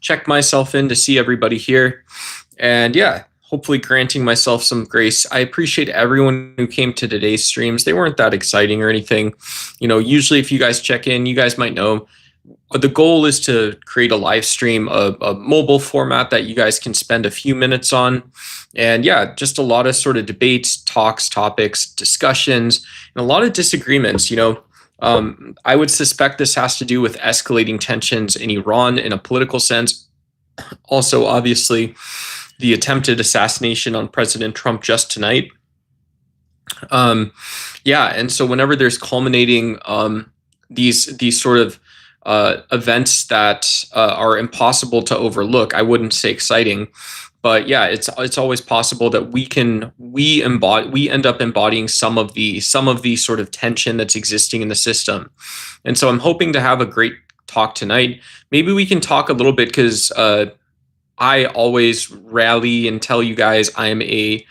check myself in to see everybody here. And yeah, hopefully granting myself some grace. I appreciate everyone who came to today's streams. They weren't that exciting or anything. Usually if you guys check in, you guys might know the goal is to create a live stream, a mobile format that you guys can spend a few minutes on. And yeah, just a lot of sort of debates, talks, topics, discussions, and a lot of disagreements. I would suspect this has to do with escalating tensions in Iran in a political sense. Also, obviously, the attempted assassination on President Trump just tonight. And so whenever there's culminating these sort of events that are impossible to overlook, I wouldn't say exciting, but yeah, it's always possible that we end up embodying some of the sort of tension that's existing in the system. And so I'm hoping to have a great talk tonight. Maybe we can talk a little bit because I always rally and tell you guys I am a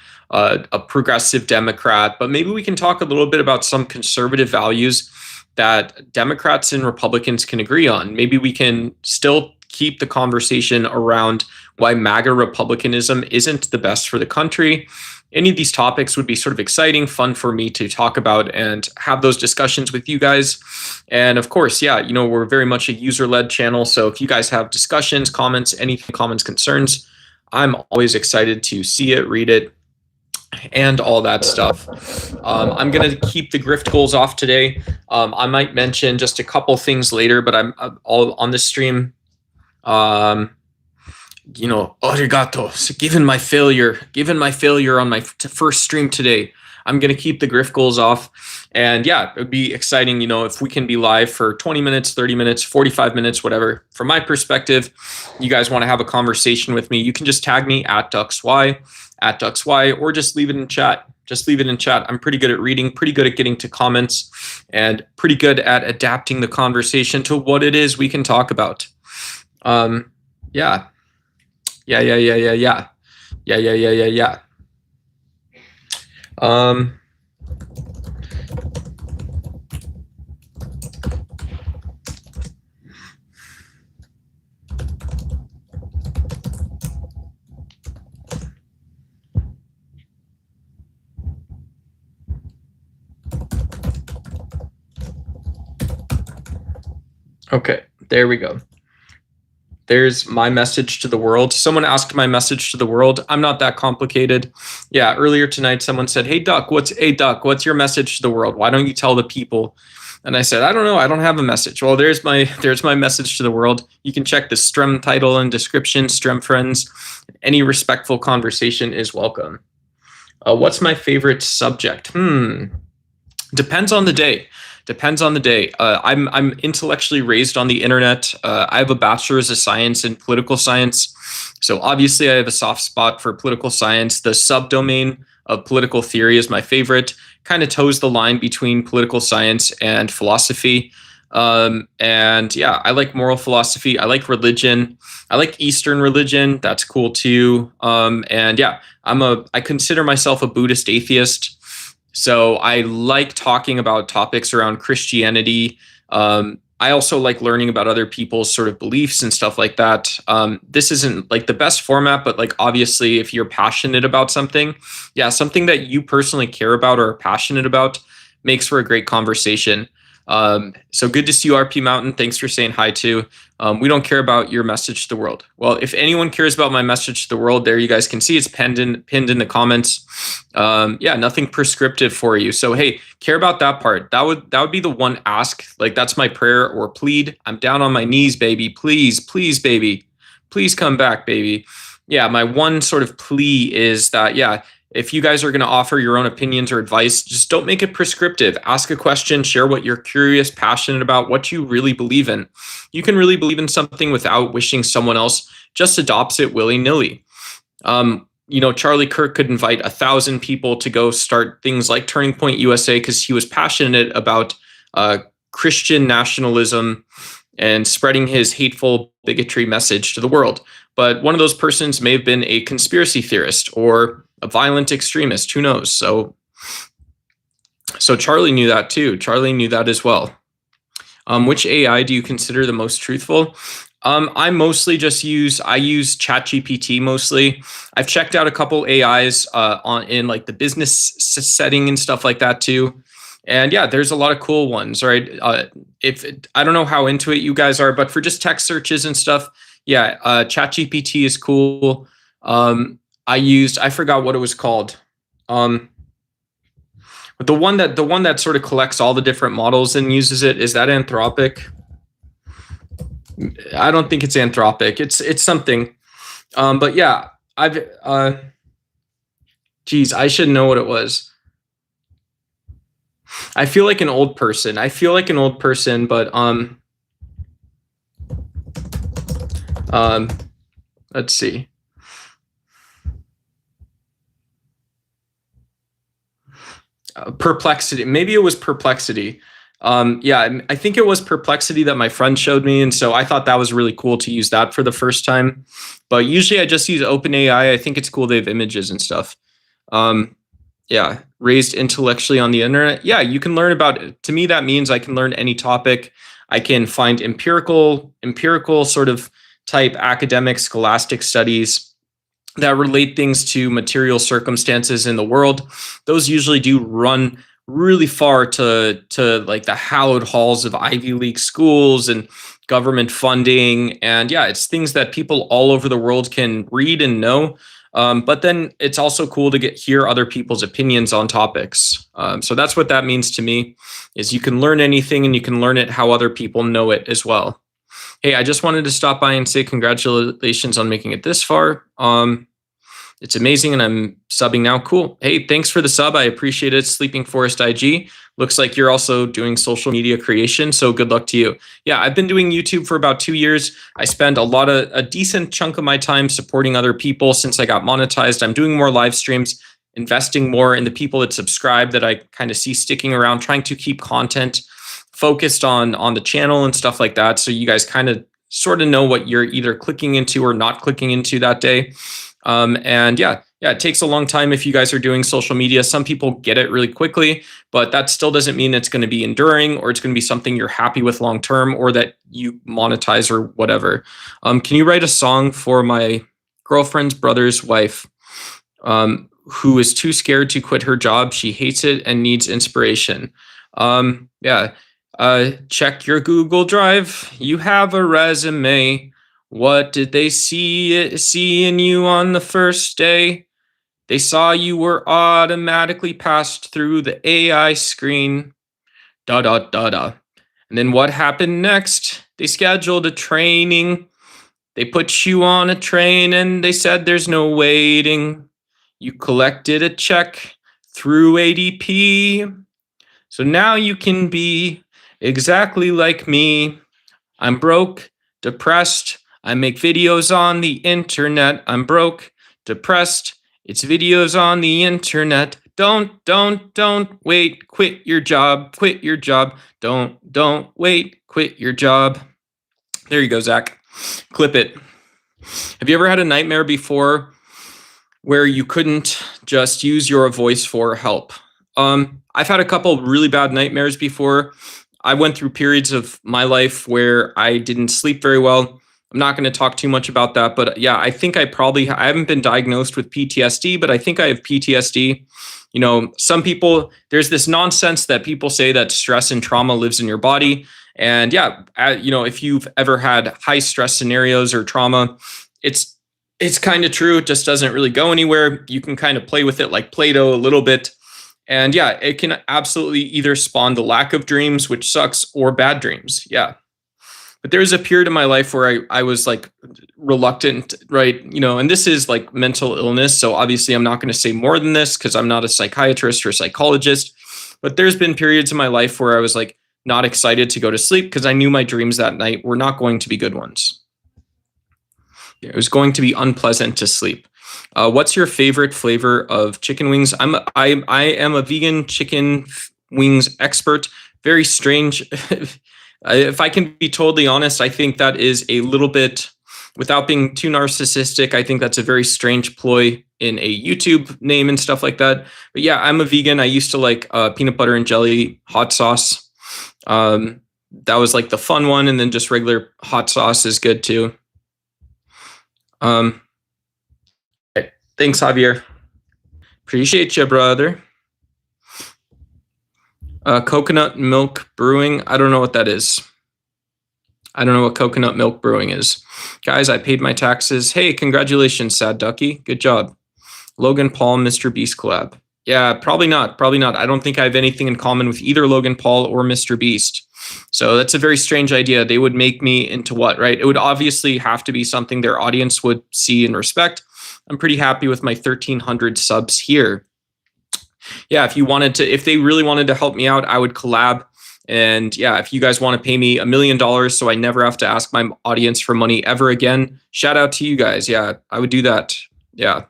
progressive Democrat, but maybe we can talk a little bit about some conservative values that Democrats and Republicans can agree on. Maybe we can still keep the conversation around why MAGA Republicanism isn't the best for the country. Any of these topics would be sort of exciting, fun for me to talk about and have those discussions with you guys. And of course, yeah, we're very much a user-led channel. So if you guys have discussions, comments, concerns, I'm always excited to see it, read it, and all that stuff. I'm going to keep the grift goals off today. I might mention just a couple things later, but I'm all on this stream. Arigato. So given my failure on my first stream today, I'm going to keep the grift goals off. And yeah, it would be exciting, if we can be live for 20 minutes, 30 minutes, 45 minutes, whatever. From my perspective, you guys want to have a conversation with me, you can just tag me at DuxY, or just leave it in chat. I'm pretty good at reading, pretty good at getting to comments, and pretty good at adapting the conversation to what it is we can talk about. Yeah. Okay, there we go. There's my message to the world. Someone asked my message to the world. I'm not that complicated. Yeah, earlier tonight, someone said, hey, Duck, what's your message to the world? Why don't you tell the people? And I said, I don't know. I don't have a message. Well, there's my message to the world. You can check the Strem title and description, Strem friends. Any respectful conversation is welcome. What's my favorite subject? Depends on the day. I'm intellectually raised on the internet. I have a bachelor's of science in political science. So obviously I have a soft spot for political science. The subdomain of political theory is my favorite. Kind of toes the line between political science and philosophy. And yeah, I like moral philosophy. I like religion. I like Eastern religion. That's cool too. And yeah, I consider myself a Buddhist atheist. So I like talking about topics around Christianity. I also like learning about other people's sort of beliefs and stuff like that. This isn't like the best format, but like obviously if you're passionate about something, something that you personally care about or are passionate about makes for a great conversation. So good to see you, RP Mountain. Thanks for saying hi too. We don't care about your message to the world. Well, if anyone cares about my message to the world, there you guys can see it's pinned in the comments. Nothing prescriptive for you. So hey, care about that part. That would be the one ask. Like that's my prayer or plead. I'm down on my knees, baby. Please, baby. Please come back, baby. Yeah, my one sort of plea is that if you guys are going to offer your own opinions or advice, just don't make it prescriptive. Ask a question, share what you're curious, passionate about, what you really believe in. You can really believe in something without wishing someone else just adopts it willy-nilly. Charlie Kirk could invite 1,000 people to go start things like Turning Point USA because he was passionate about Christian nationalism and spreading his hateful bigotry message to the world. But one of those persons may have been a conspiracy theorist or a violent extremist, who knows? So Charlie knew that too. Charlie knew that as well. Which AI do you consider the most truthful? I mostly just use ChatGPT mostly. I've checked out a couple AIs on in like the business setting and stuff like that too. And yeah, there's a lot of cool ones, right? If I don't know how into it you guys are, but for just text searches and stuff, yeah, ChatGPT is cool. I forgot what it was called. But the one that sort of collects all the different models and uses it, is that Anthropic? I don't think it's Anthropic. It's something. But yeah, geez, I should know what it was. I feel like an old person. But let's see. Perplexity. Maybe it was Perplexity. Yeah, I think it was Perplexity that my friend showed me, and so I thought that was really cool to use that for the first time. But usually I just use OpenAI. I think it's cool they have images and stuff. Yeah, raised intellectually on the internet. Yeah, you can learn about it. To me, that means I can learn any topic. I can find empirical sort of type academic scholastic studies that relate things to material circumstances in the world. Those usually do run really far to like the hallowed halls of Ivy League schools and government funding. And yeah, it's things that people all over the world can read and know. But then it's also cool to hear other people's opinions on topics. So that's what that means to me, is you can learn anything and you can learn it how other people know it as well. Hey, I just wanted to stop by and say congratulations on making it this far. It's amazing, and I'm subbing now. Cool. Hey, thanks for the sub. I appreciate it. Sleeping Forest IG. Looks like you're also doing social media creation, so good luck to you. Yeah, I've been doing YouTube for about 2 years. I spend a decent chunk of my time supporting other people since I got monetized. I'm doing more live streams, investing more in the people that subscribe that I kind of see sticking around, trying to keep content focused on the channel and stuff like that, so you guys kind of sort of know what you're either clicking into or not clicking into that day. And yeah, it takes a long time if you guys are doing social media. Some people get it really quickly, but that still doesn't mean it's going to be enduring, or it's going to be something you're happy with long term, or that you monetize or whatever. Can you write a song for my girlfriend's brother's wife, who is too scared to quit her job? She hates it and needs inspiration. Yeah. Check your Google Drive. You have a resume. What did they see in you on the first day? They saw you were automatically passed through the AI screen. Da da da da. And then what happened next? They scheduled a training. They put you on a train and they said there's no waiting. You collected a check through ADP. So now you can be exactly like me. I'm broke, depressed. I make videos on the internet. I'm broke, depressed. It's videos on the internet. Don't wait, quit your job. Don't wait, quit your job. There you go, Zach. Clip it. Have you ever had a nightmare before where you couldn't just use your voice for help? I've had a couple really bad nightmares before. I went through periods of my life where I didn't sleep very well. I'm not going to talk too much about that, but yeah, I think I haven't been diagnosed with PTSD, but I think I have PTSD. You know, some people, there's this nonsense that people say that stress and trauma lives in your body. And yeah, you know, if you've ever had high stress scenarios or trauma, it's kind of true. It just doesn't really go anywhere. You can kind of play with it like Play-Doh a little bit. And yeah, it can absolutely either spawn the lack of dreams, which sucks, or bad dreams. Yeah. But there was a period in my life where I was like reluctant, right? You know, and this is like mental illness. So obviously I'm not going to say more than this because I'm not a psychiatrist or a psychologist. But there's been periods in my life where I was like not excited to go to sleep because I knew my dreams that night were not going to be good ones. It was going to be unpleasant to sleep. What's your favorite flavor of chicken wings? I am a vegan chicken wings expert. Very strange. If I can be totally honest, I think that is a little bit, without being too narcissistic, I think that's a very strange ploy in a YouTube name and stuff like that. But yeah, I'm a vegan. I used to like peanut butter and jelly hot sauce. that was like the fun one, and then just regular hot sauce is good too. Okay. Thanks, Javier. Appreciate you, brother. Coconut milk brewing. I don't know what that is. I don't know what coconut milk brewing is. Guys, I paid my taxes. Hey, congratulations, Sad Ducky. Good job. Logan Paul, Mr. Beast collab. Yeah, probably not. Probably not. I don't think I have anything in common with either Logan Paul or Mr. Beast. So that's a very strange idea. They would make me into what, right? It would obviously have to be something their audience would see and respect. I'm pretty happy with my 1,300 subs here. Yeah, if they really wanted to help me out, I would collab. And yeah, if you guys want to pay me $1 million so I never have to ask my audience for money ever again, shout out to you guys. Yeah, I would do that. Yeah.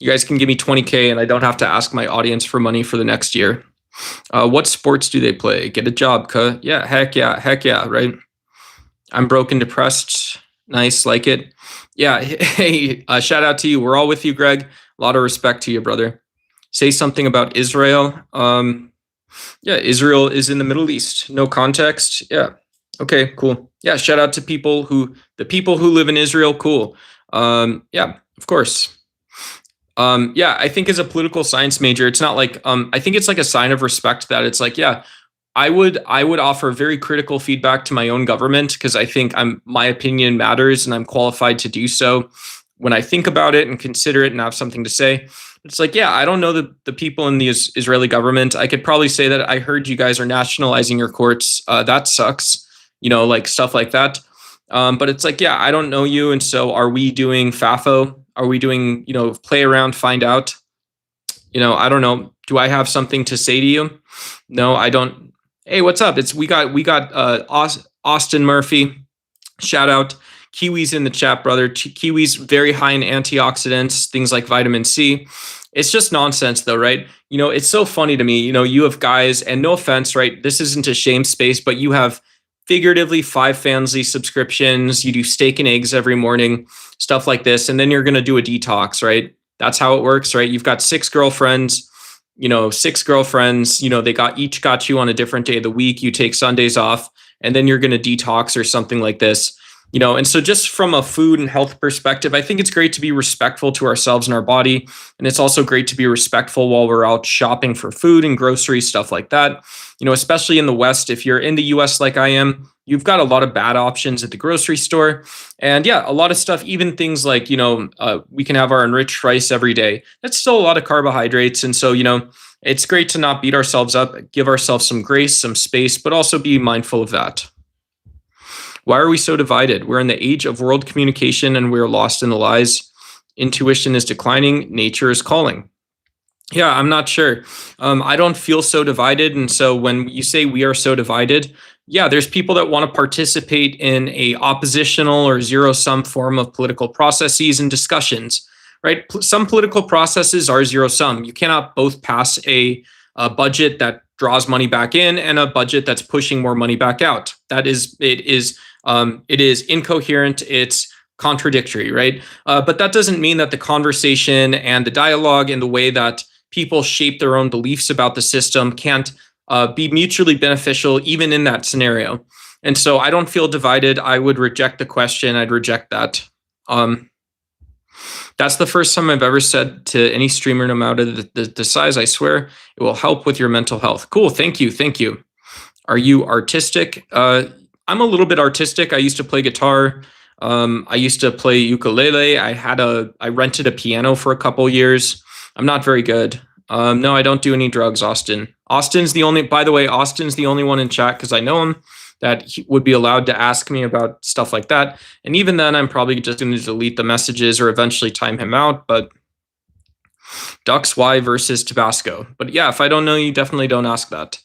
You guys can give me 20K and I don't have to ask my audience for money for the next year. What sports do they play? Get a job, cuh. Yeah, heck yeah, right? I'm broke and depressed. Nice, like it. Yeah, hey, shout out to you. We're all with you, Greg. A lot of respect to you, brother. Say something about Israel. Yeah, Israel is in the Middle East. No context. Yeah. Okay, cool. Yeah, shout out to the people who live in Israel. Cool. Yeah, of course. Yeah, I think as a political science major, it's not like I think it's like a sign of respect that it's like, yeah, I would offer very critical feedback to my own government because I think my opinion matters and I'm qualified to do so when I think about it and consider it and have something to say. It's like, yeah, I don't know the people in the Israeli government. I could probably say that I heard you guys are nationalizing your courts. That sucks, like stuff like that. But it's like, yeah, I don't know you. And so are we doing FAFO? Are we doing, play around, find out? I don't know. Do I have something to say to you? No, I don't. Hey, what's up? We got Austin Murphy. Shout out. Kiwis in the chat, brother. Kiwis very high in antioxidants, things like vitamin C. It's just nonsense though, right? It's so funny to me. You have guys, and no offense, right? This isn't a shame space, but you have figuratively 5 Fansly subscriptions. You do steak and eggs every morning, stuff like this. And then you're going to do a detox, right? That's how it works, right? You've got 6 girlfriends, they each got you on a different day of the week. You take Sundays off and then you're going to detox or something like this. And so just from a food and health perspective, I think it's great to be respectful to ourselves and our body. And it's also great to be respectful while we're out shopping for food and groceries, stuff like that. Especially in the West, if you're in the US like I am, you've got a lot of bad options at the grocery store. And yeah, a lot of stuff, even things like, we can have our enriched rice every day. That's still a lot of carbohydrates. And so, it's great to not beat ourselves up, give ourselves some grace, some space, but also be mindful of that. Why are we so divided? We're in the age of world communication and we're lost in the lies. Intuition is declining. Nature is calling. Yeah, I'm not sure. I don't feel so divided. And so when you say we are so divided, yeah, there's people that want to participate in a oppositional or zero-sum form of political processes and discussions, right? Some political processes are zero-sum. You cannot both pass a budget that draws money back in and a budget that's pushing more money back out. It is incoherent. It's contradictory, right? But that doesn't mean that the conversation and the dialogue and the way that people shape their own beliefs about the system can't be mutually beneficial even in that scenario. And so I don't feel divided. I would reject the question. I'd reject that. That's the first time I've ever said to any streamer, no matter the size, I swear, it will help with your mental health. Cool. Thank you. Thank you. Are you artistic? I'm a little bit artistic. I used to play guitar. I used to play ukulele. I rented a piano for a couple years. I'm not very good. No, I don't do any drugs, Austin. By the way, Austin's the only one in chat because I know him that he would be allowed to ask me about stuff like that. And even then, I'm probably just going to delete the messages or eventually time him out. But Ducks Y versus Tabasco. But yeah, if I don't know you, definitely don't ask that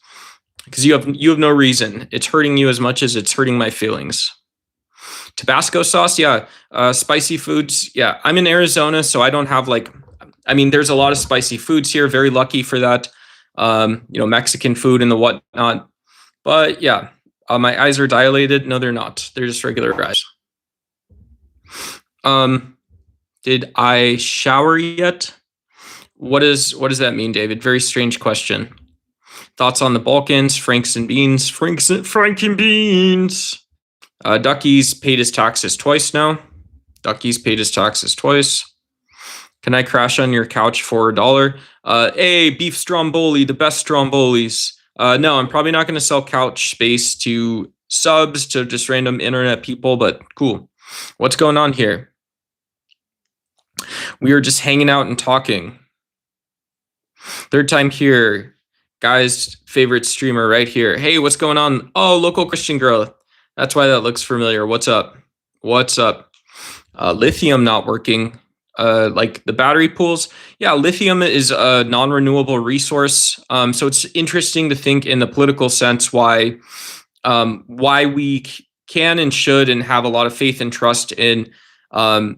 because you have no reason. It's hurting you as much as it's hurting my feelings. Tabasco sauce, yeah. Spicy foods, yeah. I'm in Arizona, so I don't have there's a lot of spicy foods here. Very lucky for that. Mexican food and the whatnot. But yeah, my eyes are dilated. No, they're not. They're just regular eyes. Did I shower yet? What does that mean, David? Very strange question. Thoughts on the Balkans? Franks and beans. Frank and beans. Ducky's paid his taxes twice now. Ducky's paid his taxes twice. Can I crash on your couch for $1? Hey, beef stromboli, the best strombolis. No, I'm probably not going to sell couch space to subs, to just random internet people, but cool. What's going on here? We are just hanging out and talking. Third time here. Guy's favorite streamer right here. Hey, what's going on? Oh, local Christian girl. That's why that looks familiar. What's up? What's up? Lithium not working. Like the battery pools. Yeah, lithium is a non-renewable resource. So it's interesting to think in the political sense why we can and should and have a lot of faith and trust in how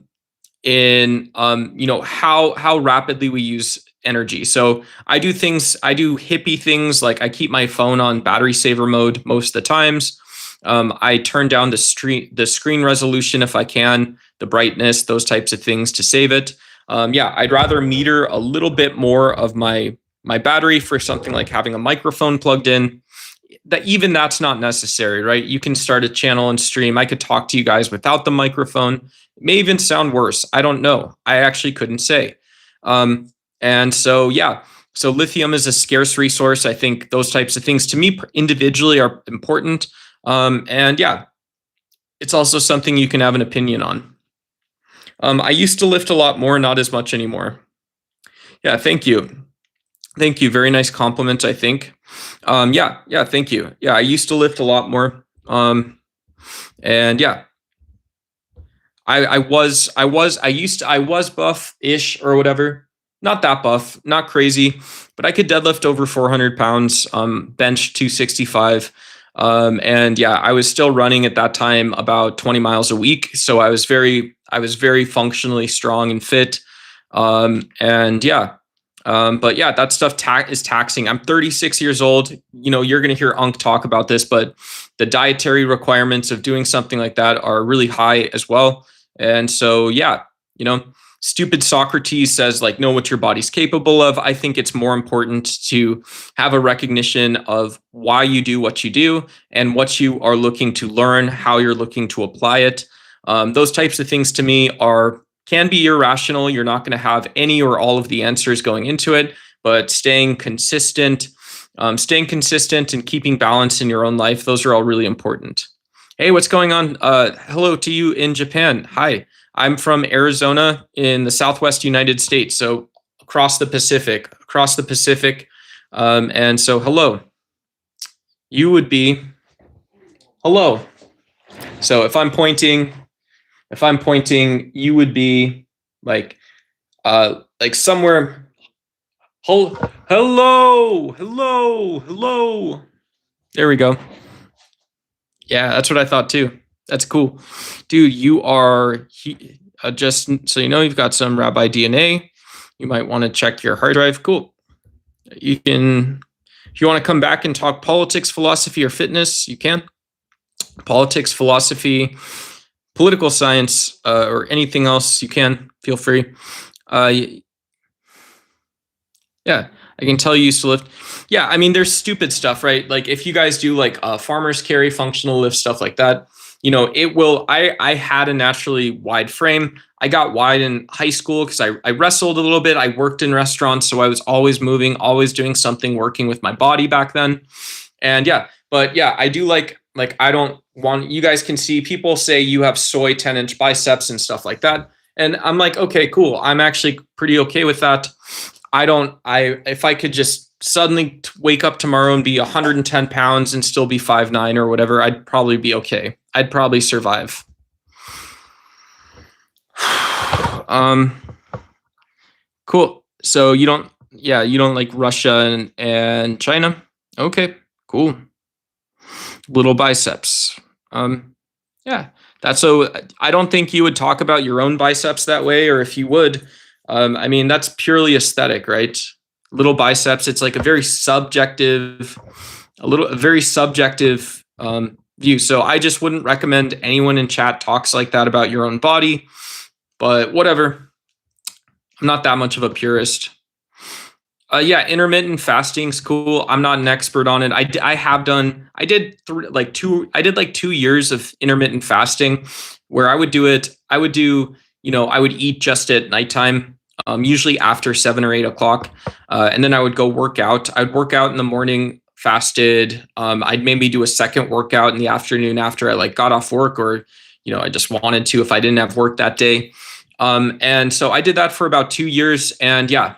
rapidly we use energy. So I do hippie things, like I keep my phone on battery saver mode most of the times. I turn down the screen resolution if I can, the brightness, those types of things to save it. I'd rather meter a little bit more of my battery for something like having a microphone plugged in. That's not necessary, right? You can start a channel and stream. I could talk to you guys without the microphone. It may even sound worse. I don't know. I actually couldn't say. So lithium is a scarce resource. I think those types of things to me individually are important. It's also something you can have an opinion on. I used to lift a lot more, not as much anymore. Yeah, thank you. Thank you. Very nice compliment, I think. Thank you. Yeah, I used to lift a lot more. I was buff-ish or whatever. Not that buff, not crazy, but I could deadlift over 400 pounds, bench 265. I was still running at that time about 20 miles a week. So I was very functionally strong and fit. That stuff is taxing. I'm 36 years old. You're going to hear Unk talk about this, but the dietary requirements of doing something like that are really high as well. And so, stupid Socrates says, like, know what your body's capable of. I think it's more important to have a recognition of why you do what you do and what you are looking to learn, how you're looking to apply it. Those types of things to me can be irrational. You're not going to have any or all of the answers going into it, but staying consistent and keeping balance in your own life, those are all really important. Hey, what's going on? Hello to you in Japan. Hi. I'm from Arizona in the Southwest United States, so across the Pacific. And so hello. You would be hello. So if I'm pointing, you would be like somewhere. Hello. There we go. Yeah, that's what I thought too. That's cool. Dude, you are, just so you know, you've got some rabbi DNA. You might want to check your hard drive. Cool. You can, if you want to come back and talk politics, philosophy, or fitness, you can. Politics, philosophy, political science, or anything else, you can. Feel free. I can tell you used to lift. Yeah, I mean, there's stupid stuff, right? Like if you guys do like farmer's carry, functional lift, stuff like that, it will, I had a naturally wide frame. I got wide in high school because I wrestled a little bit. I worked in restaurants, so I was always moving, always doing something, working with my body back then. And I do like I don't want, you guys can see people say you have soy 10-inch biceps and stuff like that. And I'm like, okay, cool. I'm actually pretty okay with that. If I could just suddenly wake up tomorrow and be 110 pounds and still be 5'9" or whatever, I'd probably be okay. I'd probably survive. Cool. So you don't like Russia and China? Okay, cool. Little biceps. That's so I don't think you would talk about your own biceps that way, or if you would, that's purely aesthetic, right? Little biceps, it's like a very subjective view. So I just wouldn't recommend anyone in chat talks like that about your own body, but whatever. I'm not that much of a purist. Yeah, intermittent fasting's cool. I'm not an expert on it. I have done. I did like 2 years of intermittent fasting, where I would do it. I would do. I would eat just at nighttime, usually after 7 or 8 o'clock, and then I would go work out. I'd work out in the morning, fasted. I'd maybe do a second workout in the afternoon after I like got off work, or I just wanted to if I didn't have work that day. And so I did that for about 2 years, and yeah,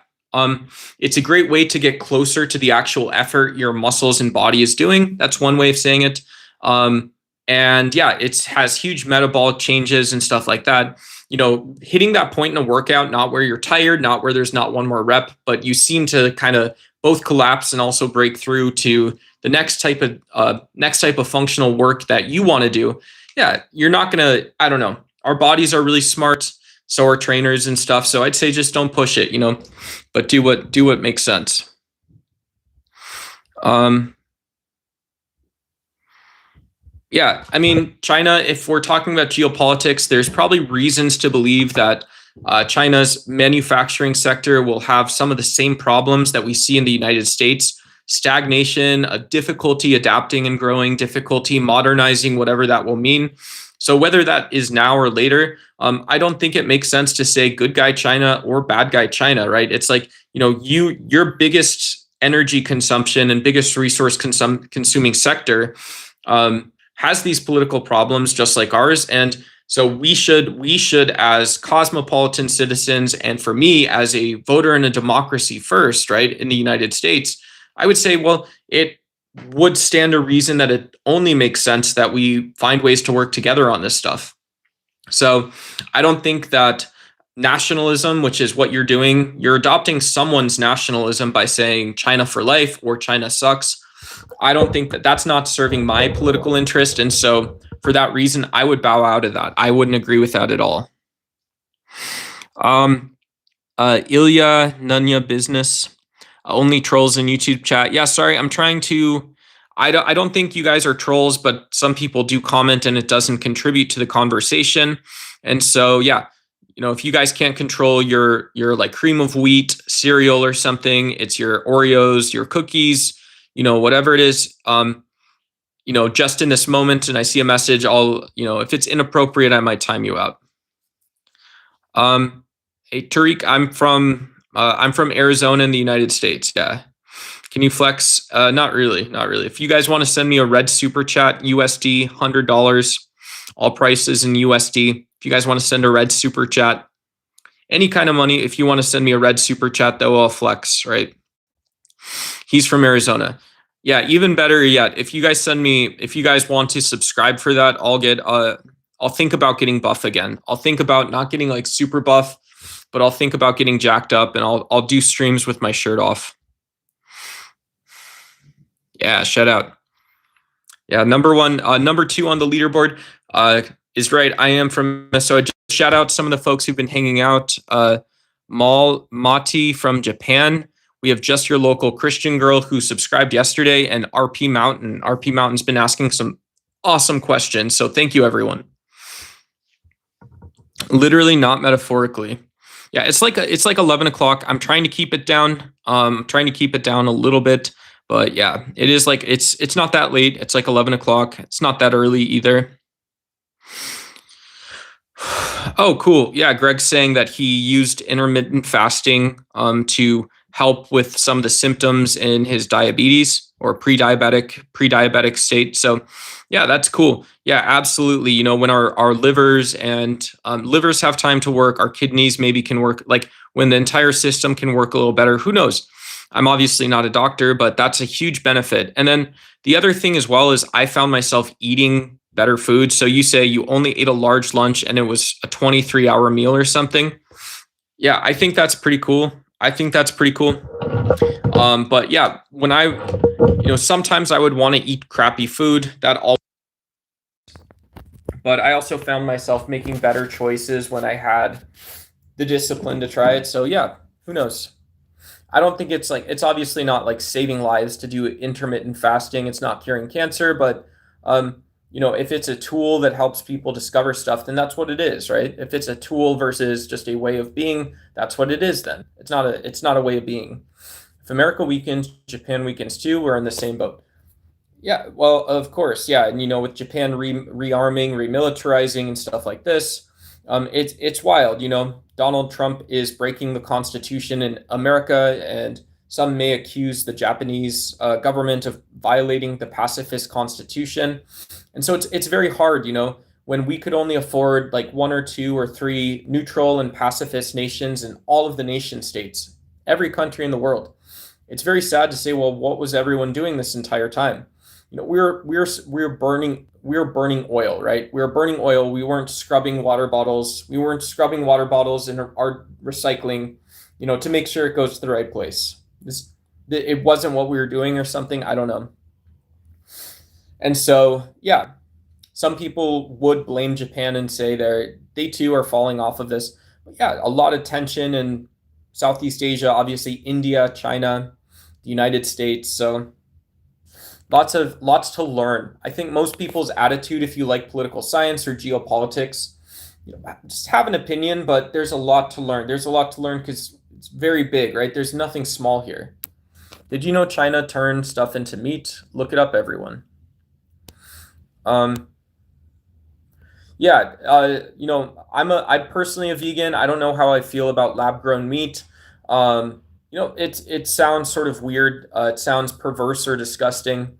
it's a great way to get closer to the actual effort your muscles and body is doing. That's one way of saying it. And yeah, it has huge metabolic changes and stuff like that. Hitting that point in a workout, not where you're tired, not where there's not one more rep, but you seem to kind of both collapse and also break through to the next type of functional work that you want to do. Yeah, you're not gonna. I don't know. Our bodies are really smart. So are trainers and stuff. So I'd say just don't push it, but do what makes sense. Yeah, I mean, China, if we're talking about geopolitics, there's probably reasons to believe that China's manufacturing sector will have some of the same problems that we see in the United States: stagnation, a difficulty adapting and growing, difficulty modernizing, whatever that will mean. So whether that is now or later, I don't think it makes sense to say good guy China or bad guy China, right? It's like, your biggest energy consumption and biggest resource consuming sector has these political problems just like ours. And so we should as cosmopolitan citizens, and for me as a voter in a democracy first, right, in the United States, I would say, well, it would stand a reason that it only makes sense that we find ways to work together on this stuff. So I don't think that nationalism, which is what you're doing, you're adopting someone's nationalism by saying China for life or China sucks. I don't think that that's not serving my political interest. And so for that reason, I would bow out of that. I wouldn't agree with that at all. Ilya Nunya Business. Only trolls in YouTube chat. Yeah, sorry, I'm trying to. I don't think you guys are trolls, but some people do comment and it doesn't contribute to the conversation. And so, yeah, if you guys can't control your like cream of wheat cereal or something, it's your Oreos, your cookies, whatever it is. Just in this moment, and I see a message, if it's inappropriate, I might time you out. Hey, Tariq, I'm from Arizona in the United States. Yeah. Can you flex? Not really. Not really. If you guys want to send me a red super chat, USD, $100, all prices in USD. If you guys want to send a red super chat, any kind of money, if you want to send me a red super chat, though, I'll flex, right? He's from Arizona. Yeah, even better yet, if you guys want to subscribe for that, I'll think about getting buff again. I'll think about not getting like super buff, but I'll think about getting jacked up, and I'll do streams with my shirt off. Yeah, shout out. Yeah, number 2 on the leaderboard is right. I am from Minnesota. Just shout out some of the folks who've been hanging out. Mati from Japan. We have Just Your Local Christian Girl who subscribed yesterday, and RP Mountain. RP Mountain's been asking some awesome questions. So thank you, everyone. Literally, not metaphorically. Yeah, it's like 11 o'clock. I'm trying to keep it down. Trying to keep it down a little bit, but yeah, it is like it's not that late. It's like 11 o'clock. It's not that early either. Oh, cool. Yeah, Greg's saying that he used intermittent fasting to help with some of the symptoms in his diabetes or pre-diabetic state. So yeah, that's cool. Yeah, absolutely. When our livers and livers have time to work, our kidneys maybe can work, like when the entire system can work a little better, who knows? I'm obviously not a doctor, but that's a huge benefit. And then the other thing as well is I found myself eating better food. So you say you only ate a large lunch and it was a 23-hour meal or something. Yeah, I think that's pretty cool. But yeah, when sometimes I would want to eat crappy food. But I also found myself making better choices when I had the discipline to try it. So yeah, who knows? I don't think it's obviously not like saving lives to do intermittent fasting. It's not curing cancer, but if it's a tool that helps people discover stuff, then that's what it is, right? If it's a tool versus just a way of being, that's what it is then. It's not a way of being. If America weakens, Japan weakens too. We're in the same boat. Yeah, well, of course, yeah, and with Japan rearming, remilitarizing, and stuff like this, it's wild. Donald Trump is breaking the Constitution in America, and some may accuse the Japanese government of violating the pacifist Constitution, and so it's very hard. When we could only afford like one or two or three neutral and pacifist nations in all of the nation states, every country in the world. It's very sad to say, well, what was everyone doing this entire time? We were burning oil, right? We were burning oil. We weren't scrubbing water bottles. We weren't scrubbing water bottles in our recycling, to make sure it goes to the right place. It wasn't what we were doing or something. I don't know. And so, yeah, some people would blame Japan and say they too are falling off of this. But yeah, a lot of tension in Southeast Asia, obviously India, China, the United States. So lots to learn. I think most people's attitude, if you like political science or geopolitics, just have an opinion, but there's a lot to learn. There's a lot to learn because it's very big, right? There's nothing small here. Did you know China turned stuff into meat? Look it up, everyone. Yeah, I'm personally a vegan. I don't know how I feel about lab-grown meat. It sounds sort of weird. It sounds perverse or disgusting.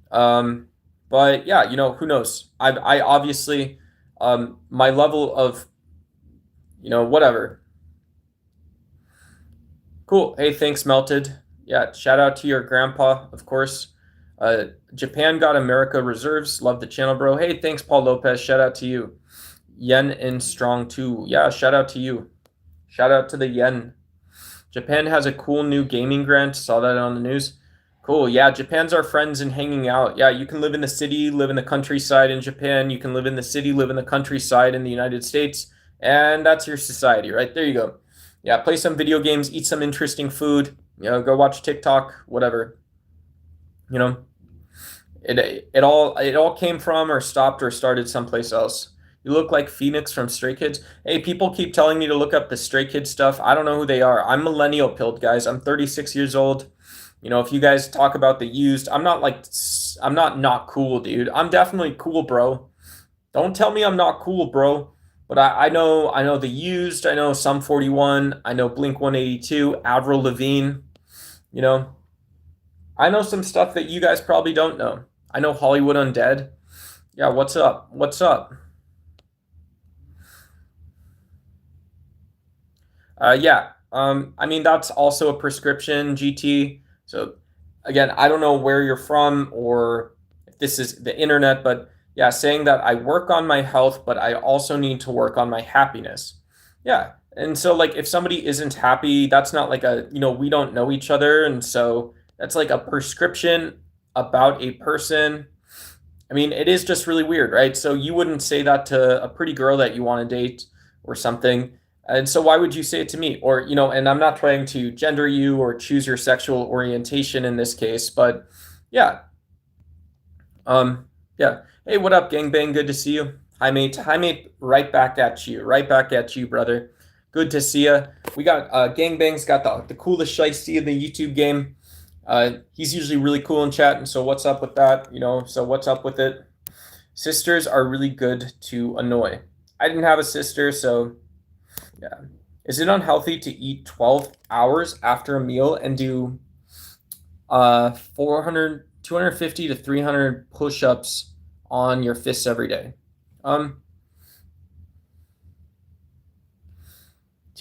But yeah, who knows? I obviously, my level of, whatever. Cool. Hey, thanks, Melted. Yeah, shout out to your grandpa, of course. Japan got America reserves. Love the channel, bro. Hey, thanks, Paul Lopez. Shout out to you. Yen and strong too. Yeah, shout out to you. Shout out to the yen. Japan has a cool new gaming grant. Saw that on the news. Cool. Yeah, Japan's our friends and hanging out. Yeah, you can live in the city, live in the countryside in Japan. You can live in the city, live in the countryside in the United States. And that's your society, right? There you go. Yeah, play some video games, eat some interesting food, go watch TikTok, whatever. It all came from or stopped or started someplace else. You look like Phoenix from Stray Kids. Hey, people keep telling me to look up the Stray Kids stuff. I don't know who they are. I'm millennial pilled, guys. I'm 36 years old. If you guys talk about the used, I'm not cool, dude. I'm definitely cool, bro. Don't tell me I'm not cool, bro. But I know the used. I know Sum 41. I know Blink 182, Avril Lavigne. I know some stuff that you guys probably don't know. I know Hollywood Undead. Yeah, what's up? What's up? Yeah. That's also a prescription, GT. So again, I don't know where you're from or if this is the internet, but yeah, saying that I work on my health, but I also need to work on my happiness. Yeah. And so like if somebody isn't happy, that's not like we don't know each other. And so that's like a prescription about a person. It is just really weird, right? So you wouldn't say that to a pretty girl that you want to date or something. And so why would you say it to me? Or, and I'm not trying to gender you or choose your sexual orientation in this case, but yeah. Yeah. Hey, what up, gangbang? Good to see you. Hi, mate. Hi, mate. Right back at you. Right back at you, brother. Good to see you. We got gangbang's got the coolest shiesty in the YouTube game. He's usually really cool in chat, and so what's up with that? So what's up with it? Sisters are really good to annoy. I didn't have a sister, so yeah. Is it unhealthy to eat 12 hours after a meal and do 250 to 300 push-ups on your fists every day? To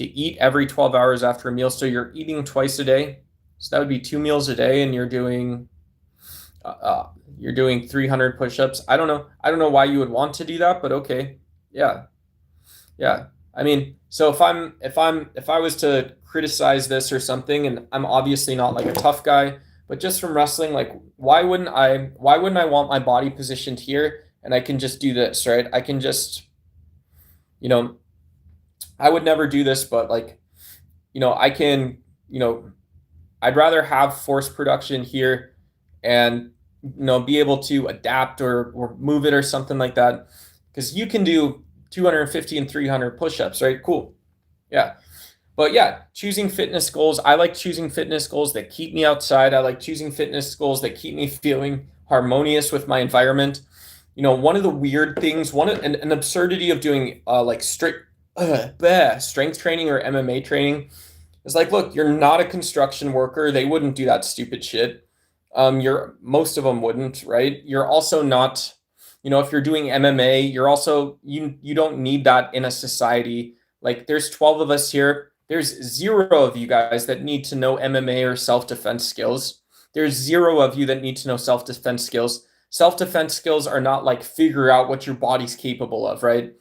eat every 12 hours after a meal, so you're eating twice a day. So that would be 2 meals a day, and you're doing 300 push-ups. I don't know why you would want to do that, but okay. Yeah. So if I was to criticize this or something, and I'm obviously not like a tough guy, but just from wrestling, like why wouldn't I want my body positioned here and I can just do this, right? I can just, I would never do this, but like, I can, I'd rather have force production here and, be able to adapt or move it or something like that. Because you can do 250 and 300 push-ups, right? Cool. Yeah. But yeah, choosing fitness goals. I like choosing fitness goals that keep me outside. I like choosing fitness goals that keep me feeling harmonious with my environment. One of the weird things, an absurdity of doing like strict strength training or MMA training is like, look, you're not a construction worker. They wouldn't do that stupid shit. Most of them wouldn't, right? You're also not, if you're doing MMA, you're also you don't need that in a society. Like there's 12 of us here. There's 0 of you guys that need to know MMA or self-defense skills. There's 0 of you that need to know self-defense skills. Self-defense skills are not like figure out what your body's capable of, right?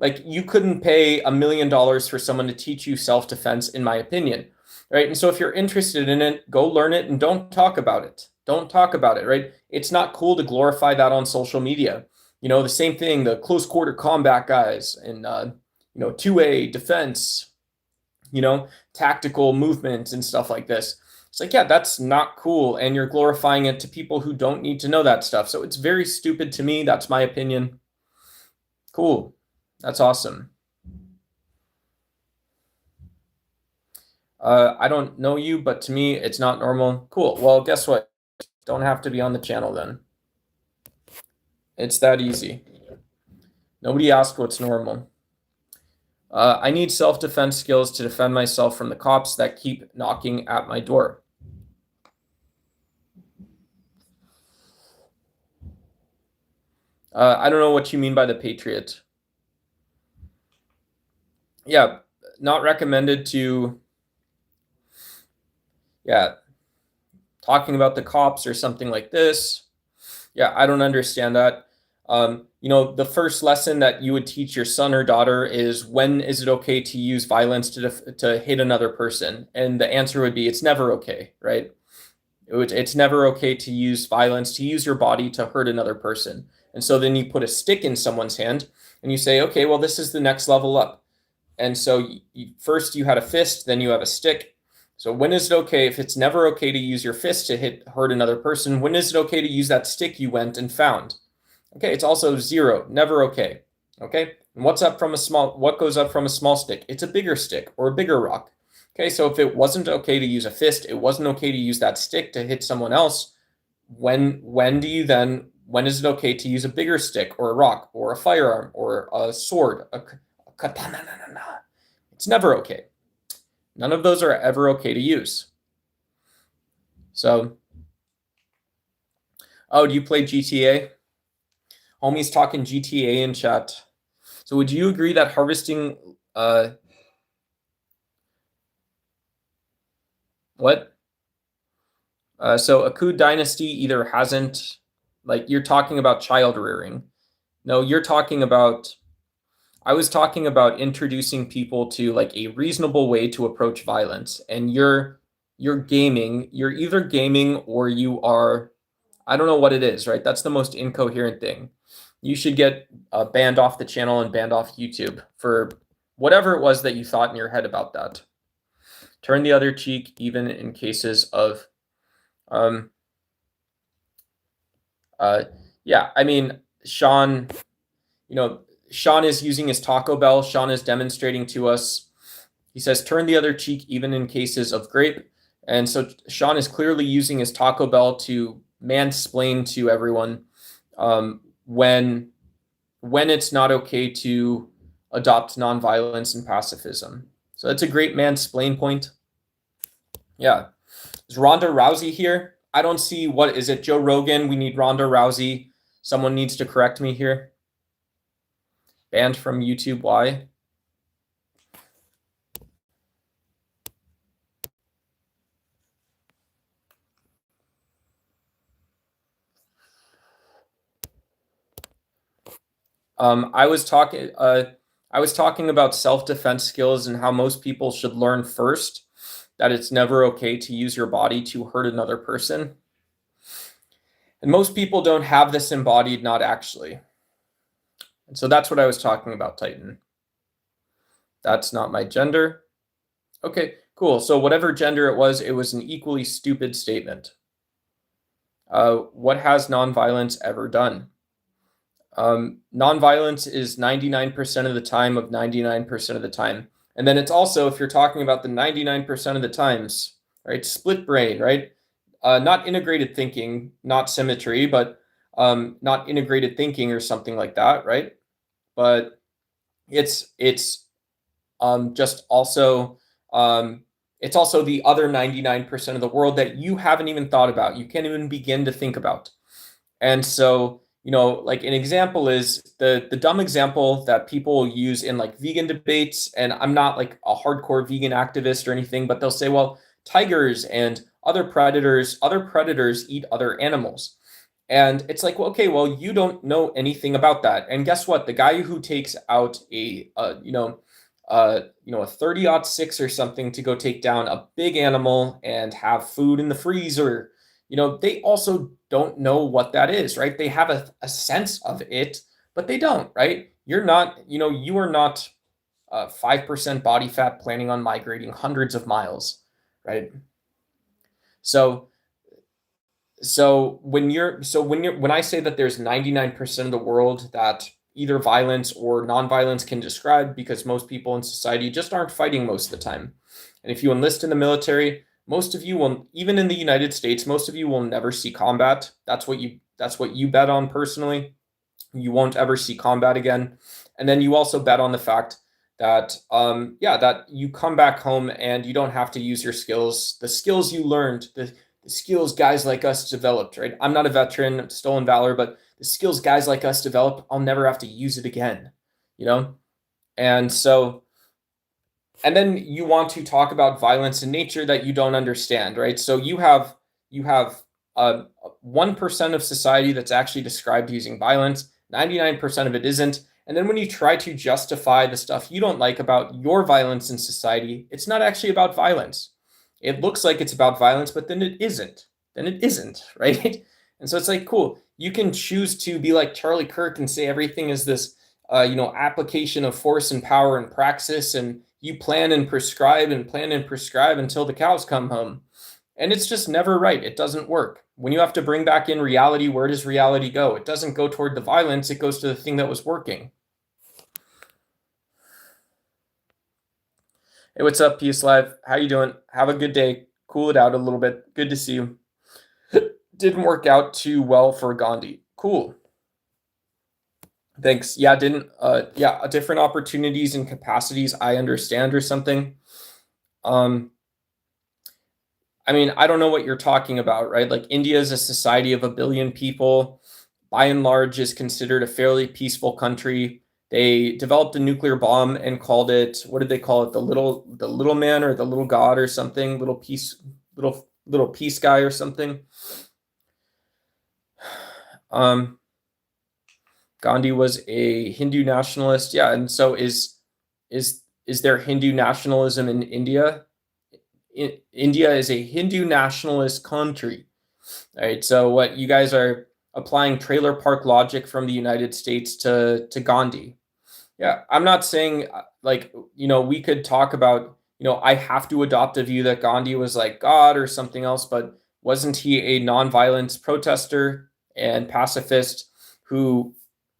Like you couldn't pay $1 million for someone to teach you self-defense, in my opinion, right? And so if you're interested in it, go learn it and don't talk about it. Don't talk about it, right? It's not cool to glorify that on social media. The same thing, the close quarter combat guys and, 2A defense, tactical movement and stuff like this. It's like, yeah, that's not cool. And you're glorifying it to people who don't need to know that stuff. So it's very stupid to me. That's my opinion. Cool. That's awesome. I don't know you, but to me, it's not normal. Cool. Well, guess what? Don't have to be on the channel then. It's that easy. Nobody asked what's normal. I need self-defense skills to defend myself from the cops that keep knocking at my door. I don't know what you mean by the Patriot. Yeah, not recommended to, talking about the cops or something like this. Yeah, I don't understand that. The first lesson that you would teach your son or daughter is, when is it okay to use violence to hit another person? And the answer would be, it's never okay, right? It's never okay to use violence, to use your body to hurt another person. And so then you put a stick in someone's hand and you say, okay, well, this is the next level up. And so first you had a fist, then you have a stick. So when is it okay? If it's never okay to use your fist to hurt another person, when is it okay to use that stick you went and found? Okay, it's also 0, never okay. Okay, and what goes up from a small stick? It's a bigger stick or a bigger rock. Okay, so if it wasn't okay to use a fist, it wasn't okay to use that stick to hit someone else, when is it okay to use a bigger stick or a rock or a firearm or a sword, a katana? It's never okay. None of those are ever okay to use. So, oh, do you play GTA? Homie's talking GTA in chat. So would you agree that harvesting, what? So Akud Dynasty either hasn't, like, you're talking about child rearing. No, I was talking about introducing people to like a reasonable way to approach violence. And you're gaming. You're either gaming or you are, I don't know what it is, right? That's the most incoherent thing. You should get banned off the channel and banned off YouTube for whatever it was that you thought in your head about that. Turn the other cheek, even in cases of, yeah, I mean, Sean, Sean is using his Taco Bell. Sean is demonstrating to us. He says, turn the other cheek, even in cases of grape. And so Sean is clearly using his Taco Bell to mansplain to everyone when it's not okay to adopt nonviolence and pacifism. So that's a great mansplain point. Yeah. Is Ronda Rousey here? I don't see, what is it, Joe Rogan? We need Ronda Rousey. Someone needs to correct me here. Banned from YouTube, why? I was talking about self-defense skills and how most people should learn first that it's never okay to use your body to hurt another person. And most people don't have this embodied, not actually. And so that's what I was talking about, Titan. That's not my gender. Okay, cool. So whatever gender it was an equally stupid statement. What has nonviolence ever done? Nonviolence is 99% of the time of 99% of the time. And then it's also, if you're talking about the 99% of the times, right, split brain, right? Not integrated thinking, not symmetry, but not integrated thinking or something like that, right? But it's just also it's also the other 99% of the world that you haven't even thought about. You can't even begin to think about. And so, like an example is the dumb example that people use in like vegan debates. And I'm not like a hardcore vegan activist or anything, but they'll say, well, tigers and other predators eat other animals. And it's like, well, okay, well, you don't know anything about that. And guess what? The guy who takes out a 30-06 or something to go take down a big animal and have food in the freezer, they also don't know what that is, right? They have a sense of it, but they don't, right? You are not 5% body fat planning on migrating hundreds of miles, right? So when I say that there's 99% of the world that either violence or nonviolence can describe, because most people in society just aren't fighting most of the time. And if you enlist in the military, most of you will, even in the United States, most of you will never see combat. That's what you bet on personally. You won't ever see combat again. And then you also bet on the fact that that you come back home and you don't have to use your skills, the skills you learned, the skills guys like us developed, right? I'm not a veteran, stolen valor, but the skills guys like us develop, I'll never have to use it again, you know? And so, and then you want to talk about violence in nature that you don't understand, right? So you have 1% of society that's actually described using violence, 99% of it isn't. And then when you try to justify the stuff you don't like about your violence in society, it's not actually about violence. It looks like it's about violence, but then it isn't. Then it isn't, right? And so it's like, cool. You can choose to be like Charlie Kirk and say everything is this, application of force and power and praxis, and you plan and prescribe and plan and prescribe until the cows come home. And it's just never right. It doesn't work. When you have to bring back in reality, where does reality go? It doesn't go toward the violence. It goes to the thing that was working. Hey, what's up, Peace Live? How you doing? Have a good day. Cool it out a little bit. Good to see you. Didn't work out too well for Gandhi. Cool. Thanks. Yeah, didn't different opportunities and capacities I understand or something. I mean, I don't know what you're talking about, right? Like India is a society of 1 billion people, by and large is considered a fairly peaceful country. They developed a nuclear bomb and called it, what did they call it? The little man or the little god or something, little peace guy or something. Gandhi was a Hindu nationalist. Yeah, and so is there Hindu nationalism in India? India is a Hindu nationalist country. All right, so what you guys are applying trailer park logic from the United States to Gandhi. Yeah, I'm not saying we could talk about, I have to adopt a view that Gandhi was like God or something else, but wasn't he a nonviolence protester and pacifist who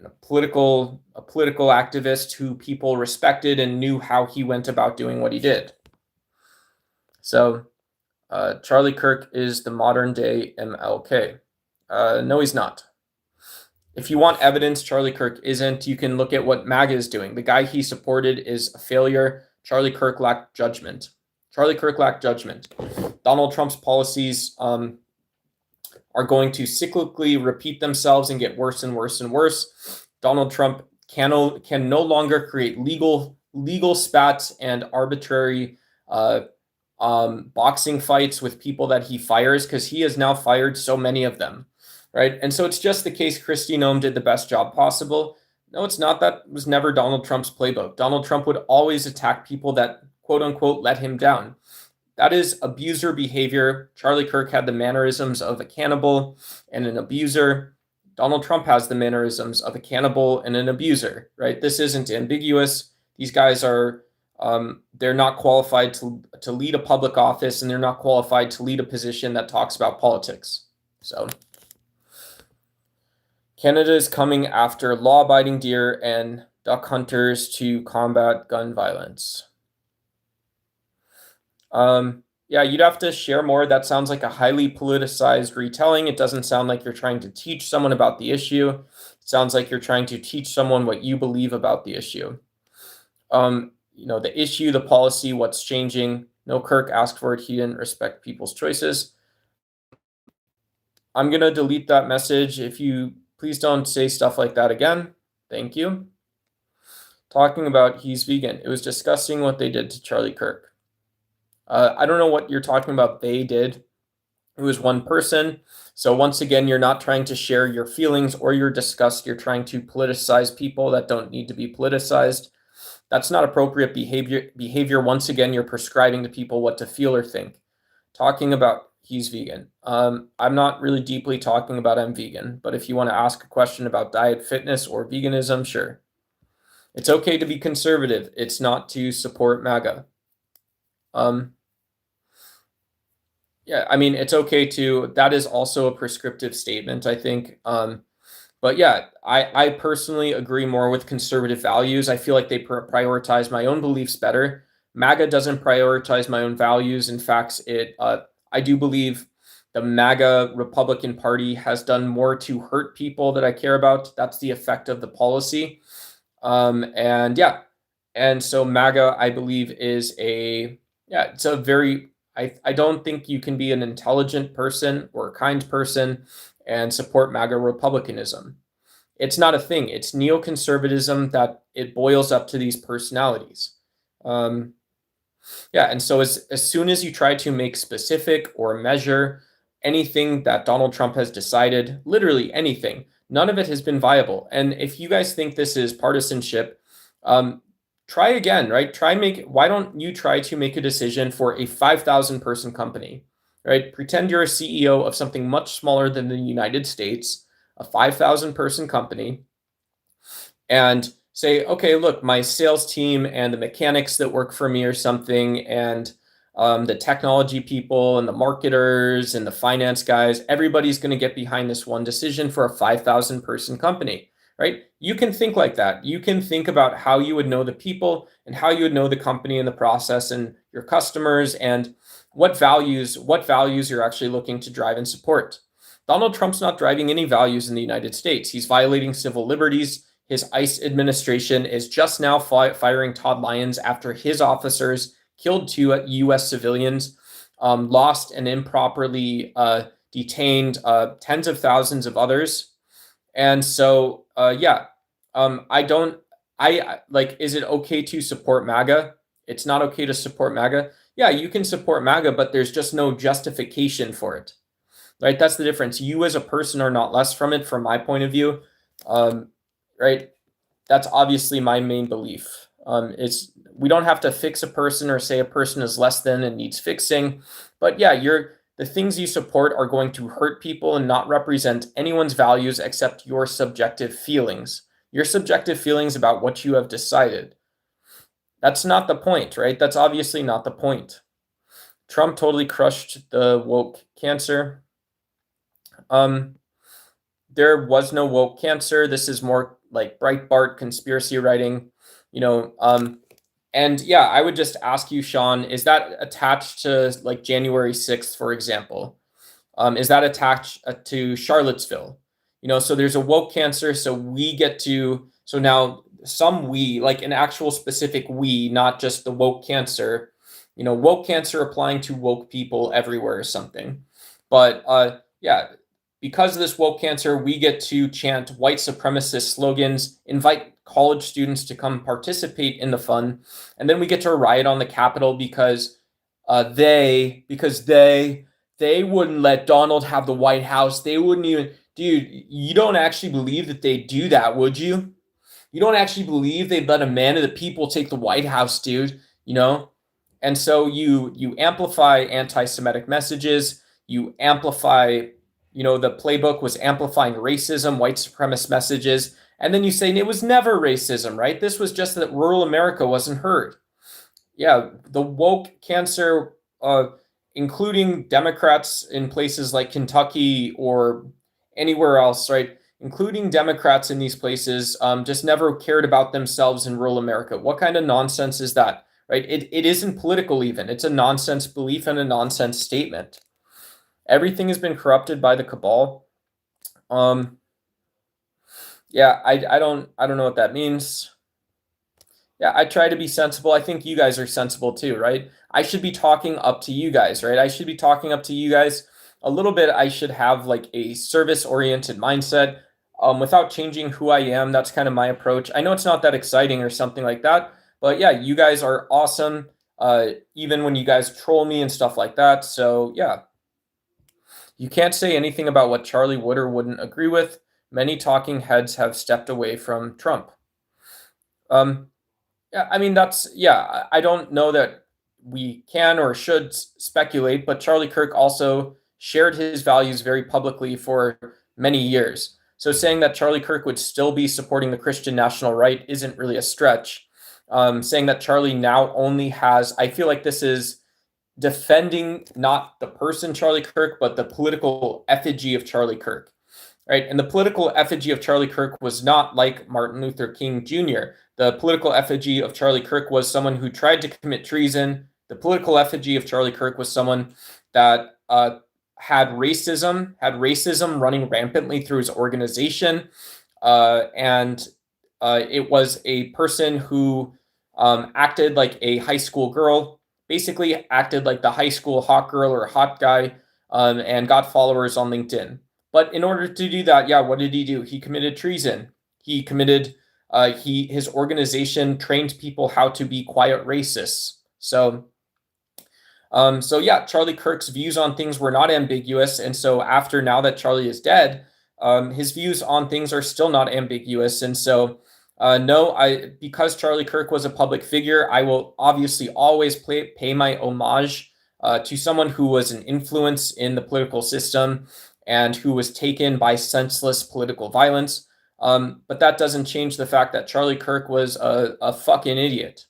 a political activist who people respected and knew how he went about doing what he did? So Charlie Kirk is the modern day MLK. No, he's not. If you want evidence, Charlie Kirk isn't. You can look at what MAGA is doing. The guy he supported is a failure. Charlie Kirk lacked judgment. Donald Trump's policies are going to cyclically repeat themselves and get worse and worse and worse. Donald Trump can no longer create legal spats and arbitrary boxing fights with people that he fires, because he has now fired so many of them, right? And so it's just the case Kristi Noem did the best job possible. No, it's not. That was never Donald Trump's playbook. Donald Trump would always attack people that, quote unquote, let him down. That is abuser behavior. Charlie Kirk had the mannerisms of a cannibal and an abuser. Donald Trump has the mannerisms of a cannibal and an abuser, right? This isn't ambiguous. These guys are they're not qualified to lead a public office, and they're not qualified to lead a position that talks about politics. So Canada is coming after law-abiding deer and duck hunters to combat gun violence. Yeah, you'd have to share more. That sounds like a highly politicized retelling. It doesn't sound like you're trying to teach someone about the issue. It sounds like you're trying to teach someone what you believe about the issue. The issue, the policy, what's changing. No, Kirk asked for it. He didn't respect people's choices. I'm going to delete that message. If you please don't say stuff like that again. Thank you. Talking about he's vegan. It was disgusting what they did to Charlie Kirk. I don't know what you're talking about they did. It was one person. So once again, you're not trying to share your feelings or your disgust. You're trying to politicize people that don't need to be politicized. That's not appropriate behavior. Once again, you're prescribing to people what to feel or think. Talking about he's vegan. I'm not really deeply talking about I'm vegan, but if you want to ask a question about diet, fitness, or veganism, sure. It's okay to be conservative. It's not to support MAGA. Yeah, I mean, it's okay to, that is also a prescriptive statement, I think. But yeah, I personally agree more with conservative values. I feel like they prioritize my own beliefs better. MAGA doesn't prioritize my own values. In fact, I do believe the MAGA Republican Party has done more to hurt people that I care about. That's the effect of the policy. And so MAGA, I believe, it's a very, I don't think you can be an intelligent person or a kind person and support MAGA Republicanism. It's not a thing. It's neoconservatism that it boils up to these personalities. And so as soon as you try to make specific or measure anything that Donald Trump has decided, literally anything, none of it has been viable. And if you guys think this is partisanship, try again, right? Why don't you try to make a decision for a 5,000 person company, right? Pretend you're a CEO of something much smaller than the United States, a 5,000 person company, and say, okay, look, my sales team and the mechanics that work for me or something, and the technology people and the marketers and the finance guys, everybody's going to get behind this one decision for a 5,000 person company. Right? You can think like that. You can think about how you would know the people and how you would know the company and the process and your customers and what values you're actually looking to drive and support. Donald Trump's not driving any values in the United States. He's violating civil liberties. His ICE administration is just now firing Todd Lyons after his officers killed 2 U.S. civilians, lost and improperly detained tens of thousands of others. And so, is it okay to support MAGA? It's not okay to support MAGA. Yeah, you can support MAGA, but there's just no justification for it, right? That's the difference. You as a person are not less from it, from my point of view, right? That's obviously my main belief. We don't have to fix a person or say a person is less than and needs fixing, but yeah, the things you support are going to hurt people and not represent anyone's values except your subjective feelings. Your subjective feelings about what you have decided. That's not the point, right? That's obviously not the point. Trump totally crushed the woke cancer. There was no woke cancer. This is more like Breitbart conspiracy writing, and yeah, I would just ask you, Sean, is that attached to like January 6th, for example? Is that attached to Charlottesville? So there's a woke cancer. So now some we, like an actual specific we, not just the woke cancer, woke cancer applying to woke people everywhere or something. But because of this woke cancer, we get to chant white supremacist slogans, invite college students to come participate in the fun, and then we get to riot on the Capitol because they wouldn't let Donald have the White House. They wouldn't even, dude, you don't actually believe that they do that, would you? You don't actually believe they'd let a man of the people take the White House, dude, And so you amplify anti-Semitic messages, you amplify, the playbook was amplifying racism, white supremacist messages, and then you say it was never racism, right? This was just that rural America wasn't heard. Yeah, the woke cancer, including Democrats in places like Kentucky or anywhere else, right? Including Democrats in these places, just never cared about themselves in rural America. What kind of nonsense is that? right? It isn't political even. It's a nonsense belief and a nonsense statement. Everything has been corrupted by the cabal. Yeah, I don't know what that means. Yeah, I try to be sensible. I think you guys are sensible too, right? I should be talking up to you guys, right? I should be talking up to you guys a little bit. I should have like a service-oriented mindset, without changing who I am. That's kind of my approach. I know it's not that exciting or something like that, but yeah, you guys are awesome. Even when you guys troll me and stuff like that. So yeah, you can't say anything about what Charlie would or wouldn't agree with. Many talking heads have stepped away from Trump. Yeah, I mean, I don't know that we can or should speculate, but Charlie Kirk also shared his values very publicly for many years. So saying that Charlie Kirk would still be supporting the Christian national right isn't really a stretch. Saying that Charlie now only has, I feel like this is defending not the person Charlie Kirk, but the political effigy of Charlie Kirk. Right. And the political effigy of Charlie Kirk was not like Martin Luther King Jr. The political effigy of Charlie Kirk was someone who tried to commit treason. The political effigy of Charlie Kirk was someone that had racism running rampantly through his organization. And it was a person who acted like a high school girl, basically acted like the high school hot girl or hot guy, and got followers on LinkedIn. But in order to do that, yeah, what did he do? He committed treason. His organization trained people how to be quiet racists. So yeah, Charlie Kirk's views on things were not ambiguous. And so now that Charlie is dead, his views on things are still not ambiguous. And so, no, because Charlie Kirk was a public figure, I will obviously always pay my homage to someone who was an influence in the political system and who was taken by senseless political violence. But that doesn't change the fact that Charlie Kirk was a fucking idiot.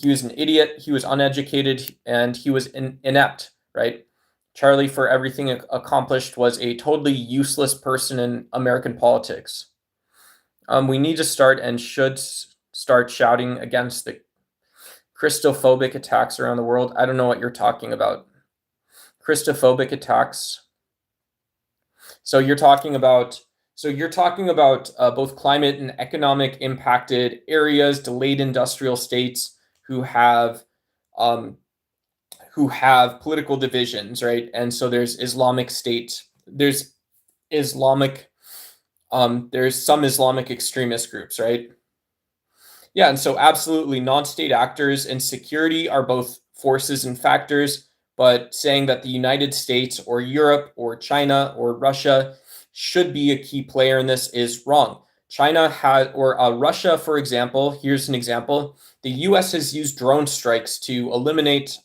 He was an idiot, he was uneducated, and he was inept, right? Charlie, for everything accomplished, was a totally useless person in American politics. We need to should start shouting against the Christophobic attacks around the world. I don't know what you're talking about. Christophobic attacks. So you're talking about both climate and economic impacted areas, delayed industrial states who have political divisions, right? And so there's Islamic State, there's some Islamic extremist groups, right? Yeah, and so absolutely non-state actors and security are both forces and factors, but saying that the United States or Europe or China or Russia should be a key player in this is wrong. Russia, for example, here's an example. The US has used drone strikes to eliminate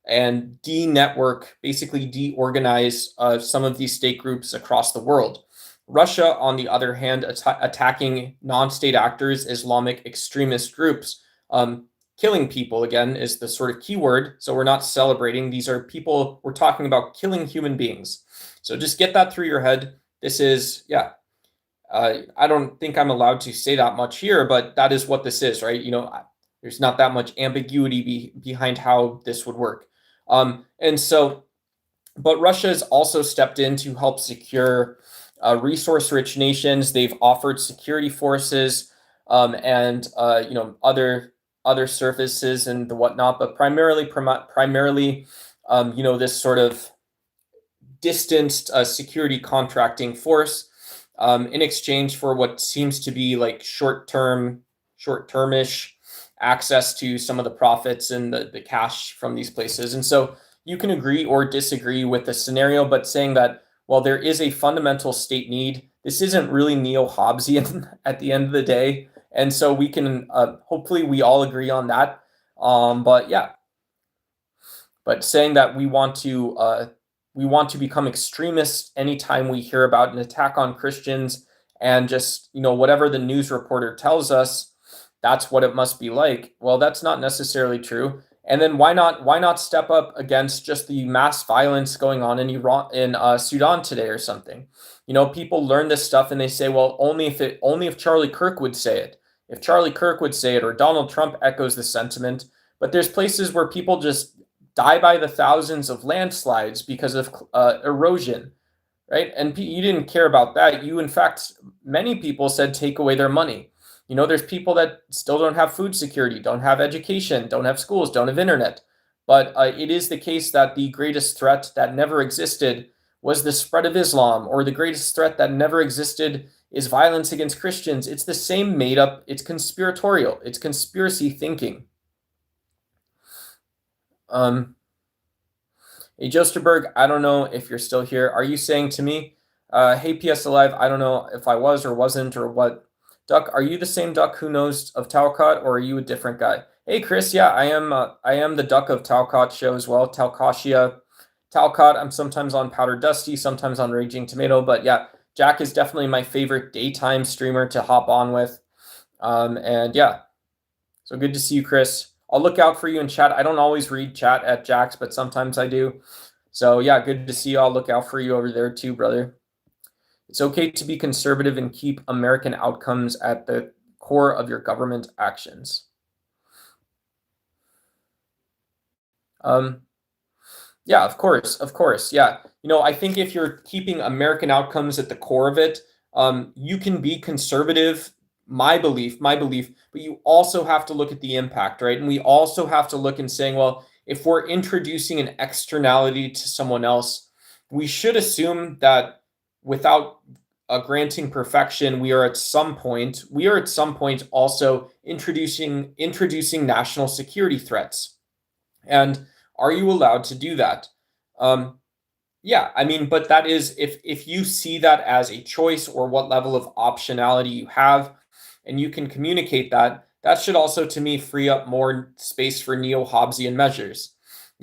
and de-network, basically de-organize some of these state groups across the world. Russia, on the other hand, attacking non-state actors, Islamic extremist groups, killing people, again, is the sort of keyword. So we're not celebrating. These are people, we're talking about killing human beings. So just get that through your head. This is, yeah, I don't think I'm allowed to say that much here, but that is what this is, right? You know, there's not that much ambiguity behind how this would work. But Russia has also stepped in to help secure resource-rich nations. They've offered security forces and other services and the whatnot, but primarily, this sort of distanced security contracting force in exchange for what seems to be like short-termish access to some of the profits and the cash from these places. And so you can agree or disagree with the scenario, but saying that, well, there is a fundamental state need, this isn't really neo-Hobbesian at the end of the day. And so we can, hopefully we all agree on that. But saying that we want to become extremists anytime we hear about an attack on Christians and just, whatever the news reporter tells us, that's what it must be like. Well, that's not necessarily true. And then why not step up against just the mass violence going on in Sudan today or something? People learn this stuff and they say, well, only if Charlie Kirk would say it. If Charlie Kirk would say it, or Donald Trump echoes the sentiment, But there's places where people just die by the thousands of landslides because of erosion, right? And you didn't care about that. You, in fact, many people said take away their money. There's people that still don't have food security, don't have education, don't have schools, don't have internet. But it is the case that the greatest threat that never existed was the spread of Islam, or the greatest threat that never existed is violence against Christians. It's the same made up, it's conspiratorial, it's conspiracy thinking. Hey, Josterberg, I don't know if you're still here. Are you saying to me, hey, PS Alive, I don't know if I was or wasn't or what. Duck, are you the same Duck who knows of Talcott, or are you a different guy? Hey, Chris, yeah, I am the Duck of Talcott show as well, Talcottia. Talcott, I'm sometimes on Powder Dusty, sometimes on Raging Tomato, but yeah, Jack is definitely my favorite daytime streamer to hop on with. And yeah, so good to see you, Chris. I'll look out for you in chat. I don't always read chat at Jack's, but sometimes I do. So yeah, good to see you. I'll look out for you over there too, brother. It's okay to be conservative and keep American outcomes at the core of your government actions. Yeah, of course. Yeah. I think if you're keeping American outcomes at the core of it, you can be conservative, my belief, but you also have to look at the impact, right? And we also have to look and saying, well, if we're introducing an externality to someone else, we should assume that without granting perfection, we are at some point also introducing national security threats. And are you allowed to do that? Yeah, I mean, but that is if you see that as a choice or what level of optionality you have, and you can communicate that, that should also, to me, free up more space for neo-Hobbesian measures.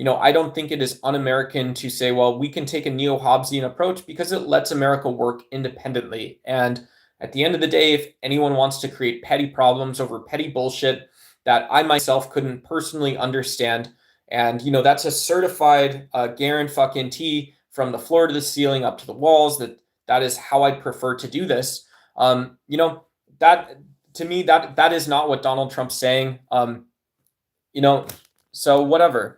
I don't think it is un-American to say, well, we can take a neo-Hobbesian approach because it lets America work independently. And at the end of the day, if anyone wants to create petty problems over petty bullshit that I myself couldn't personally understand, and that's a certified guarantee from the floor to the ceiling up to the walls, that is how I prefer to do this. That to me, that is not what Donald Trump's saying. So whatever.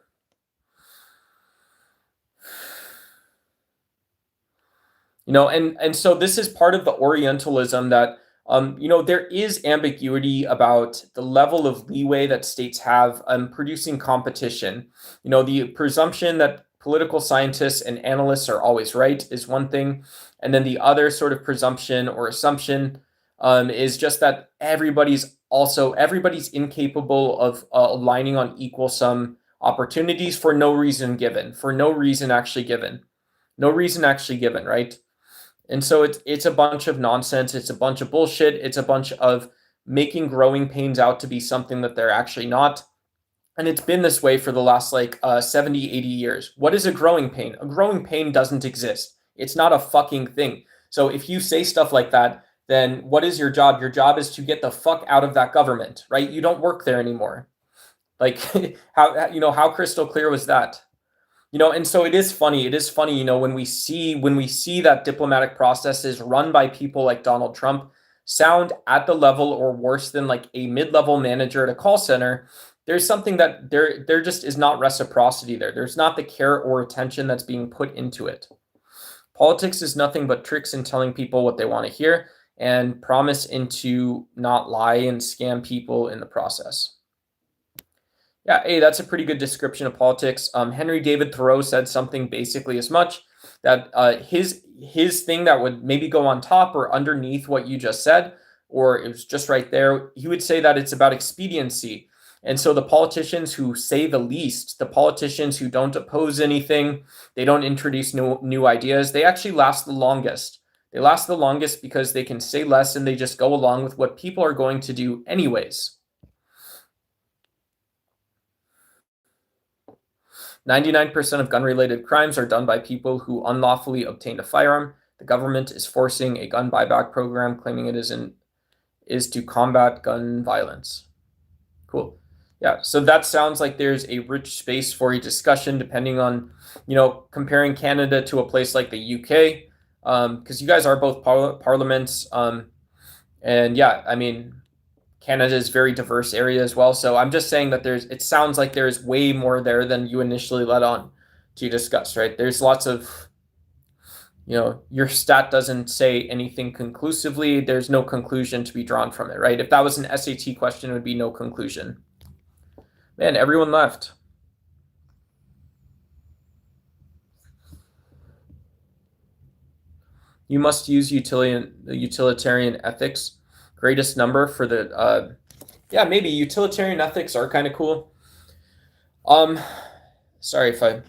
And so this is part of the Orientalism that there is ambiguity about the level of leeway that states have producing competition. The presumption that political scientists and analysts are always right is one thing. And then the other sort of presumption or assumption is just that everybody's incapable of aligning on equal sum opportunities for no reason actually given, right? And so it's a bunch of nonsense. It's a bunch of bullshit. It's a bunch of making growing pains out to be something that they're actually not. And it's been this way for the last 70, 80 years. What is a growing pain? A growing pain doesn't exist. It's not a fucking thing. So if you say stuff like that, then what is your job? Your job is to get the fuck out of that government, right? You don't work there anymore. Like how crystal clear was that? And so it is funny, when we see that diplomatic processes run by people like Donald Trump sound at the level or worse than like a mid-level manager at a call center, there's something that there just is not reciprocity there. There's not the care or attention that's being put into it. Politics is nothing but tricks in telling people what they want to hear and promise into not lie and scam people in the process. Yeah, hey, that's a pretty good description of politics. Henry David Thoreau said something basically as much, that his thing that would maybe go on top or underneath what you just said, or it was just right there, he would say that it's about expediency. And so the politicians who say the least, the politicians who don't oppose anything, they don't introduce new ideas, they actually last the longest. They last the longest because they can say less and they just go along with what people are going to do anyways. 99% of gun-related crimes are done by people who unlawfully obtained a firearm. The government is forcing a gun buyback program, claiming it is to combat gun violence. Cool. Yeah, so that sounds like there's a rich space for a discussion depending on, comparing Canada to a place like the UK, because you guys are both parliaments. And yeah, I mean, Canada is a very diverse area as well. So I'm just saying that it sounds like there's way more there than you initially led on to discuss, right? There's lots of, your stat doesn't say anything conclusively. There's no conclusion to be drawn from it, right? If that was an SAT question, it would be no conclusion. Man, everyone left. You must use utilitarian ethics. Greatest number for the, yeah, maybe utilitarian ethics are kind of cool. Sorry if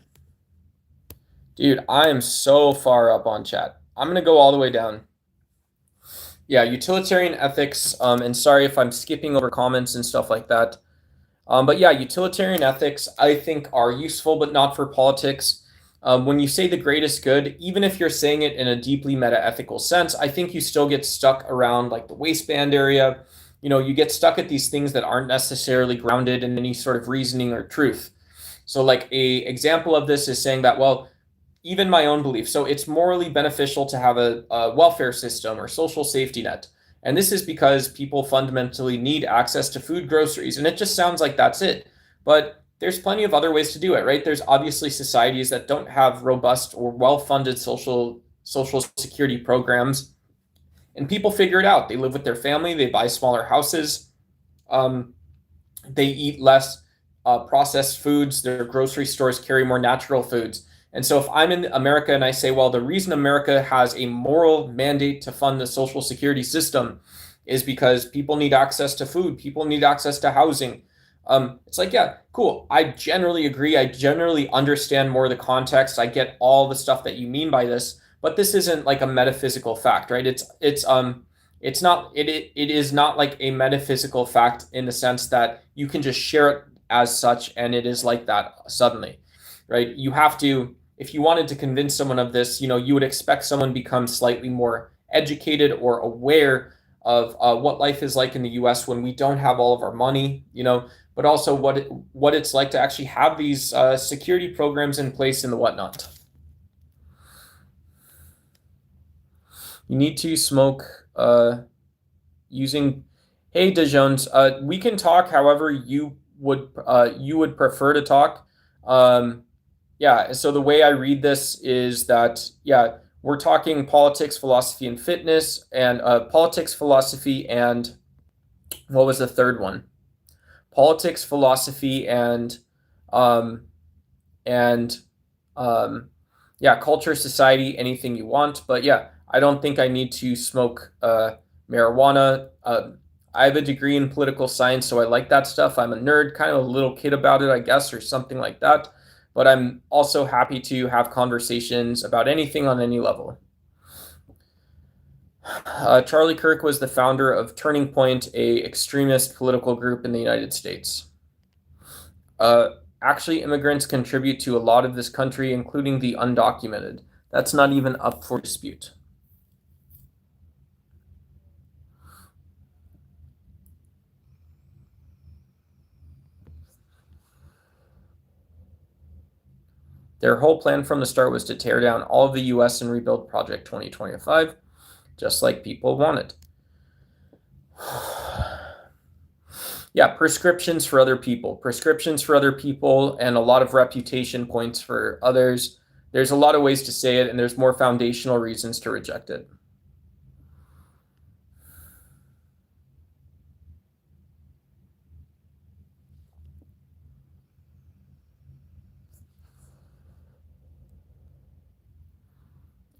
dude, I am so far up on chat. I'm going to go all the way down. Yeah, utilitarian ethics, and sorry if I'm skipping over comments and stuff like that. But yeah, utilitarian ethics, I think, are useful, but not for politics. When you say the greatest good, even if you're saying it in a deeply meta-ethical sense, I think you still get stuck around like the waistband area. You get stuck at these things that aren't necessarily grounded in any sort of reasoning or truth. So like a example of this is saying that, well, even my own belief. So it's morally beneficial to have a welfare system or social safety net. And this is because people fundamentally need access to food, groceries, and it just sounds like that's it. But there's plenty of other ways to do it, right? There's obviously societies that don't have robust or well-funded social security programs, and people figure it out. They live with their family, they buy smaller houses, they eat less processed foods, their grocery stores carry more natural foods. And so if I'm in America and I say, well, the reason America has a moral mandate to fund the social security system is because people need access to food, people need access to housing. It's like, yeah, cool. I generally agree. I generally understand more of the context. I get all the stuff that you mean by this, but this isn't like a metaphysical fact, right? It is not like a metaphysical fact in the sense that you can just share it as such and it is like that suddenly, right? You have to, if you wanted to convince someone of this, you would expect someone to become slightly more educated or aware of what life is like in the US when we don't have all of our money, but also what it's like to actually have these security programs in place and the whatnot. You need to smoke using. Hey, DeJones, we can talk however you would prefer to talk. Yeah, so the way I read this is that, yeah, we're talking politics, philosophy, and fitness, and politics, philosophy, and what was the third one? Politics, philosophy, and yeah, culture, society, anything you want. But yeah, I don't think I need to smoke marijuana. I have a degree in political science, so I like that stuff. I'm a nerd, kind of a little kid about it, I guess, or something like that. But I'm also happy to have conversations about anything on any level. Charlie Kirk was the founder of Turning Point, a extremist political group in the United States. Actually, immigrants contribute to a lot of this country, including the undocumented. That's not even up for dispute. Their whole plan from the start was to tear down all of the US and rebuild Project 2025, just like people wanted. Yeah, prescriptions for other people, and a lot of reputation points for others. There's a lot of ways to say it, and there's more foundational reasons to reject it.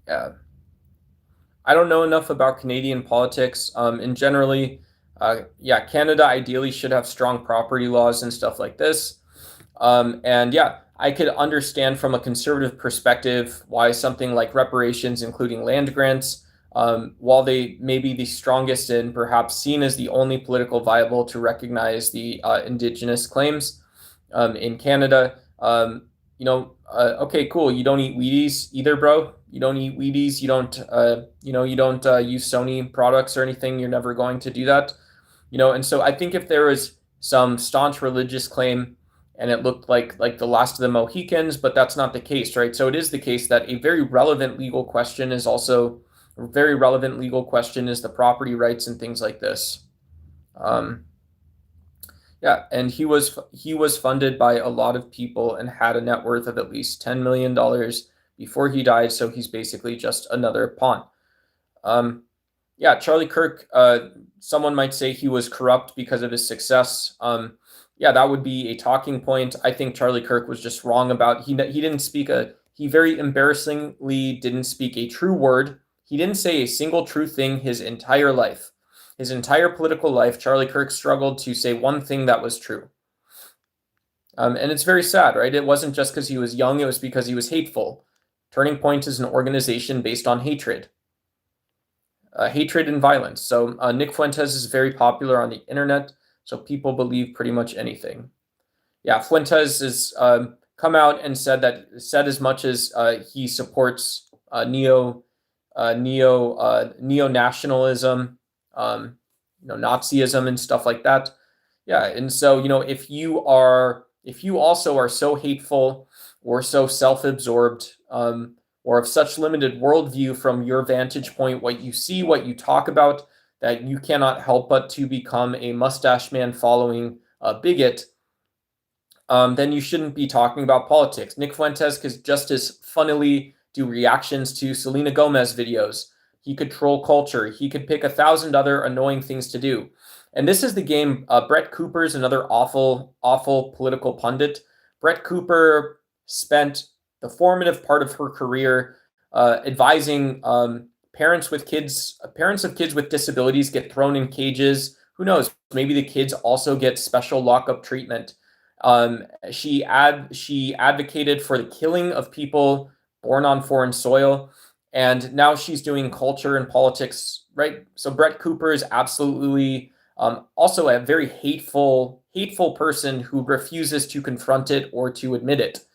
Yeah. I don't know enough about Canadian politics. And generally, yeah, Canada ideally should have strong property laws and stuff like this. And yeah, I could understand from a conservative perspective why something like reparations, including land grants, while they may be the strongest and perhaps seen as the only political viable to recognize the Indigenous claims in Canada, okay, cool. You don't eat Wheaties either, bro. You don't eat Wheaties. You don't, you don't use Sony products or anything. You're never going to do that, And so I think if there was some staunch religious claim, and it looked like the last of the Mohicans, but that's not the case, right? So it is the case that a very relevant legal question is the property rights and things like this. Um, yeah, and he was funded by a lot of people and had a net worth of at least $10 million before he died. So he's basically just another pawn. Um, yeah, Charlie Kirk. Someone might say he was corrupt because of his success. Yeah, that would be a talking point. I think Charlie Kirk was just wrong about he didn't speak a he very embarrassingly didn't speak a true word. He didn't say a single true thing his entire life. His entire political life, Charlie Kirk struggled to say one thing that was true. And it's very sad, right? It wasn't just because he was young, it was because he was hateful. Turning Point is an organization based on hatred. Hatred and violence. So Nick Fuentes is very popular on the internet, so people believe pretty much anything. Yeah, Fuentes has come out and said as much as he supports neo nationalism, Nazism and stuff like that. Yeah, and so if you also are so hateful or so self-absorbed, or of such limited worldview from your vantage point, what you see, what you talk about, that you cannot help but to become a mustache man following bigot, then you shouldn't be talking about politics. Nick Fuentes could just as funnily do reactions to Selena Gomez videos. He could troll culture. He could pick 1,000 other annoying things to do. And this is the game. Brett Cooper's another awful, awful political pundit. Brett Cooper spent the formative part of her career advising parents of kids with disabilities get thrown in cages. Who knows? Maybe the kids also get special lockup treatment. She advocated for the killing of people born on foreign soil, and now she's doing culture and politics, right? So Brett Cooper is absolutely also a very hateful person who refuses to confront it or to admit it.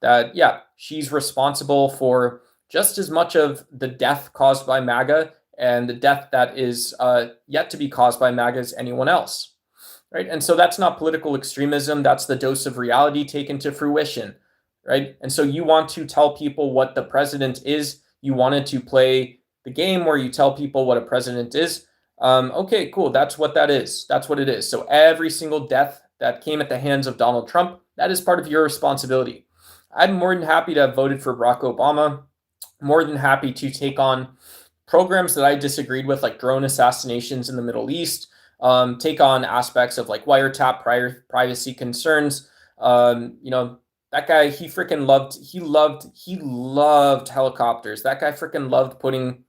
That, yeah, she's responsible for just as much of the death caused by MAGA and the death that is yet to be caused by MAGA as anyone else. Right. And so that's not political extremism. That's the dose of reality taken to fruition. Right. And so you want to tell people what the president is. You wanted to play the game where you tell people what a president is. Okay, cool. That's what that is. That's what it is. So every single death that came at the hands of Donald Trump, that is part of your responsibility. I'm more than happy to have voted for Barack Obama. More than happy to take on programs that I disagreed with, like drone assassinations in the Middle East. Take on aspects of like wiretap privacy concerns. That guy, he loved helicopters. That guy freaking loved putting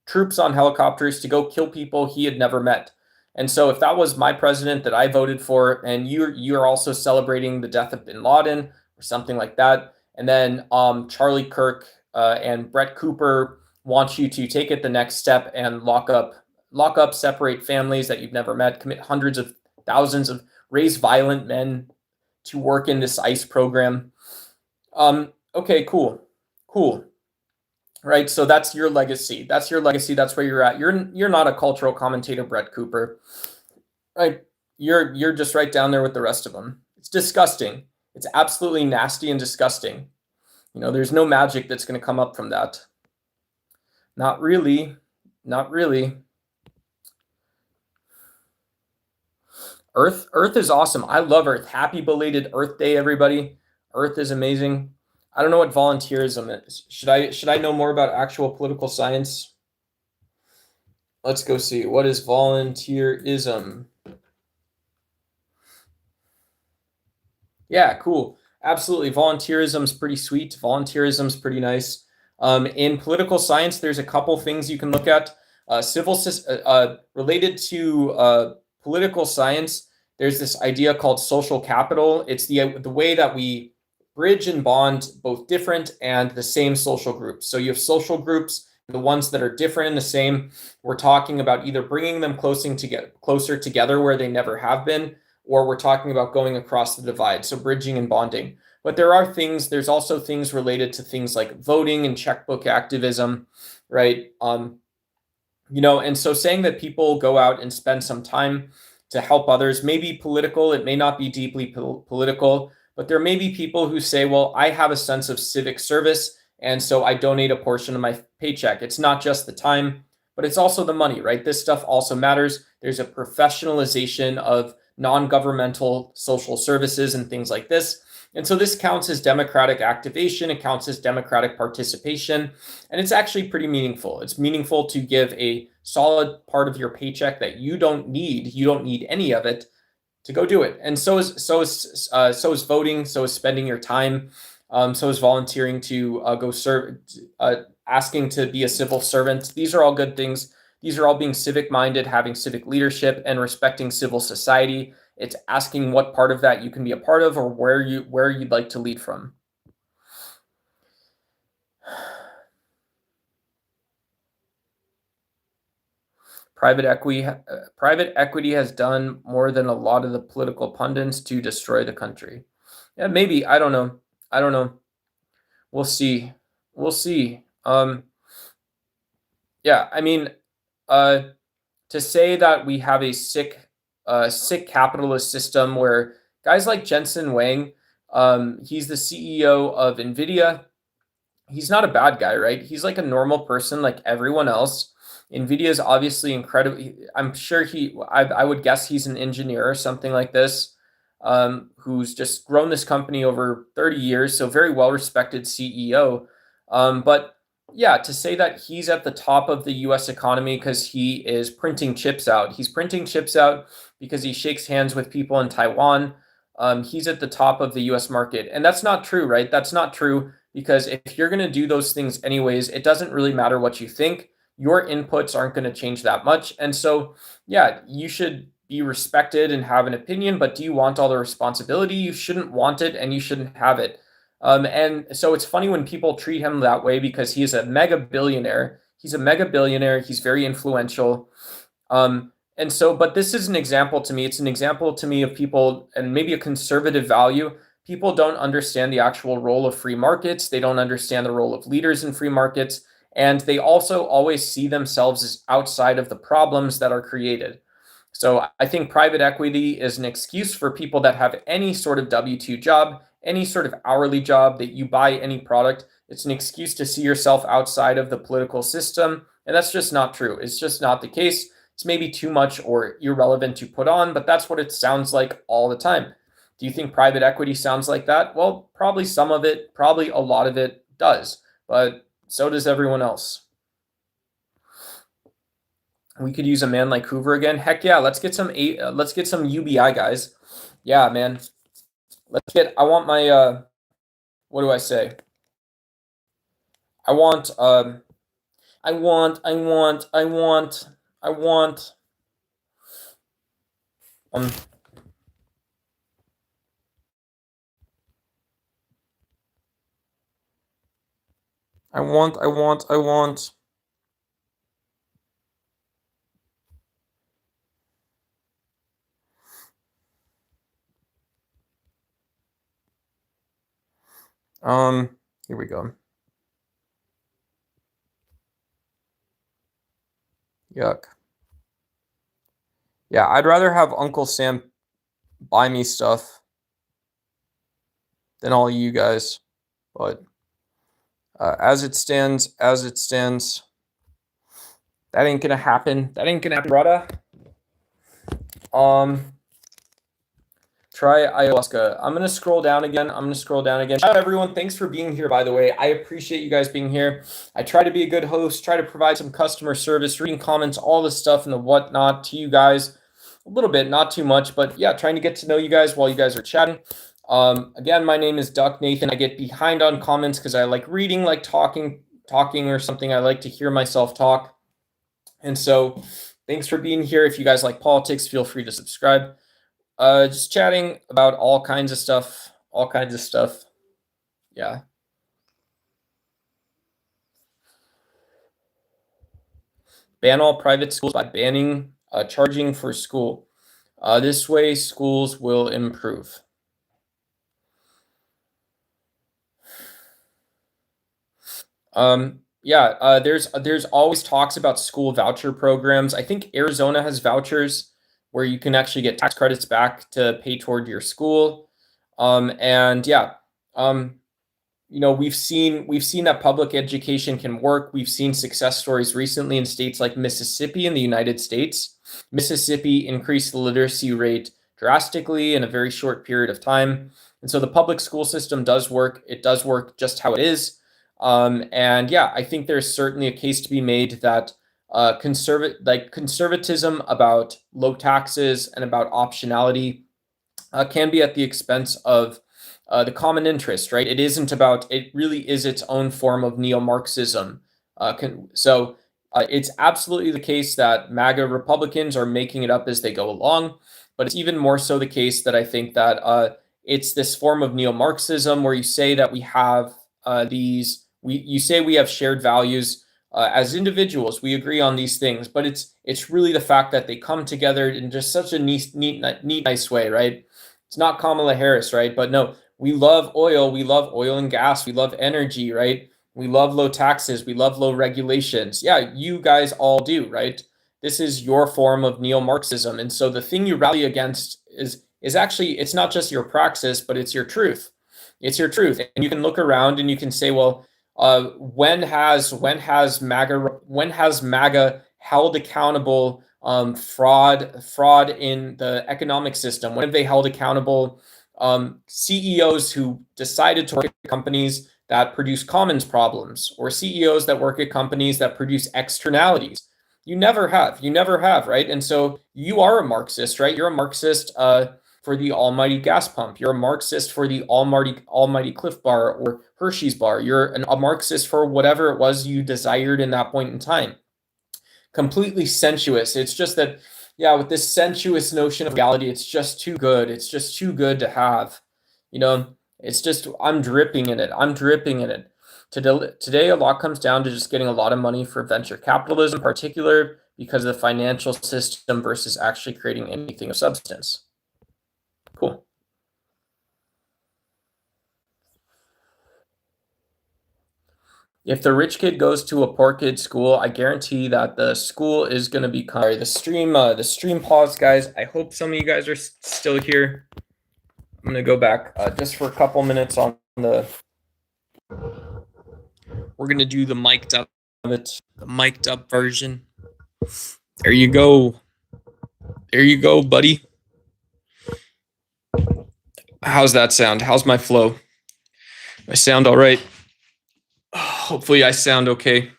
troops on helicopters to go kill people he had never met. And so if that was my president that I voted for, and you're also celebrating the death of bin Laden or something like that, and then Charlie Kirk and Brett Cooper want you to take it the next step and lock up, separate families that you've never met, commit hundreds of thousands of, raise violent men to work in this ICE program. Okay, cool. Right, so that's your legacy. That's where you're at. You're not a cultural commentator, Brett Cooper. Right, you're just right down there with the rest of them. It's disgusting. It's absolutely nasty and disgusting. There's no magic that's going to come up from that. Not really. Earth is awesome. I love Earth. Happy belated Earth Day, everybody. Earth is amazing. I don't know what volunteerism is. Should I know more about actual political science? Let's go see. What is volunteerism? Yeah, cool. Absolutely. Volunteerism is pretty sweet. Volunteerism is pretty nice. In political science, there's a couple things you can look at. Related to political science, there's this idea called social capital. It's the way that we bridge and bond both different and the same social groups. So you have social groups, the ones that are different and the same. We're talking about either bringing them closer together where they never have been, or we're talking about going across the divide. So bridging and bonding. But there's also things related to things like voting and checkbook activism, right? And so saying that people go out and spend some time to help others may be political. It may not be deeply political, but there may be people who say, well, I have a sense of civic service, and so I donate a portion of my paycheck. It's not just the time. but it's also the money, right? This stuff also matters. There's a professionalization of non-governmental social services and things like this. And so this counts as democratic activation, it counts as democratic participation, and it's actually pretty meaningful. It's meaningful to give a solid part of your paycheck that you don't need any of it, to go do it. And so is voting, so is spending your time, so is volunteering to go serve, asking to be a civil servant. These are all good things. These are all being civic minded, having civic leadership, and respecting civil society. It's asking what part of that you can be a part of, or where you'd like to lead from. Private equity has done more than a lot of the political pundits to destroy the country. Yeah, maybe. I don't know. We'll see. Yeah, I mean, to say that we have a sick capitalist system where guys like Jensen Huang, he's the CEO of NVIDIA. He's not a bad guy, right? He's like a normal person like everyone else. NVIDIA is obviously incredible. I'm sure I would guess he's an engineer or something like this, who's just grown this company over 30 years. So very well-respected CEO. But yeah, to say that he's at the top of the US economy because he is printing chips out. He's printing chips out because he shakes hands with people in Taiwan. He's at the top of the US market. And that's not true, right? That's not true, because if you're going to do those things anyways, it doesn't really matter what you think. Your inputs aren't going to change that much. And so, yeah, you should be respected and have an opinion, but do you want all the responsibility? You shouldn't want it, and you shouldn't have it. And so it's funny when people treat him that way, because he is a mega billionaire. He's a mega billionaire. He's very influential. And so, but this is an example to me. It's an example to me of people, and maybe a conservative value. People don't understand the actual role of free markets. They don't understand the role of leaders in free markets. And they also always see themselves as outside of the problems that are created. So I think private equity is an excuse for people that have any sort of W-2 job, any sort of hourly job, that you buy any product. It's an excuse to see yourself outside of the political system. And that's just not true. It's just not the case. It's maybe too much or irrelevant to put on, but that's what it sounds like all the time. Do you think private equity sounds like that? Well, probably some of it, probably a lot of it does, but so does everyone else. We could use a man like Hoover again. Heck yeah, let's get some UBI guys. Yeah, man. I want my what do I say? I want um I want um I want here we go. Yuck. Yeah, I'd rather have Uncle Sam buy me stuff than all you guys. But as it stands, that ain't gonna happen. Brother. Try ayahuasca. I'm gonna scroll down again. Shout out everyone. Thanks for being here, by the way. I appreciate you guys being here. I try to be a good host, try to provide some customer service, reading comments, all this stuff and the whatnot to you guys. A little bit, not too much, but yeah, trying to get to know you guys while you guys are chatting. Again, my name is Duck Nathan. I get behind on comments because I like reading, like talking or something. I like to hear myself talk. And so thanks for being here. If you guys like politics, feel free to subscribe. Just chatting about all kinds of stuff. Yeah. Ban all private schools by banning charging for school. This way, schools will improve. There's always talks about school voucher programs. I think Arizona has vouchers where you can actually get tax credits back to pay toward your school. we've seen that public education can work. We've seen success stories recently in states like Mississippi in the United States. Mississippi increased the literacy rate drastically in a very short period of time. And so the public school system does work. It does work just how it is. And yeah, I think there's certainly a case to be made that conservatism about low taxes and about optionality can be at the expense of the common interest, right? It really is its own form of neo-Marxism. It's absolutely the case that MAGA Republicans are making it up as they go along, but it's even more so the case that I think that it's this form of neo-Marxism where you say that we have you say we have shared values as individuals. We agree on these things, but it's really the fact that they come together in just such a neat, nice way, right? It's not Kamala Harris, right? But no, we love oil and gas, we love energy, right? We love low taxes, we love low regulations. Yeah, you guys all do, right? This is your form of neo-Marxism. And so the thing you rally against is actually, it's not just your praxis, but it's your truth. It's your truth. And you can look around and you can say, well, when has MAGA held accountable fraud in the economic system? When have they held accountable CEOs who decided to work at companies that produce commons problems, or CEOs that work at companies that produce externalities? You never have, right? And so you are a Marxist, right? You're a Marxist for the almighty gas pump. You're a Marxist for the almighty Cliff Bar or Hershey's bar. You're a Marxist for whatever it was you desired in that point in time. Completely sensuous. It's just that, yeah, with this sensuous notion of reality, it's just too good. It's just too good to have. It's just, I'm dripping in it. Today, a lot comes down to just getting a lot of money for venture capitalism, in particular because of the financial system versus actually creating anything of substance. Cool. If the rich kid goes to a poor kid school, I guarantee that the school is going to be the stream paused, guys. I hope some of you guys are still here. I'm going to go back just for a couple minutes on we're going to do the mic'd up version. There you go, buddy. How's that sound? How's my flow? I sound all right? Hopefully I sound okay.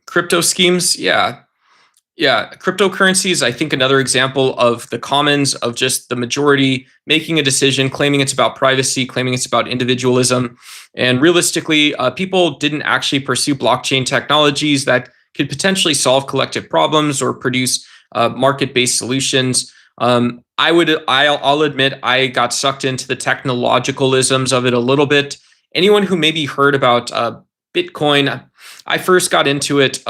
Crypto schemes, yeah. Cryptocurrency is, I think, another example of the commons, of just the majority making a decision, claiming it's about privacy, claiming it's about individualism. And realistically, people didn't actually pursue blockchain technologies that could potentially solve collective problems or produce market-based solutions. I'll admit I got sucked into the technologicalisms of it a little bit. Anyone who maybe heard about Bitcoin, I first got into it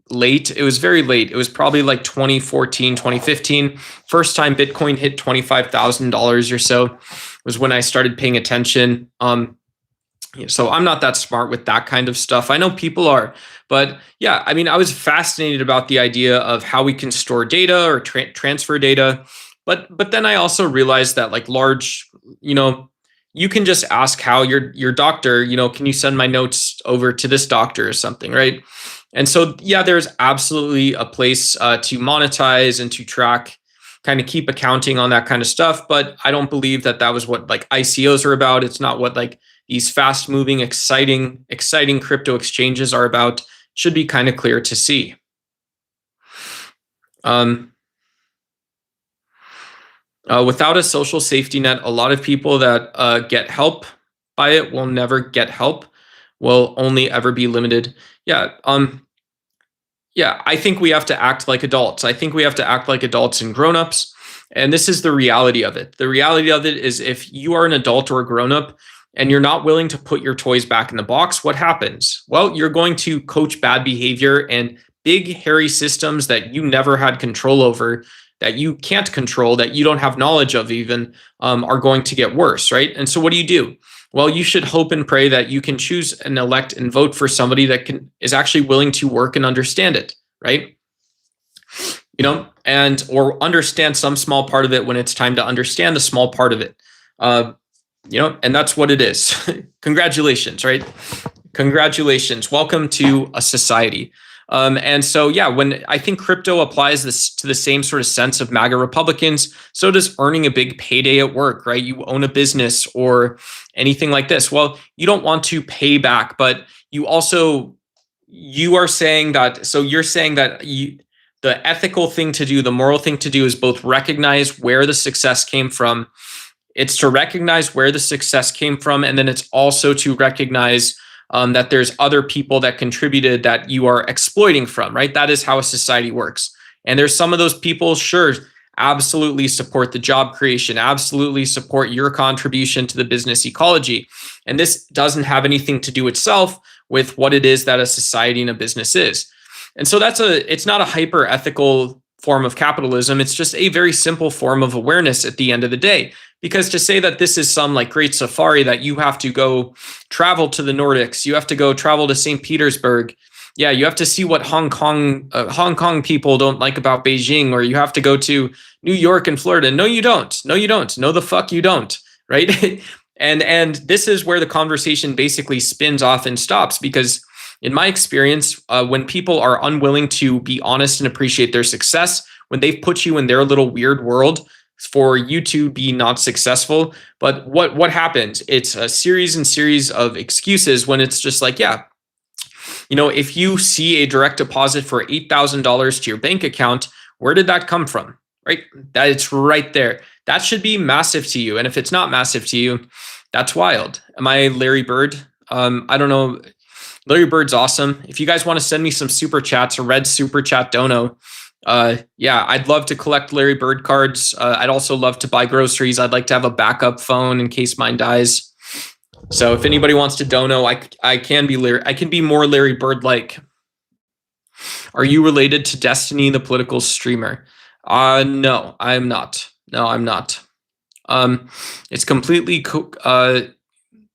late. It was very late. It was probably like 2014, 2015. First time Bitcoin hit $25,000 or so was when I started paying attention. So I'm not that smart with that kind of stuff. I know people are, but yeah, I mean, I was fascinated about the idea of how we can store data or transfer data. But then I also realized that like large, you can just ask how your doctor, can you send my notes over to this doctor or something, right? And so, yeah, there's absolutely a place to monetize and to track, kind of keep accounting on that kind of stuff. But I don't believe that was what like ICOs are about. It's not what like these fast moving, exciting crypto exchanges are about. It should be kind of clear to see. Without a social safety net, a lot of people that get help by it will never get help, will only ever be limited. Yeah. I think we have to act like adults. I think we have to act like adults and grownups. And this is the reality of it. The reality of it is if you are an adult or a grownup and you're not willing to put your toys back in the box, what happens? Well, you're going to coach bad behavior, and big, hairy systems that you never had control over, that you can't control, that you don't have knowledge of even, are going to get worse, right? And so what do? Well, you should hope and pray that you can choose and elect and vote for somebody that is actually willing to work and understand it, right? and or understand some small part of it when it's time to understand the small part of it. And that's what it is. Congratulations, right? Congratulations. Welcome to a society. And so, yeah, when I think crypto applies this to the same sort of sense of MAGA Republicans, so does earning a big payday at work, right? You own a business or anything like this. Well, you don't want to pay back, but you are saying that. So you're saying that the ethical thing to do, the moral thing to do is both recognize where the success came from. It's to recognize where the success came from. And then it's also to recognize that there's other people that contributed that you are exploiting from, right? That is how a society works. And there's some of those people, sure, absolutely support the job creation, absolutely support your contribution to the business ecology. And this doesn't have anything to do itself with what it is that a society and a business is. And so it's not a hyper ethical form of capitalism. It's just a very simple form of awareness at the end of the day. Because to say that this is some like great safari that you have to go travel to the Nordics, you have to go travel to St. Petersburg. Yeah, you have to see what Hong Kong people don't like about Beijing, or you have to go to New York and Florida. No, you don't. No, you don't. No, the fuck you don't. Right. and this is where the conversation basically spins off and stops, because in my experience, when people are unwilling to be honest and appreciate their success, when they've put you in their little weird world for you to be not successful, but what happens? It's a series and series of excuses when it's just like, yeah, if you see a direct deposit for $8,000 to your bank account, where did that come from? Right? That it's right there. That should be massive to you. And if it's not massive to you, that's wild. Am I Larry Bird? I don't know. Larry Bird's awesome. If you guys want to send me some super chats, a red super chat dono, yeah, I'd love to collect Larry Bird cards. I'd also love to buy groceries. I'd like to have a backup phone in case mine dies. So if anybody wants to dono, I can be more Larry Bird like. Are you related to Destiny, the political streamer? No, I'm not. No, I'm not. It's completely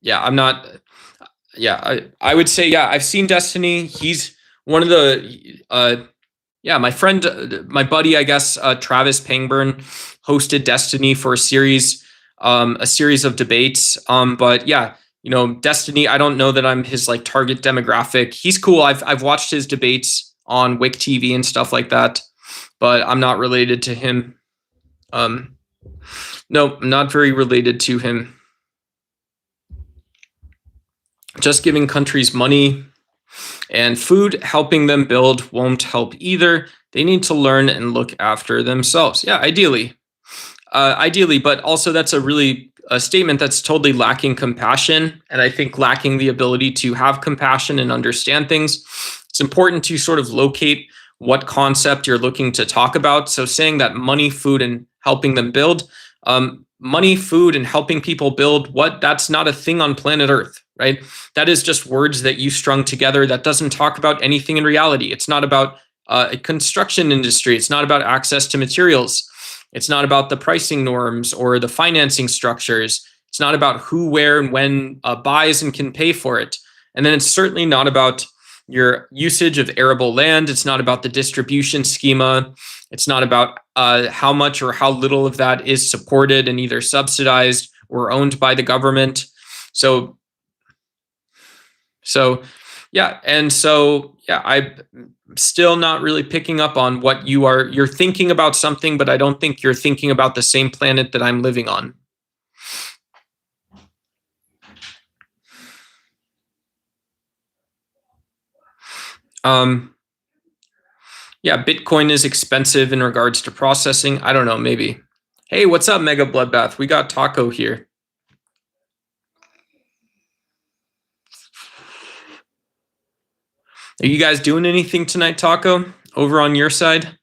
yeah, I'm not. Yeah, I would say, yeah, I've seen Destiny. He's one of the yeah, my friend, my buddy, I guess, Travis Pangburn hosted Destiny for a series of debates. But yeah, Destiny, I don't know that I'm his like target demographic. He's cool. I've watched his debates on Wick TV and stuff like that, but I'm not related to him. No, I'm not very related to him. Just giving countries money and food, helping them build, won't help either. They need to learn and look after themselves. Yeah, ideally, but also that's a statement that's totally lacking compassion, and I think lacking the ability to have compassion and understand things. It's important to sort of locate what concept you're looking to talk about. So saying that money, food, and helping them build, money, food, and helping people build, that's not a thing on planet Earth. Right? That is just words that you strung together. That doesn't talk about anything in reality. It's not about a construction industry. It's not about access to materials. It's not about the pricing norms or the financing structures. It's not about who, where, and when buys and can pay for it. And then it's certainly not about your usage of arable land. It's not about the distribution schema. It's not about how much or how little of that is supported and either subsidized or owned by the government. So yeah, and so yeah, I'm still not really picking up on what you're thinking about something, but I don't think you're thinking about the same planet that I'm living on. Yeah, Bitcoin is expensive in regards to processing. I don't know, maybe. Hey, what's up, Mega Bloodbath? We got Taco here. Are you guys doing anything tonight, Taco? Over on your side?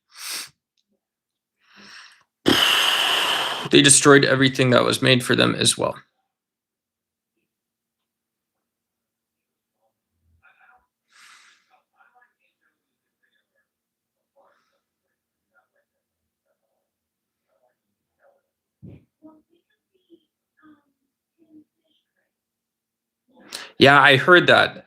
They destroyed everything that was made for them as well. Yeah, I heard that.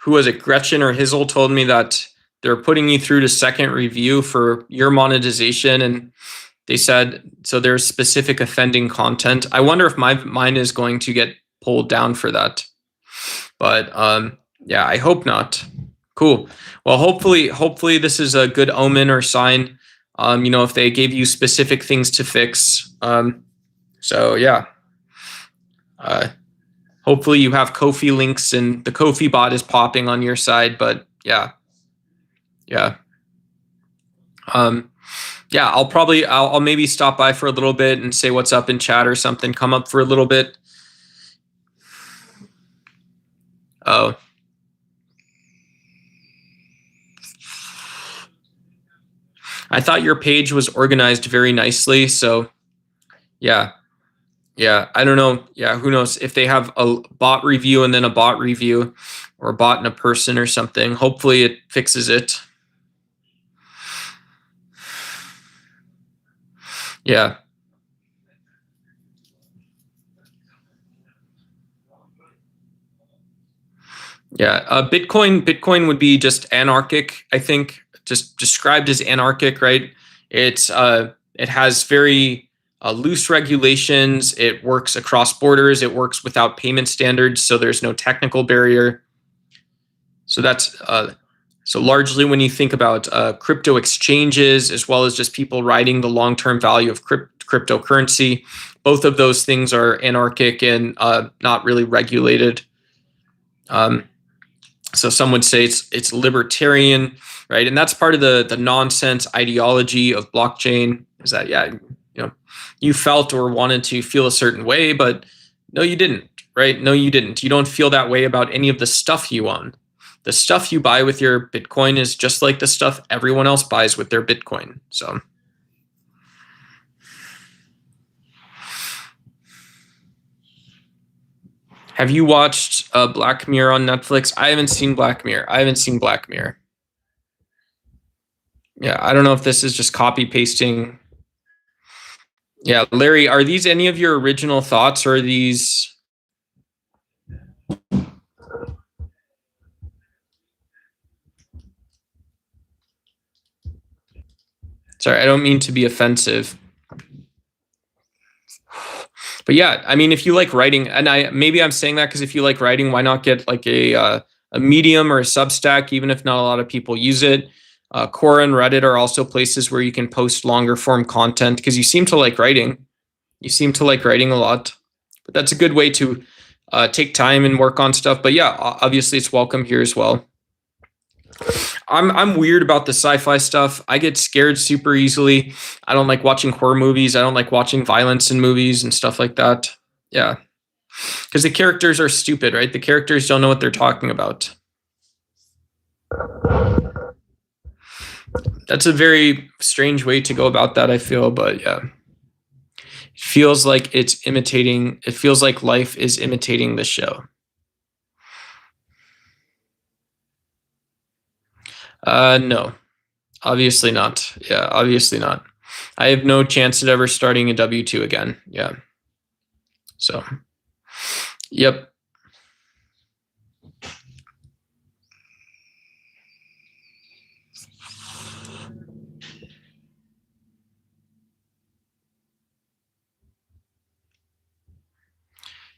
Who was it? Gretchen or Hizzle told me that they're putting you through to second review for your monetization, and they said so there's specific offending content. I wonder if mine is going to get pulled down for that. But yeah, I hope not. Cool. Well, hopefully this is a good omen or sign. If they gave you specific things to fix. So yeah. Hopefully you have Ko-fi links and the Ko-fi bot is popping on your side. But yeah. I'll maybe stop by for a little bit and say what's up in chat or something. Come up for a little bit. Oh. I thought your page was organized very nicely, so yeah. I don't know. Yeah, who knows if they have a bot review and then a bot review, or a bot and a person or something. Hopefully it fixes it. Yeah. Bitcoin would be just anarchic, I think, just described as anarchic, right? It has very loose regulations. It works across borders. It works without payment standards, so there's no technical barrier. So that's so largely when you think about crypto exchanges, as well as just people riding the long-term value of cryptocurrency, both of those things are anarchic and not really regulated. So some would say it's libertarian, right? And that's part of the nonsense ideology of blockchain, is that, you felt or wanted to feel a certain way, but no, you didn't, right? No, you didn't. You don't feel that way about any of the stuff you own. The stuff you buy with your Bitcoin is just like the stuff everyone else buys with their Bitcoin. So have you watched Black Mirror on Netflix? I haven't seen Black Mirror. Yeah, I don't know if this is just copy pasting. Yeah, Larry, are these any of your original thoughts, or are these? Sorry, I don't mean to be offensive. But yeah, I mean, if you like writing, and maybe I'm saying that because if you like writing, why not get like a Medium or a Substack, even if not a lot of people use it. Quora and Reddit are also places where you can post longer form content, because you seem to like writing. You seem to like writing a lot, but that's a good way to take time and work on stuff. But yeah, obviously it's welcome here as well. I'm weird about the sci-fi stuff. I get scared super easily. I don't like watching horror movies. I don't like watching violence in movies and stuff like that. Yeah. Because the characters are stupid, right? The characters don't know what they're talking about. That's a very strange way to go about that, I feel, but yeah. It feels like it feels like life is imitating the show. No, obviously not. Yeah, obviously not. I have no chance at ever starting a W-2 again. Yeah. So, yep.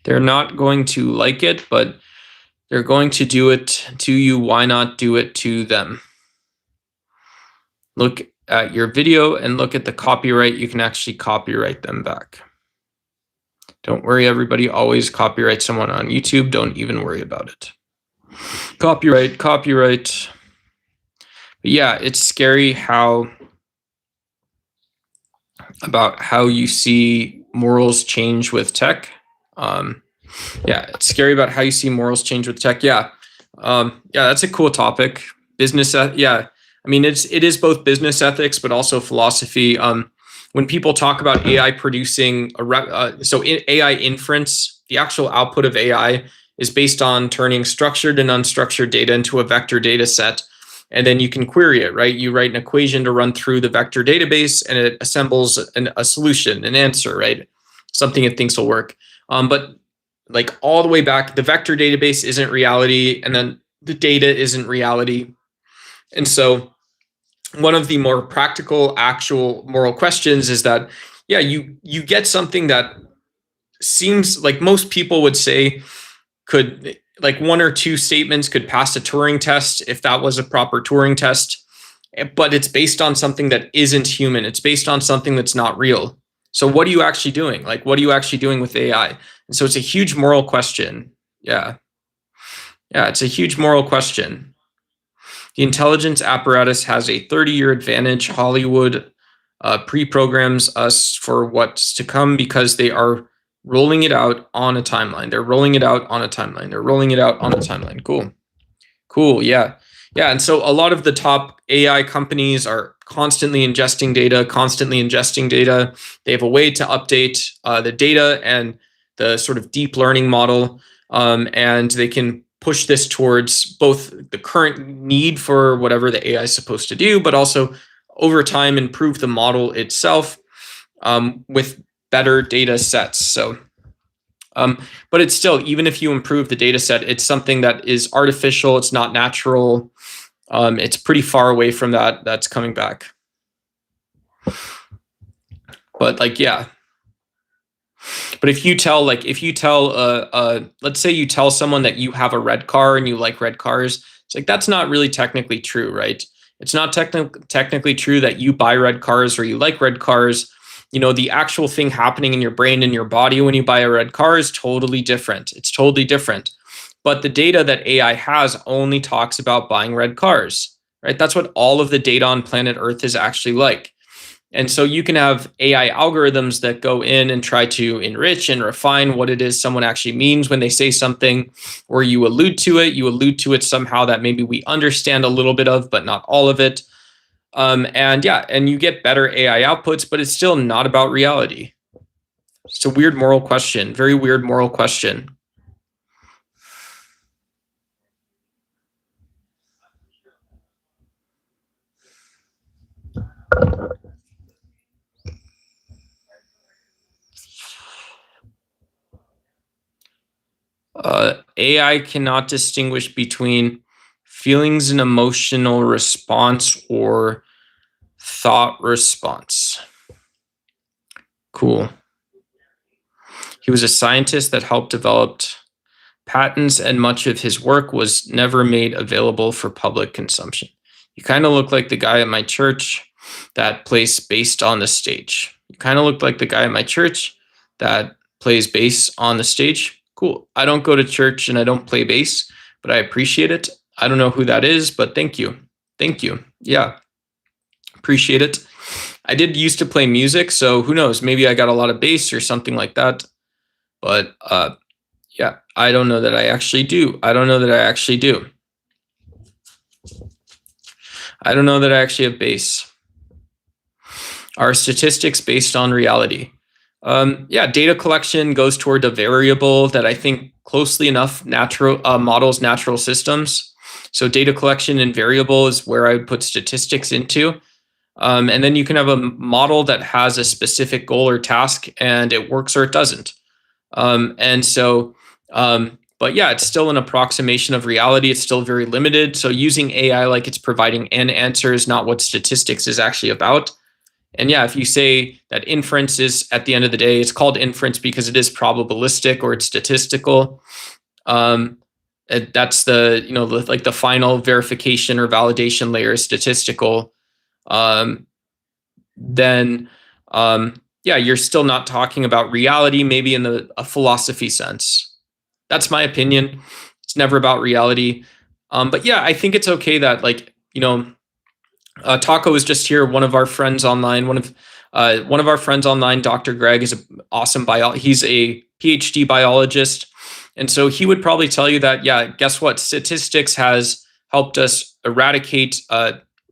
They're not going to like it, but they're going to do it to you. Why not do it to them? Look at your video and look at the copyright. You can actually copyright them back. Don't worry, everybody always copyright someone on YouTube. Don't even worry about it. Copyright. But yeah, it's scary about how you see morals change with tech. Yeah, it's scary about how you see morals change with tech. Yeah, that's a cool topic. Business, yeah. I mean, it is both business ethics, but also philosophy. When people talk about AI producing AI inference, the actual output of AI is based on turning structured and unstructured data into a vector data set. And then you can query it, right? You write an equation to run through the vector database, and it assembles a solution, an answer, right? Something it thinks will work. But like all the way back, the vector database isn't reality, and then the data isn't reality. And so one of the more practical, actual moral questions is that, yeah, you get something that seems like most people would say could, like, one or two statements could pass a Turing test if that was a proper Turing test, but it's based on something that isn't human. It's based on something that's not real. So what are you actually doing? Like, what are you actually doing with AI? And so it's a huge moral question. Yeah. Yeah, it's a huge moral question. The intelligence apparatus has a 30-year advantage. Hollywood pre-programs us for what's to come because they are rolling it out on a timeline. They're rolling it out on a timeline. They're rolling it out on a timeline. Cool. Cool. Yeah. Yeah. And so a lot of the top AI companies are constantly ingesting data, constantly ingesting data. They have a way to update the data and the sort of deep learning model. And they can push this towards both the current need for whatever the AI is supposed to do, but also over time improve the model itself with better data sets. So, but it's still, even if you improve the data set, it's something that is artificial. It's not natural. It's pretty far away from that. That's coming back. But like, yeah. But if you tell, let's say you tell someone that you have a red car and you like red cars, it's like, that's not really technically true, right? It's not technically true that you buy red cars or you like red cars. You know, the actual thing happening in your brain and your body when you buy a red car is totally different. It's totally different. But the data that AI has only talks about buying red cars, right? That's what all of the data on planet Earth is actually like. And so you can have AI algorithms that go in and try to enrich and refine what it is someone actually means when they say something, or you allude to it somehow that maybe we understand a little bit of, but not all of it. And you get better AI outputs, but it's still not about reality. It's a weird moral question, very weird moral question. AI cannot distinguish between feelings and emotional response or thought response. Cool. He was a scientist that helped develop patents, and much of his work was never made available for public consumption. You kind of look like the guy at my church that plays bass on the stage. You kind of look like the guy at my church that plays bass on the stage. Cool. I don't go to church and I don't play bass, but I appreciate it. I don't know who that is, but thank you. Thank you. Yeah. Appreciate it. I did used to play music, so who knows? Maybe I got a lot of bass or something like that. But yeah, I don't know that I actually do. I don't know that I actually do. I don't know that I actually have bass. Are statistics based on reality? Yeah, data collection goes toward a variable that I think closely enough models natural systems. So data collection and variable is where I would put statistics into. And then you can have a model that has a specific goal or task and it works or it doesn't. But yeah, it's still an approximation of reality. It's still very limited. So using AI like it's providing an answer is not what statistics is actually about. And yeah, if you say that inference is, at the end of the day, it's called inference because it is probabilistic or it's statistical. That's the final verification or validation layer is statistical. Then you're still not talking about reality, maybe in a philosophy sense. That's my opinion. It's never about reality. But yeah, I think it's okay that, Taco is just here. One of our friends online, Dr. Greg, is an awesome he's a PhD biologist. And so he would probably tell you that, yeah, guess what? Statistics has helped us eradicate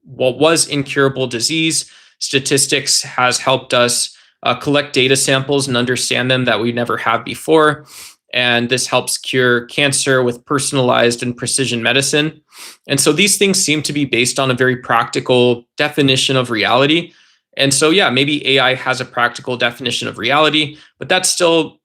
what was incurable disease. Statistics has helped us collect data samples and understand them that we never have before. And this helps cure cancer with personalized and precision medicine. And so these things seem to be based on a very practical definition of reality. And so, yeah, maybe AI has a practical definition of reality, but that's still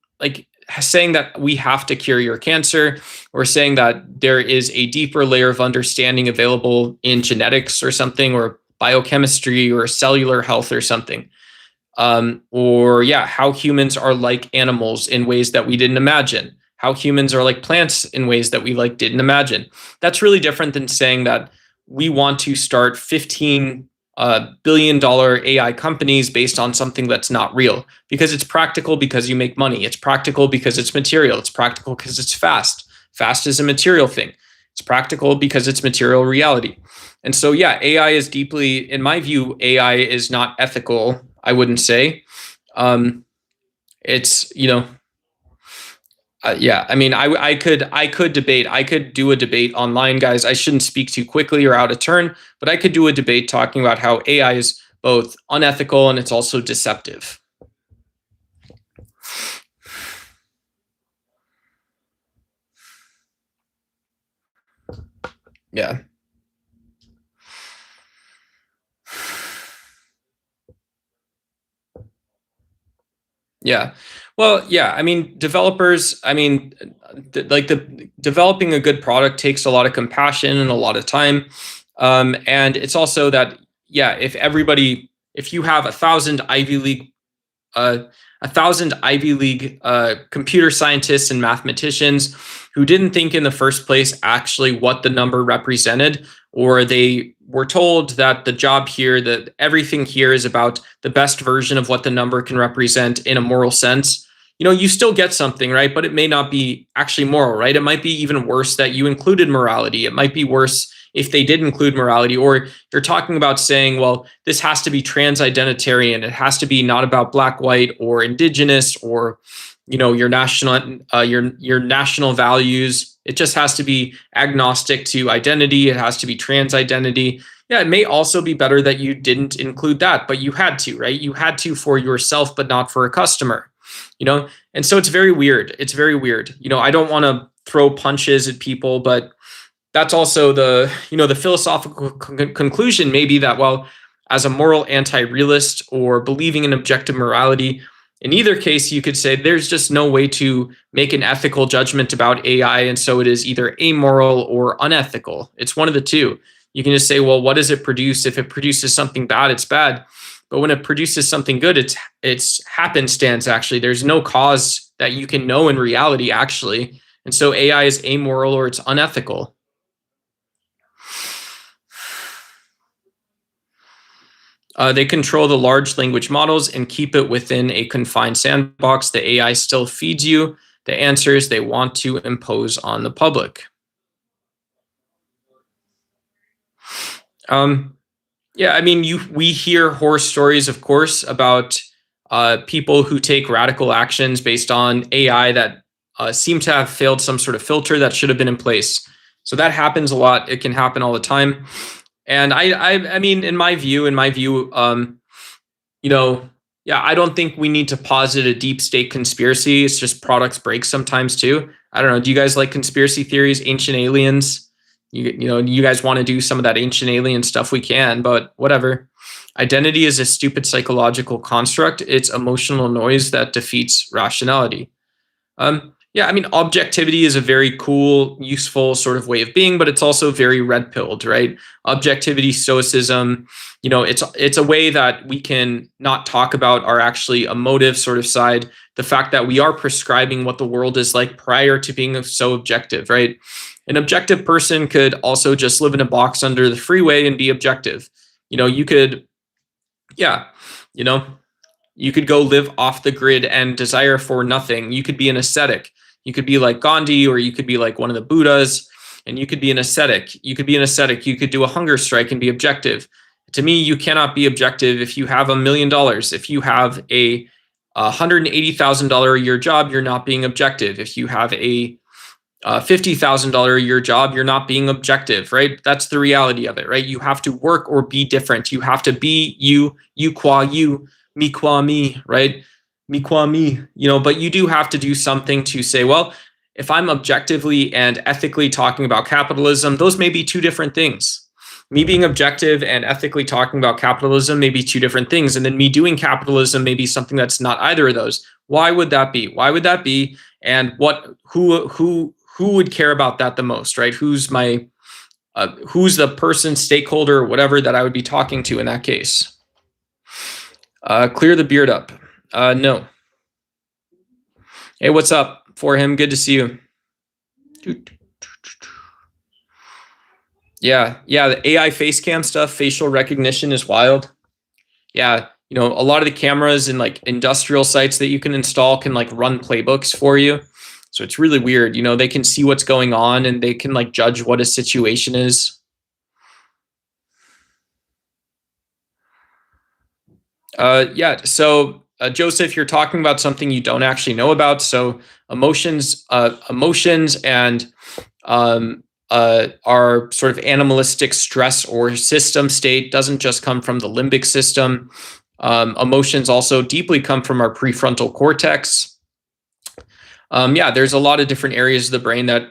saying that we have to cure your cancer, or saying that there is a deeper layer of understanding available in genetics or something, or biochemistry or cellular health or something. Or how humans are like animals in ways that we didn't imagine, how humans are like plants in ways that we didn't imagine. That's really different than saying that we want to start $15 billion AI companies based on something that's not real, because it's practical, because you make money. It's practical because it's material. It's practical because it's fast. Fast is a material thing. It's practical because it's material reality. And so, AI is deeply, in my view, AI is not ethical, I wouldn't say. It's, I mean, I could debate. I could do a debate online, guys. I shouldn't speak too quickly or out of turn, but I could do a debate talking about how AI is both unethical and it's also deceptive. Yeah. Yeah. Well, I mean, developers, I mean, developing a good product takes a lot of compassion and a lot of time. And it's also that, if you have 1,000 Ivy League, 1,000 Ivy League computer scientists and mathematicians who didn't think in the first place actually what the number represented, or they were told that the job here, that everything here is about the best version of what the number can represent in a moral sense, you still get something, right? But it may not be actually moral, right? It might be even worse that you included morality. It might be worse if they did include morality, or you're talking about saying, well, this has to be trans-identitarian. It has to be not about black, white, or indigenous, or your national values. It just has to be agnostic to identity. It has to be trans identity. Yeah, it may also be better that you didn't include that, but you had to, right? You had to for yourself, but not for a customer. And so it's very weird. It's very weird. I don't want to throw punches at people, but that's also the philosophical conclusion may be that, well, as a moral anti-realist or believing in objective morality, in either case, you could say there's just no way to make an ethical judgment about AI, and so it is either amoral or unethical. It's one of the two. You can just say, well, what does it produce? If it produces something bad, it's bad. But when it produces something good, it's happenstance, actually. There's no cause that you can know in reality, actually. And so AI is amoral or it's unethical. They control the large language models and keep it within a confined sandbox. The AI still feeds you the answers they want to impose on the public. I mean, we hear horror stories, of course, about people who take radical actions based on AI that seem to have failed some sort of filter that should have been in place. So that happens a lot. It can happen all the time. And I mean, in my view, I don't think we need to posit a deep state conspiracy. It's just products break sometimes too. I don't know. Do you guys like conspiracy theories, ancient aliens? You guys want to do some of that ancient alien stuff? We can, but whatever. Identity is a stupid psychological construct. It's emotional noise that defeats rationality. I mean, objectivity is a very cool, useful sort of way of being, but it's also very red-pilled, right? Objectivity, stoicism, it's a way that we can not talk about our actually emotive sort of side, the fact that we are prescribing what the world is like prior to being so objective, right? An objective person could also just live in a box under the freeway and be objective. You could go live off the grid and desire for nothing. You could be an ascetic. You could be like Gandhi, or you could be like one of the Buddhas, and you could be an ascetic. You could do a hunger strike and be objective. To me, you cannot be objective if you have $1 million. If you have a $180,000 a year job, you're not being objective. If you have a $50,000 a year job, you're not being objective, right? That's the reality of it, right? You have to work or be different. You have to be you qua you, me qua me, right? Me qua me, but you do have to do something to say, well, if I'm objectively and ethically talking about capitalism, those may be two different things. Me being objective and ethically talking about capitalism may be two different things. And then me doing capitalism may be something that's not either of those. Why would that be? Why would that be? And who would care about that the most, right? Who's the person, stakeholder, whatever that I would be talking to in that case? Clear the beard up. No. Hey, what's up for him? Good to see you. Yeah, the AI face cam stuff, facial recognition is wild. Yeah, a lot of the cameras in like industrial sites that you can install can like run playbooks for you. So it's really weird. They can see what's going on and they can like judge what a situation is. Yeah. So Joseph, you're talking about something you don't actually know about. So emotions and our sort of animalistic stress or system state doesn't just come from the limbic system. Emotions also deeply come from our prefrontal cortex. Yeah, there's a lot of different areas of the brain that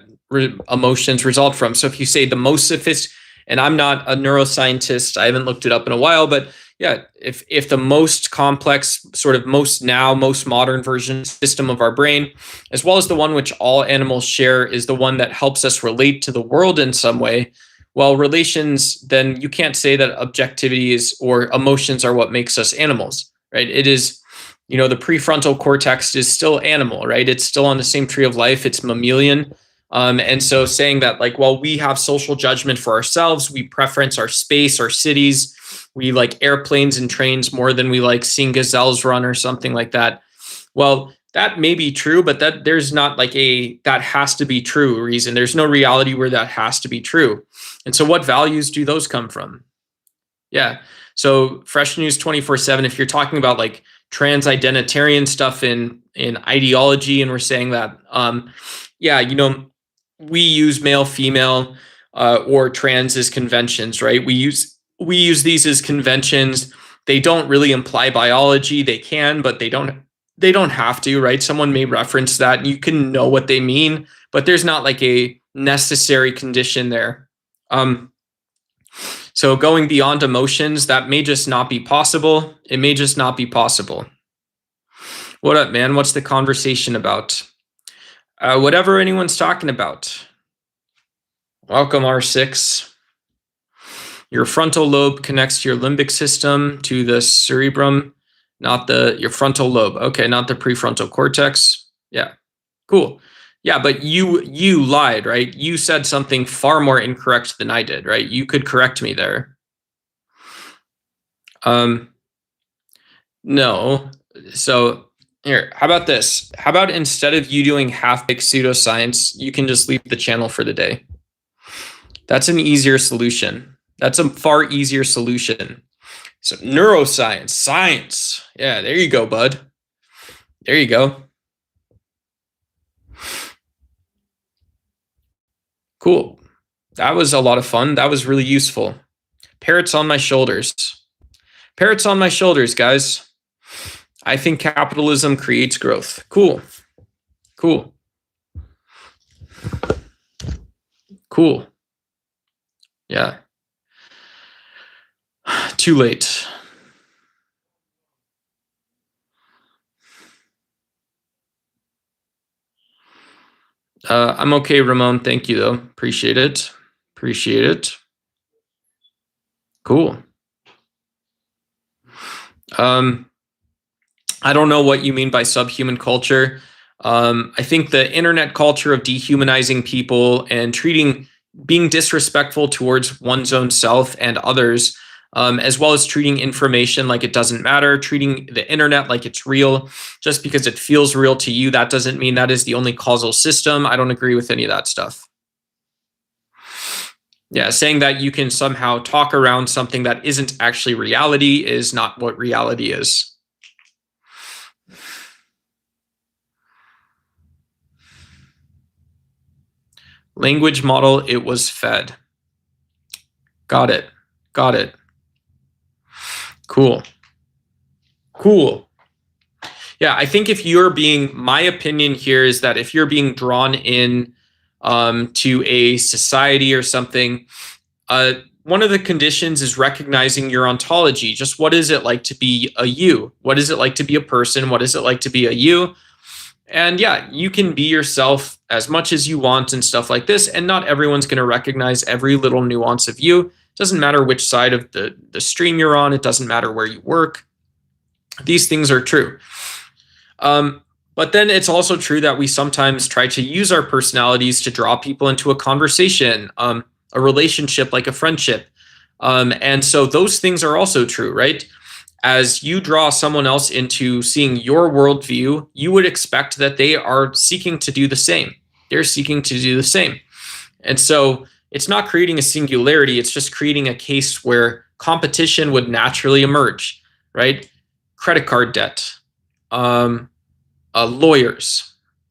emotions result from. So if you say the most sophisticated, and I'm not a neuroscientist, I haven't looked it up in a while, but yeah, if the most complex, sort of most modern version system of our brain, as well as the one which all animals share, is the one that helps us relate to the world in some way, well, relations, then you can't say that objectivity is or emotions are what makes us animals, right? It is, the prefrontal cortex is still animal, right? It's still on the same tree of life. It's mammalian. And so saying that like, well, we have social judgment for ourselves, we preference our space, our cities, we like airplanes and trains more than we like seeing gazelles run or something like that. Well, that may be true, but that there's not like that has to be true reason. There's no reality where that has to be true. And so what values do those come from? Yeah. So Fresh News 24/7, if you're talking about like trans identitarian stuff in ideology, and we're saying that, yeah, we use male, female, or trans as conventions, right? We use these as conventions. They don't really imply biology. They can, but they don't have to, right? Someone may reference that and you can know what they mean, but there's not like a necessary condition there. So going beyond emotions, that may just not be possible. It may just not be possible. What up, man? What's the conversation about? Whatever anyone's talking about. Welcome, R6. Your frontal lobe connects to your limbic system to the cerebrum, not your frontal lobe. Okay, not the prefrontal cortex. Yeah, cool. Yeah, but you lied, right? You said something far more incorrect than I did, right? You could correct me there. No. So here, how about this? How about instead of you doing half-baked pseudoscience, you can just leave the channel for the day? That's an easier solution. That's a far easier solution. So neuroscience, science. Yeah, there you go, bud. There you go. Cool. That was a lot of fun. That was really useful. Parrots on my shoulders. Parrots on my shoulders, guys. I think capitalism creates growth. Cool. Cool. Cool. Yeah. Too late. I'm okay, Ramon. Thank you, though. Appreciate it. Appreciate it. Cool. I don't know what you mean by subhuman culture. I think the internet culture of dehumanizing people and being disrespectful towards one's own self and others, as well as treating information like it doesn't matter, treating the internet like it's real. Just because it feels real to you, that doesn't mean that is the only causal system. I don't agree with any of that stuff. Yeah, saying that you can somehow talk around something that isn't actually reality is not what reality is. Language model, it was fed. Got it. Got it. Cool. Cool. Yeah, I think my opinion here is that if you're being drawn in to a society or something, one of the conditions is recognizing your ontology. Just what is it like to be a you? What is it like to be a person? What is it like to be a you? And yeah, you can be yourself as much as you want and stuff like this. And not everyone's going to recognize every little nuance of you. It doesn't matter which side of the stream you're on. It doesn't matter where you work. These things are true. But then it's also true that we sometimes try to use our personalities to draw people into a conversation, a relationship, like a friendship. And so those things are also true, right? As you draw someone else into seeing your worldview, you would expect that they are seeking to do the same. They're seeking to do the same. And so it's not creating a singularity. It's just creating a case where competition would naturally emerge, right? Credit card debt, lawyers.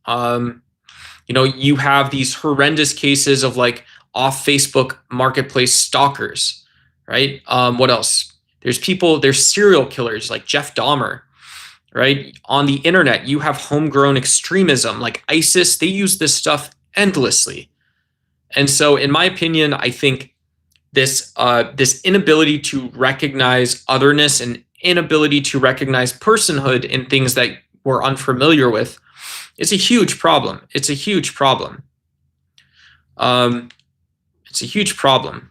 You have these horrendous cases of like off Facebook marketplace stalkers, right? What else? There's serial killers like Jeff Dahmer, right? On the internet, you have homegrown extremism like ISIS. They use this stuff endlessly. And so in my opinion, I think this inability to recognize otherness and inability to recognize personhood in things that we're unfamiliar with is a huge problem. It's a huge problem. It's a huge problem.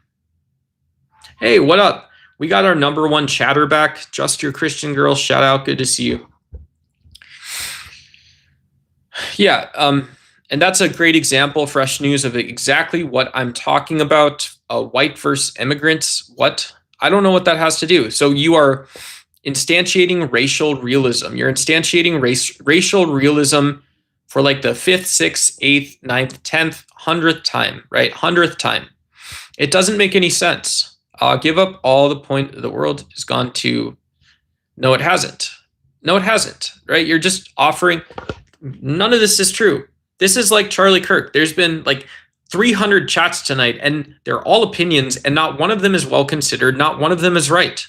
Hey, what up? We got our #1 chatter back. Just Your Christian Girl, shout out. Good to see you. Yeah, and that's a great example, fresh news, of exactly what I'm talking about. White versus immigrants. What? I don't know what that has to do. So you are instantiating racial realism. You're instantiating racial realism for like the 5th, 6th, 8th, 9th, 10th, 100th time, right? 100th time. It doesn't make any sense. Give up all the point. The world has gone to. No, it hasn't. No, it hasn't, right? You're just offering. None of this is true. This is like Charlie Kirk. There's been like 300 chats tonight, and they're all opinions, and not one of them is well considered. Not one of them is right.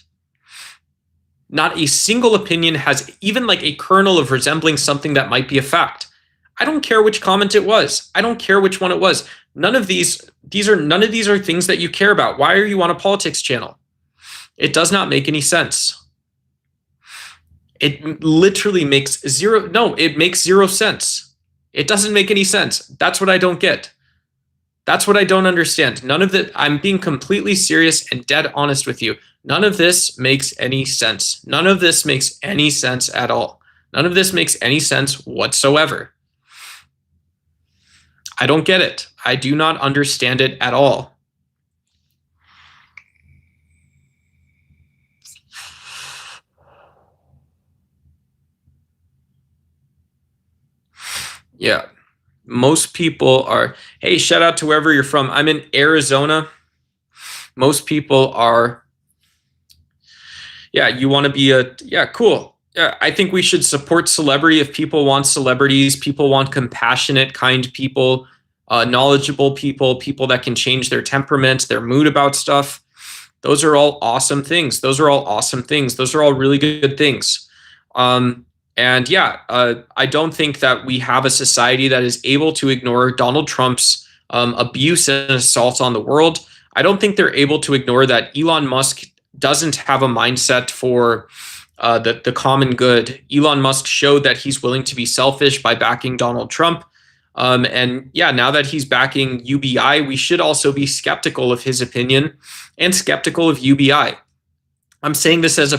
Not a single opinion has even like a kernel of resembling something that might be a fact. I don't care which comment it was. I don't care which one it was. None of these are things that you care about. Why are you on a politics channel? It does not make any sense. It literally makes it makes zero sense. It doesn't make any sense. That's what I don't get. That's what I don't understand. None of that. I'm being completely serious and dead honest with you. None of this makes any sense. None of this makes any sense at all. None of this makes any sense whatsoever. I don't get it. I do not understand it at all. Yeah. Most people are, hey, shout out to wherever you're from. I'm in Arizona. Most people are, yeah, you want to be cool. Yeah, I think we should support celebrity if people want celebrities. People want compassionate, kind people, knowledgeable people, people that can change their temperament, their mood about stuff. Those are all awesome things. Those are all awesome things. Those are all really good things. And yeah, I don't think that we have a society that is able to ignore Donald Trump's abuse and assault on the world. I don't think they're able to ignore that Elon Musk doesn't have a mindset for the common good. Elon Musk showed that he's willing to be selfish by backing Donald Trump. And yeah, now that he's backing UBI, we should also be skeptical of his opinion and skeptical of UBI. I'm saying this as a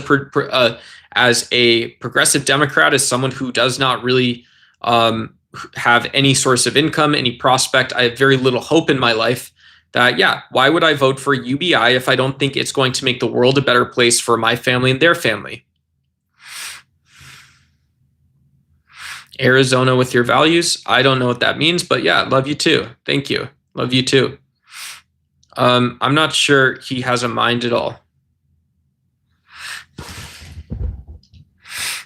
progressive Democrat, as someone who does not really have any source of income, any prospect. I have very little hope in my life. That, yeah, why would I vote for UBI if I don't think it's going to make the world a better place for my family and their family? Arizona with your values. I don't know what that means, but yeah, love you too. Thank you. Love you too. I'm not sure he has a mind at all.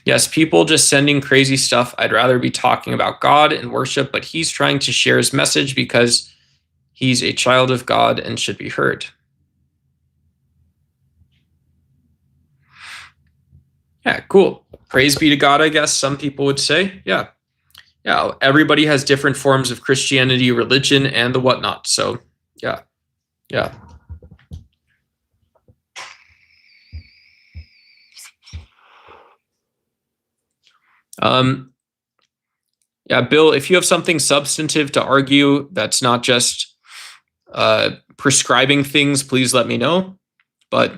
Yes, people just sending crazy stuff. I'd rather be talking about God and worship, but he's trying to share his message because he's a child of God and should be heard. Yeah, cool. Praise be to God, I guess some people would say. Yeah. Yeah, everybody has different forms of Christianity, religion, and the whatnot. So, yeah. Yeah. Yeah, Bill, if you have something substantive to argue that's not just prescribing things, please let me know. But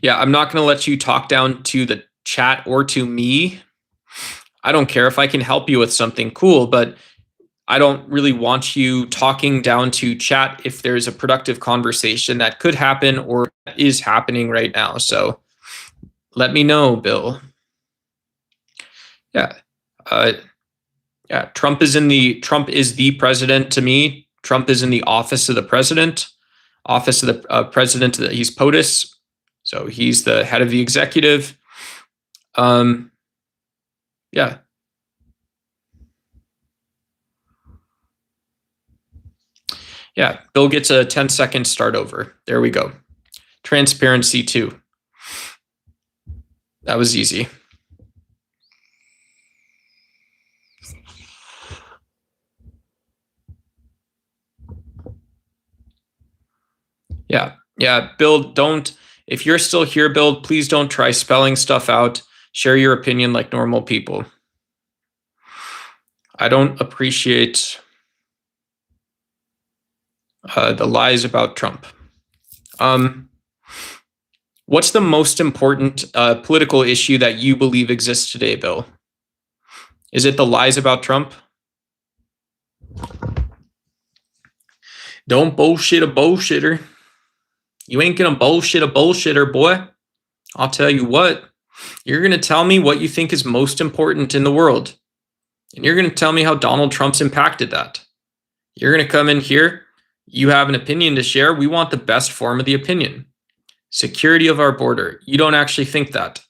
yeah, I'm not going to let you talk down to the chat or to me. I don't care if I can help you with something cool, but I don't really want you talking down to chat if there's a productive conversation that could happen or is happening right now. So let me know, Bill. Yeah. Yeah, Trump is the president to me. Trump is in the office of the president, president. He's POTUS, so he's the head of the executive. Yeah. Yeah, Bill gets a 10-second start over. There we go. Transparency 2. That was easy. Yeah, Bill, if you're still here, Bill, please don't try spelling stuff out. Share your opinion like normal people. I don't appreciate the lies about Trump. What's the most important political issue that you believe exists today, Bill? Is it the lies about Trump? Don't bullshit a bullshitter. You ain't gonna bullshit a bullshitter, boy. I'll tell you what. You're gonna tell me what you think is most important in the world. And you're gonna tell me how Donald Trump's impacted that. You're gonna come in here. You have an opinion to share. We want the best form of the opinion. Security of our border. You don't actually think that.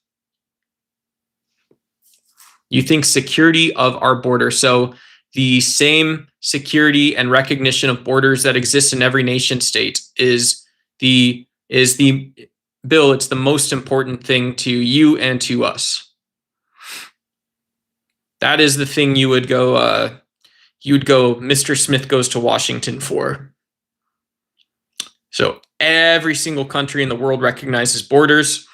You think security of our border. So the same security and recognition of borders that exists in every nation state is the Bill, it's the most important thing to you and to us. That is the thing you would go Mr. Smith goes to Washington for. So every single country in the world recognizes borders.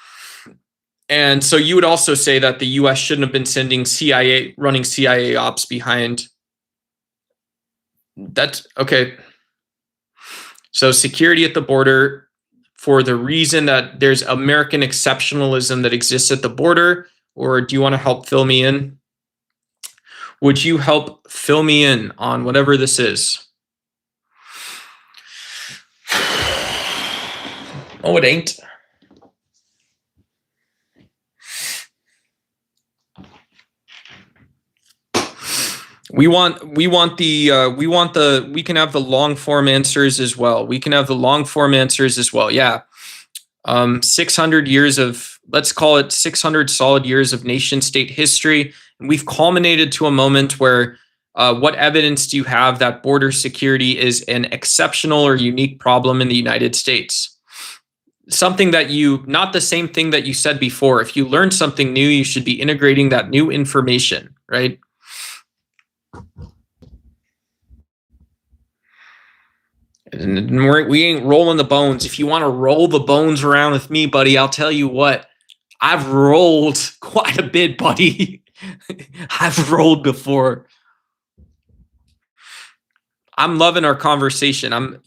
And so you would also say that the US shouldn't have been sending running CIA ops behind. That's okay. So security at the border for the reason that there's American exceptionalism that exists at the border, or do you want to help fill me in? Would you help fill me in on whatever this is? Oh, it ain't. We can have the long form answers as well. Yeah. 600 years of, let's call it 600 solid years of nation state history. And we've culminated to a moment where what evidence do you have that border security is an exceptional or unique problem in the United States? Something that not the same thing that you said before. If you learn something new, you should be integrating that new information, right? We ain't rolling the bones. If you want to roll the bones around with me, buddy, I'll tell you what, I've rolled quite a bit, buddy. I've rolled before. I'm loving our conversation. I'm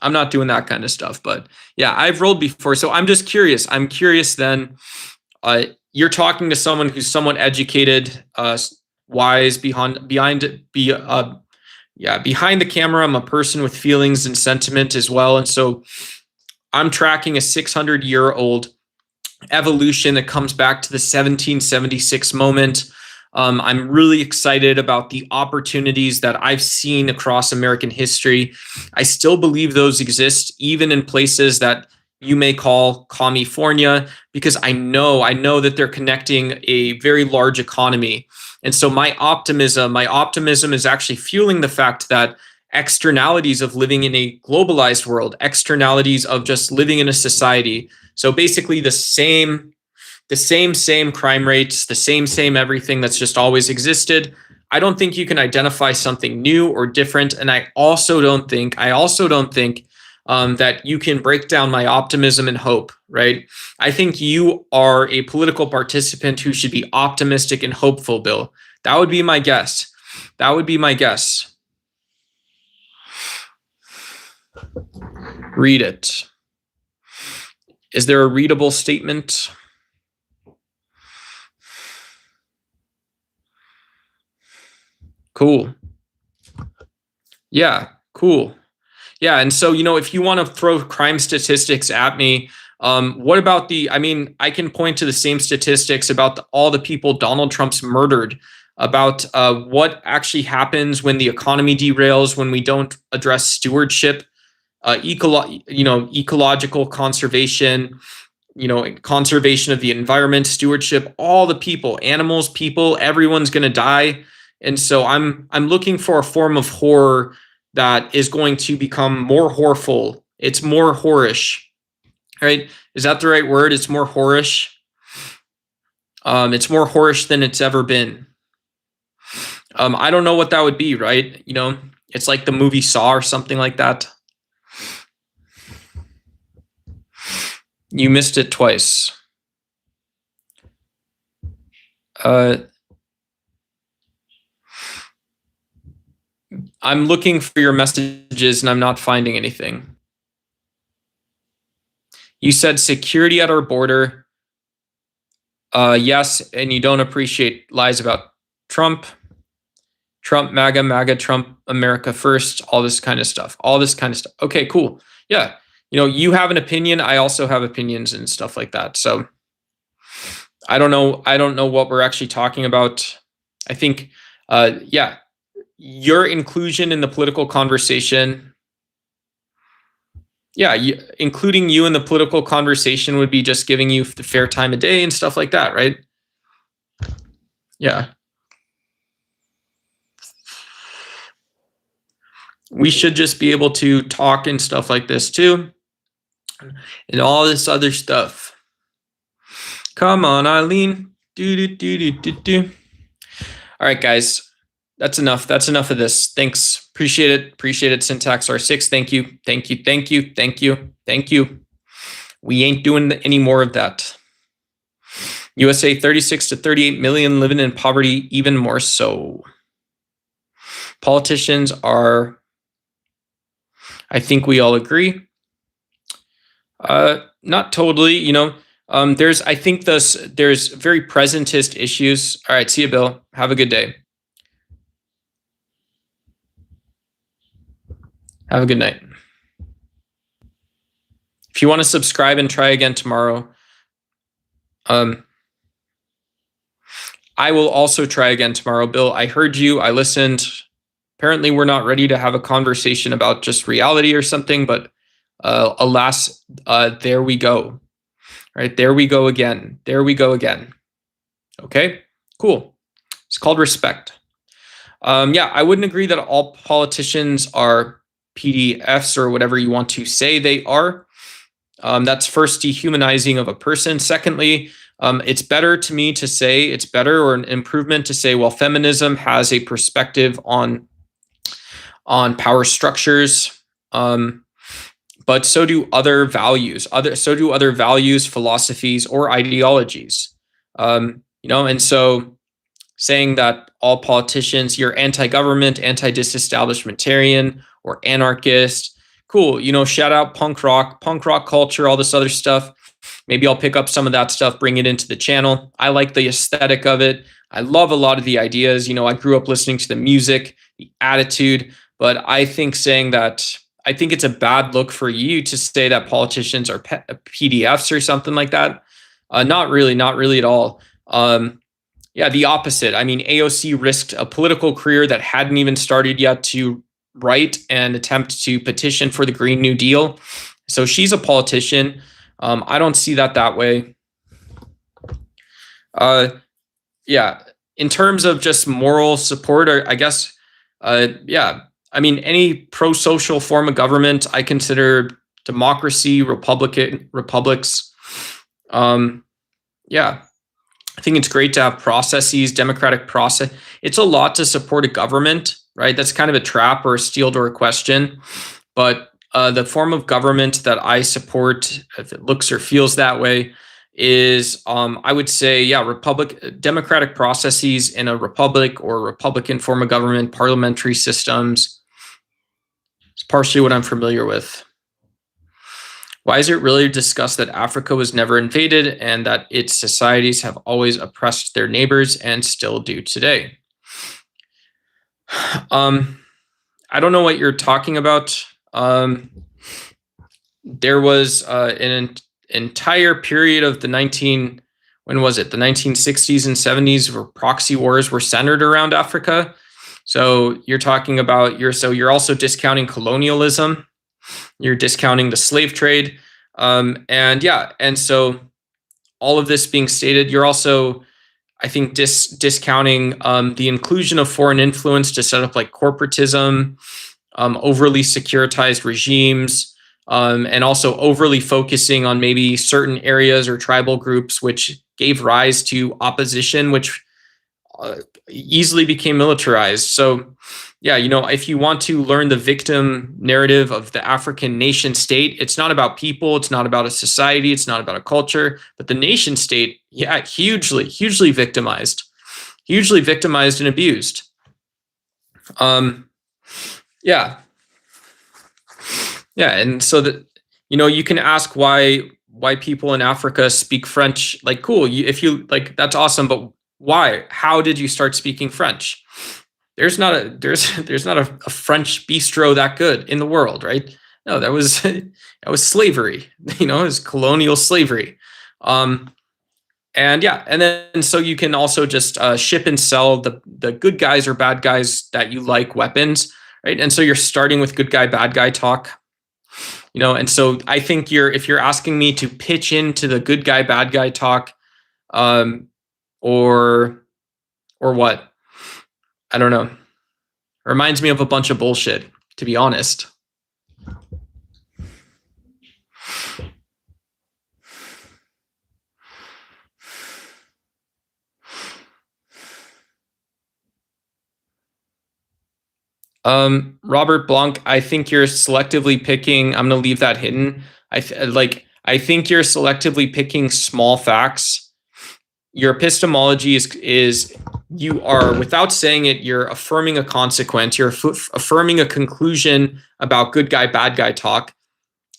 not doing that kind of stuff, but yeah, I've rolled before. So I'm just curious. I'm curious then, you're talking to someone who's somewhat educated, wise, behind the camera. I'm a person with feelings and sentiment as well. And so I'm tracking a 600-year-old evolution that comes back to the 1776 moment. I'm really excited about the opportunities that I've seen across American history. I still believe those exist, even in places that you may call California, because I know that they're connecting a very large economy. And so my optimism is actually fueling the fact that externalities of living in a globalized world, externalities of just living in a society. So basically the same crime rates, the same everything that's just always existed. I don't think you can identify something new or different. And I also don't think that you can break down my optimism and hope, right? I think you are a political participant who should be optimistic and hopeful, Bill. That would be my guess. That would be my guess. Read it. Is there a readable statement? Cool. Yeah, cool. Yeah, and so, if you want to throw crime statistics at me, what about I can point to the same statistics about all the people Donald Trump's murdered, about what actually happens when the economy derails, when we don't address stewardship, ecological conservation, conservation of the environment, stewardship, all the people, animals, people, everyone's going to die. And so I'm looking for a form of horror that is going to become more horrorful. It's more horrorish, right? Is that the right word? It's more horrorish. It's more horrorish than it's ever been. I don't know what that would be, right? It's like the movie Saw or something like that. You missed it twice. I'm looking for your messages and I'm not finding anything. You said security at our border. Yes, and you don't appreciate lies about Trump, MAGA, Trump, America first, all this kind of stuff. Okay, cool. Yeah. You have an opinion. I also have opinions and stuff like that. So I don't know what we're actually talking about. I think, your inclusion in the political conversation. Yeah, including you in the political conversation would be just giving you the fair time of day and stuff like that, right? Yeah. We should just be able to talk and stuff like this too. And all this other stuff. Come on, Eileen. Do. All right, guys. That's enough. That's enough of this. Thanks. Appreciate it. Syntax R6. Thank you. We ain't doing any more of that. USA 36 to 38 million living in poverty, even more so. Politicians are, I think we all agree. Not totally, there's very presentist issues. All right. See you, Bill. Have a good day. Have a good night. If you want to subscribe and try again tomorrow, I will also try again tomorrow. Bill, I heard you. I listened. Apparently, we're not ready to have a conversation about just reality or something, but alas, there we go. Right, there we go again. Okay, cool. It's called respect. I wouldn't agree that all politicians are PDFs or whatever you want to say they are. That's first dehumanizing of a person. Secondly, it's better to me to say, it's better or an improvement to say, well, feminism has a perspective on power structures, but so do other values, philosophies, or ideologies. And so saying that all politicians, you're anti-government, anti-disestablishmentarian, or anarchist. Cool. Shout out punk rock culture, all this other stuff. Maybe I'll pick up some of that stuff, bring it into the channel. I like the aesthetic of it. I love a lot of the ideas. I grew up listening to the music, the attitude, but I think it's a bad look for you to say that politicians are PDFs or something like that. Not really at all. The opposite. AOC risked a political career that hadn't even started yet to write and attempt to petition for the Green New Deal. So she's a politician. I don't see that way. In terms of just moral support, I guess, any pro-social form of government, I consider democracy, republics. I think it's great to have processes, democratic process. It's a lot to support a government, right? That's kind of a trap or a steel door question. But the form of government that I support, if it looks or feels that way, is I would say, democratic processes in a republic or Republican form of government, parliamentary systems. It's partially what I'm familiar with. Why is it really discussed that Africa was never invaded and that its societies have always oppressed their neighbors and still do today? I don't know what you're talking about. There was an entire period of the 1960s and 70s where proxy wars were centered around Africa. So you're talking about you're also discounting colonialism. You're discounting the slave trade. And so all of this being stated, you're also, I think, discounting the inclusion of foreign influence to set up like corporatism, overly securitized regimes, and also overly focusing on maybe certain areas or tribal groups, which gave rise to opposition, which easily became militarized. So, yeah, if you want to learn the victim narrative of the African nation state, it's not about people, it's not about a society, it's not about a culture, but the nation state, hugely, hugely victimized and abused. And so that you can ask why people in Africa speak French. Like, cool, if you like, that's awesome, but why? How did you start speaking French? There's not a French bistro that good in the world, right? No, that was slavery. It was colonial slavery. And then so you can also just ship and sell the good guys or bad guys that you like weapons, right? And so you're starting with good guy, bad guy talk. And so I think if you're asking me to pitch into the good guy, bad guy talk, or what, I don't know. It reminds me of a bunch of bullshit, to be honest. Robert Blanc, I think you're selectively picking. I'm going to leave that hidden. I think you're selectively picking small facts. Your epistemology is you are, without saying it, you're affirming a consequence. You're affirming a conclusion about good guy, bad guy talk,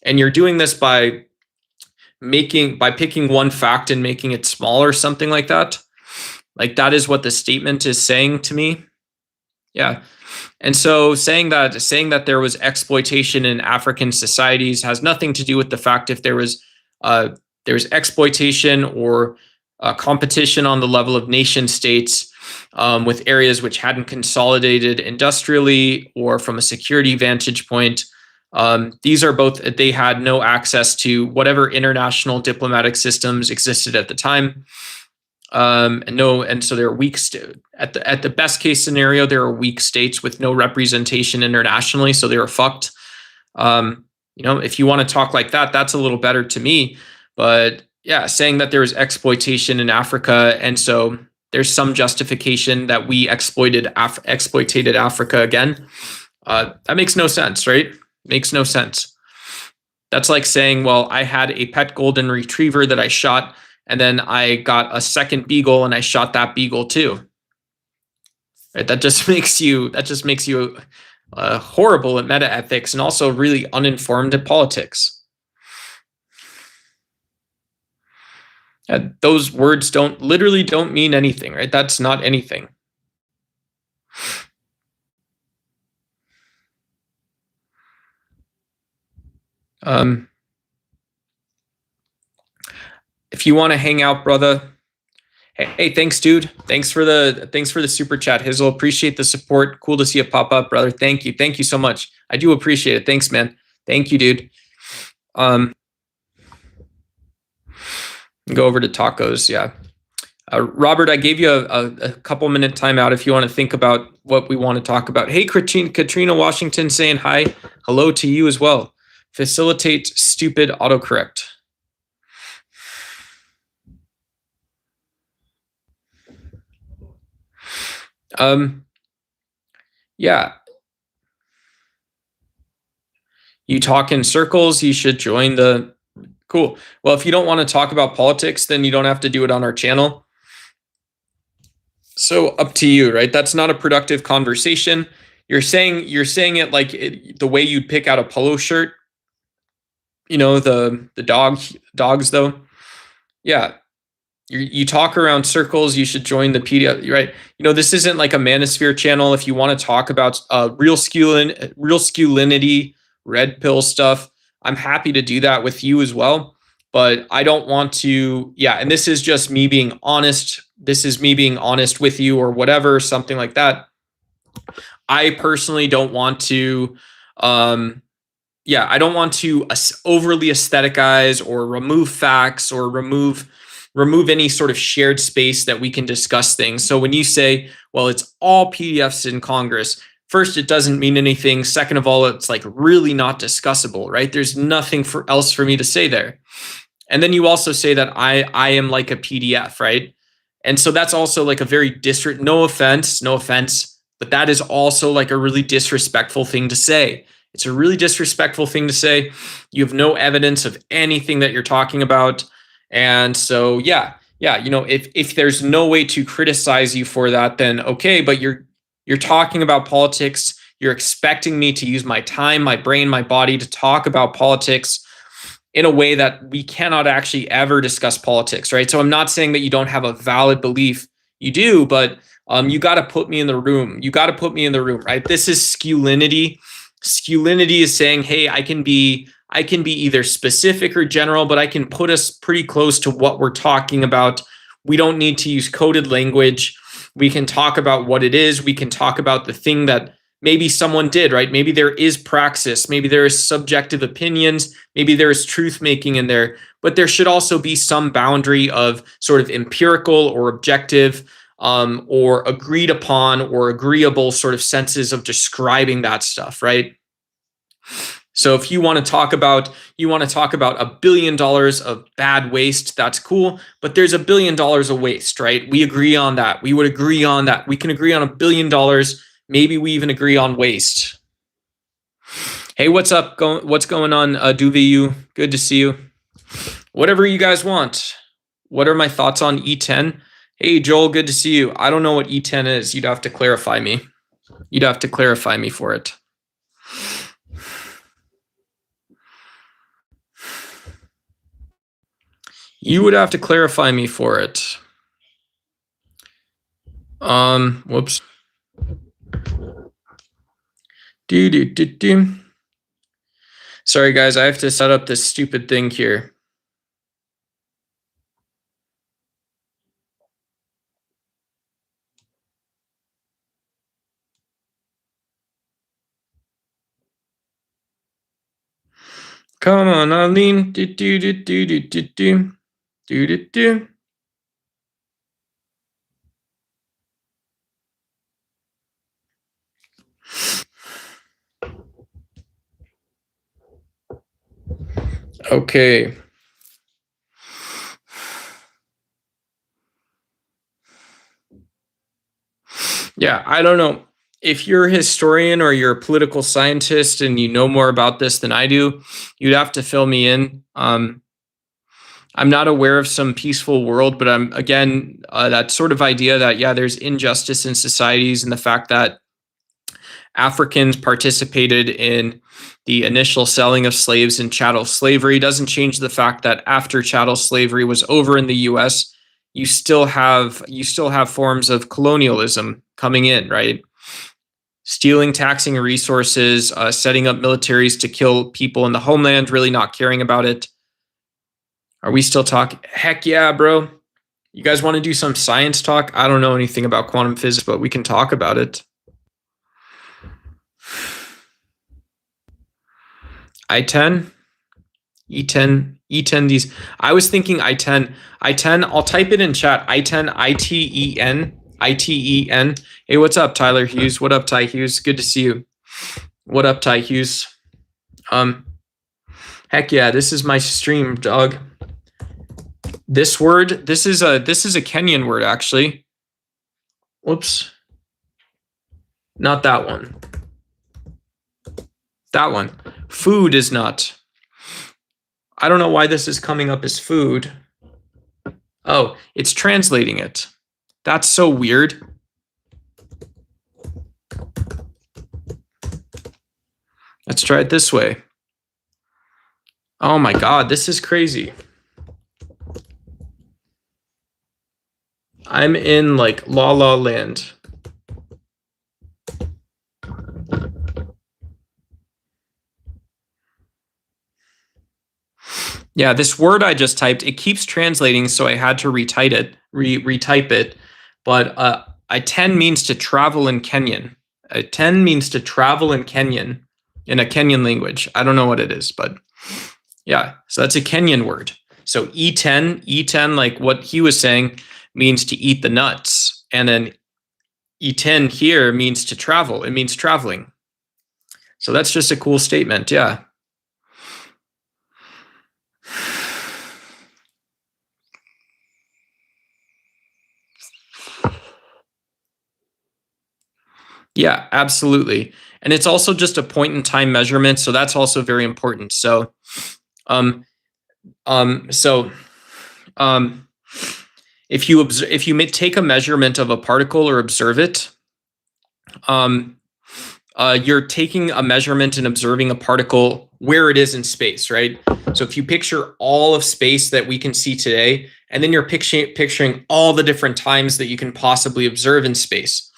and you're doing this by picking one fact and making it smaller, something like that. Like, that is what the statement is saying to me. Yeah. And so saying that there was exploitation in African societies has nothing to do with the fact if there was exploitation or competition on the level of nation states with areas which hadn't consolidated industrially or from a security vantage point. These are both, they had no access to whatever international diplomatic systems existed at the time. And so there are weak at the best case scenario, there are weak states with no representation internationally, so they were fucked. If you want to talk like that, that's a little better to me. But yeah, saying that there was exploitation in Africa, and so there's some justification that we exploited Africa again. That makes no sense, right? Makes no sense. That's like saying, well, I had a pet golden retriever that I shot, and then I got a second beagle and I shot that beagle too. Right? That just makes you horrible at meta ethics and also really uninformed at politics. Those words don't mean anything, right? That's not anything. If you want to hang out, brother. Hey, thanks, dude. Thanks for the super chat, Hizzle. Appreciate the support. Cool to see it pop up, brother. Thank you so much. I do appreciate it. Thanks, man. Thank you, dude. Go over to tacos. Yeah. Robert, I gave you a couple minute timeout if you want to think about what we want to talk about. Hey, Katrina Washington saying hi. Hello to you as well. Facilitate stupid autocorrect. Yeah. You talk in circles, you should join the... Cool. Well, if you don't want to talk about politics, then you don't have to do it on our channel. So up to you, right? That's not a productive conversation. You're saying it like the way you'd pick out a polo shirt. You know, the dogs though. Yeah. You talk around circles. You should join the PDF, right? You know, this isn't like a manosphere channel. If you want to talk about real masculinity, red pill stuff, I'm happy to do that with you as well. But I don't want to, yeah. And this is just me being honest. This is me being honest with you or whatever, something like that. I personally don't want to, I don't want to overly aestheticize or remove facts or remove any sort of shared space that we can discuss things. So when you say, well, it's all PDFs in Congress, first, it doesn't mean anything. Second of all, it's like really not discussable, right? There's nothing else for me to say there. And then you also say that I am like a PDF, right? And so that's also like a very no offense, but that is also like a really disrespectful thing to say. It's a really disrespectful thing to say. You have no evidence of anything that you're talking about. And so, yeah, you know, if there's no way to criticize you for that, then okay, but you're talking about politics. You're expecting me to use my time, my brain, my body to talk about politics in a way that we cannot actually ever discuss politics, right? So I'm not saying that you don't have a valid belief. You do, but you got to put me in the room. You got to put me in the room, right? This is skewlinity. Skewlinity is saying, hey, I can be either specific or general, but I can put us pretty close to what we're talking about. We don't need to use coded language. We can talk about what it is. We can talk about the thing that maybe someone did, right? Maybe there is praxis. Maybe there is subjective opinions. Maybe there is truth making in there, but there should also be some boundary of sort of empirical or objective or agreed upon or agreeable sort of senses of describing that stuff, right? So if you want to talk about $1 billion of bad waste, that's cool, but there's $1 billion of waste, right? We agree on that. We would agree on that. We can agree on $1 billion. Maybe we even agree on waste. Hey, what's up? What's going on, Duviu? Good to see you. Whatever you guys want. What are my thoughts on E10? Hey, Joel, good to see you. I don't know what E10 is. You'd have to clarify me. You'd have to clarify me for it. You would have to clarify me for it. Whoops. Sorry, guys, I have to set up this stupid thing here. Come on, Arlene. Okay. Yeah, I don't know. If you're a historian or you're a political scientist and you know more about this than I do, you'd have to fill me in. I'm not aware of some peaceful world, but I'm, again, that sort of idea that, yeah, there's injustice in societies, and the fact that Africans participated in the initial selling of slaves in chattel slavery doesn't change the fact that after chattel slavery was over in the US, you still have forms of colonialism coming in, right? Stealing, taxing resources, setting up militaries to kill people in the homeland, really not caring about it. Are we still talking? Heck yeah, bro. You guys want to do some science talk? I don't know anything about quantum physics, but we can talk about it. I10, E10, these. I was thinking I10. I'll type it in chat. I10, ITEN. Hey, what's up, Tyler Hughes? What up, Ty Hughes? Good to see you. What up, Ty Hughes? Heck yeah, this is my stream, dog. This word, this is a Kenyan word, actually. Whoops. Not that one. That one. Food is not. I don't know why this is coming up as food. Oh, it's translating it. That's so weird. Let's try it this way. Oh my God, this is crazy. I'm in like La La Land. Yeah, this word I just typed, it keeps translating, so I had to retype it. But Iten means to travel in Kenyan. Iten means to travel in Kenyan, in a Kenyan language. I don't know what it is, but yeah, so that's a Kenyan word. So Iten, like what he was saying, means to eat the nuts. And then Iten here means to travel. It means traveling. So that's just a cool statement, yeah. Yeah, absolutely. And it's also just a point in time measurement, so that's also very important. So, if you take a measurement of a particle or observe it, you're taking a measurement and observing a particle where it is in space, right? So if you picture all of space that we can see today, and then you're picturing all the different times that you can possibly observe in space,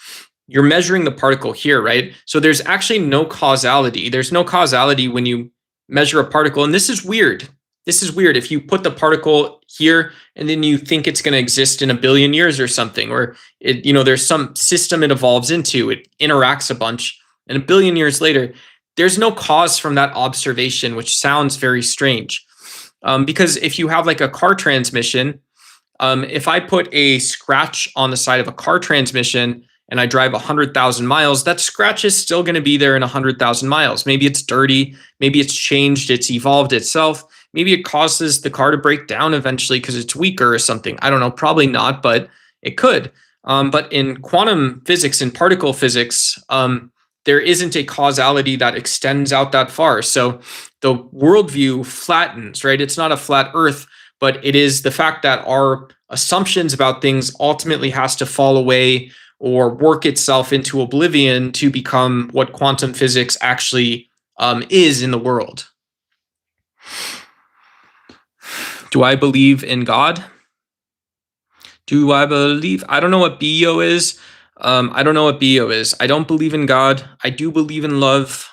you're measuring the particle here, right? So there's actually no causality. There's no causality when you measure a particle. And this is weird. This is weird. If you put the particle here and then you think it's going to exist in 1 billion years or something, or it, there's some system it evolves into, it interacts a bunch, and 1 billion years later, there's no cause from that observation, which sounds very strange. Because if you have like a car transmission, if I put a scratch on the side of a car transmission and I drive 100,000 miles, that scratch is still going to be there in 100,000 miles. Maybe it's dirty, maybe it's changed, it's evolved itself. Maybe it causes the car to break down eventually because it's weaker or something. I don't know, probably not, but it could. But in quantum physics and particle physics, there isn't a causality that extends out that far. So the worldview flattens, right? It's not a flat earth, but it is the fact that our assumptions about things ultimately has to fall away or work itself into oblivion to become what quantum physics actually is in the world. Do I believe in God? Do I believe? I don't know what BO is. I don't know what BO is. I don't believe in God. I do believe in love.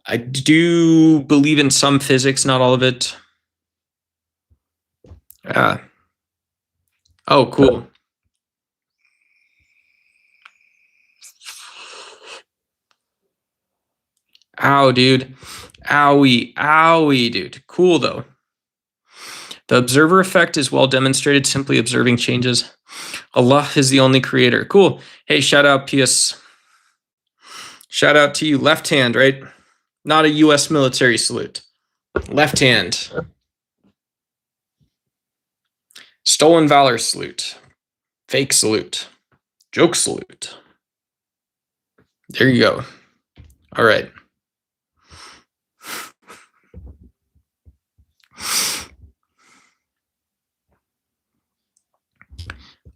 I do believe in some physics, not all of it. Yeah. Oh, cool. Ow, dude. Owie, dude. Cool, though. The observer effect is well demonstrated. Simply observing changes. Allah is the only creator. Cool. Hey, shout out, PS. Shout out to you. Left hand, right? Not a U.S. military salute. Left hand. Stolen valor salute. Fake salute. Joke salute. There you go. All right.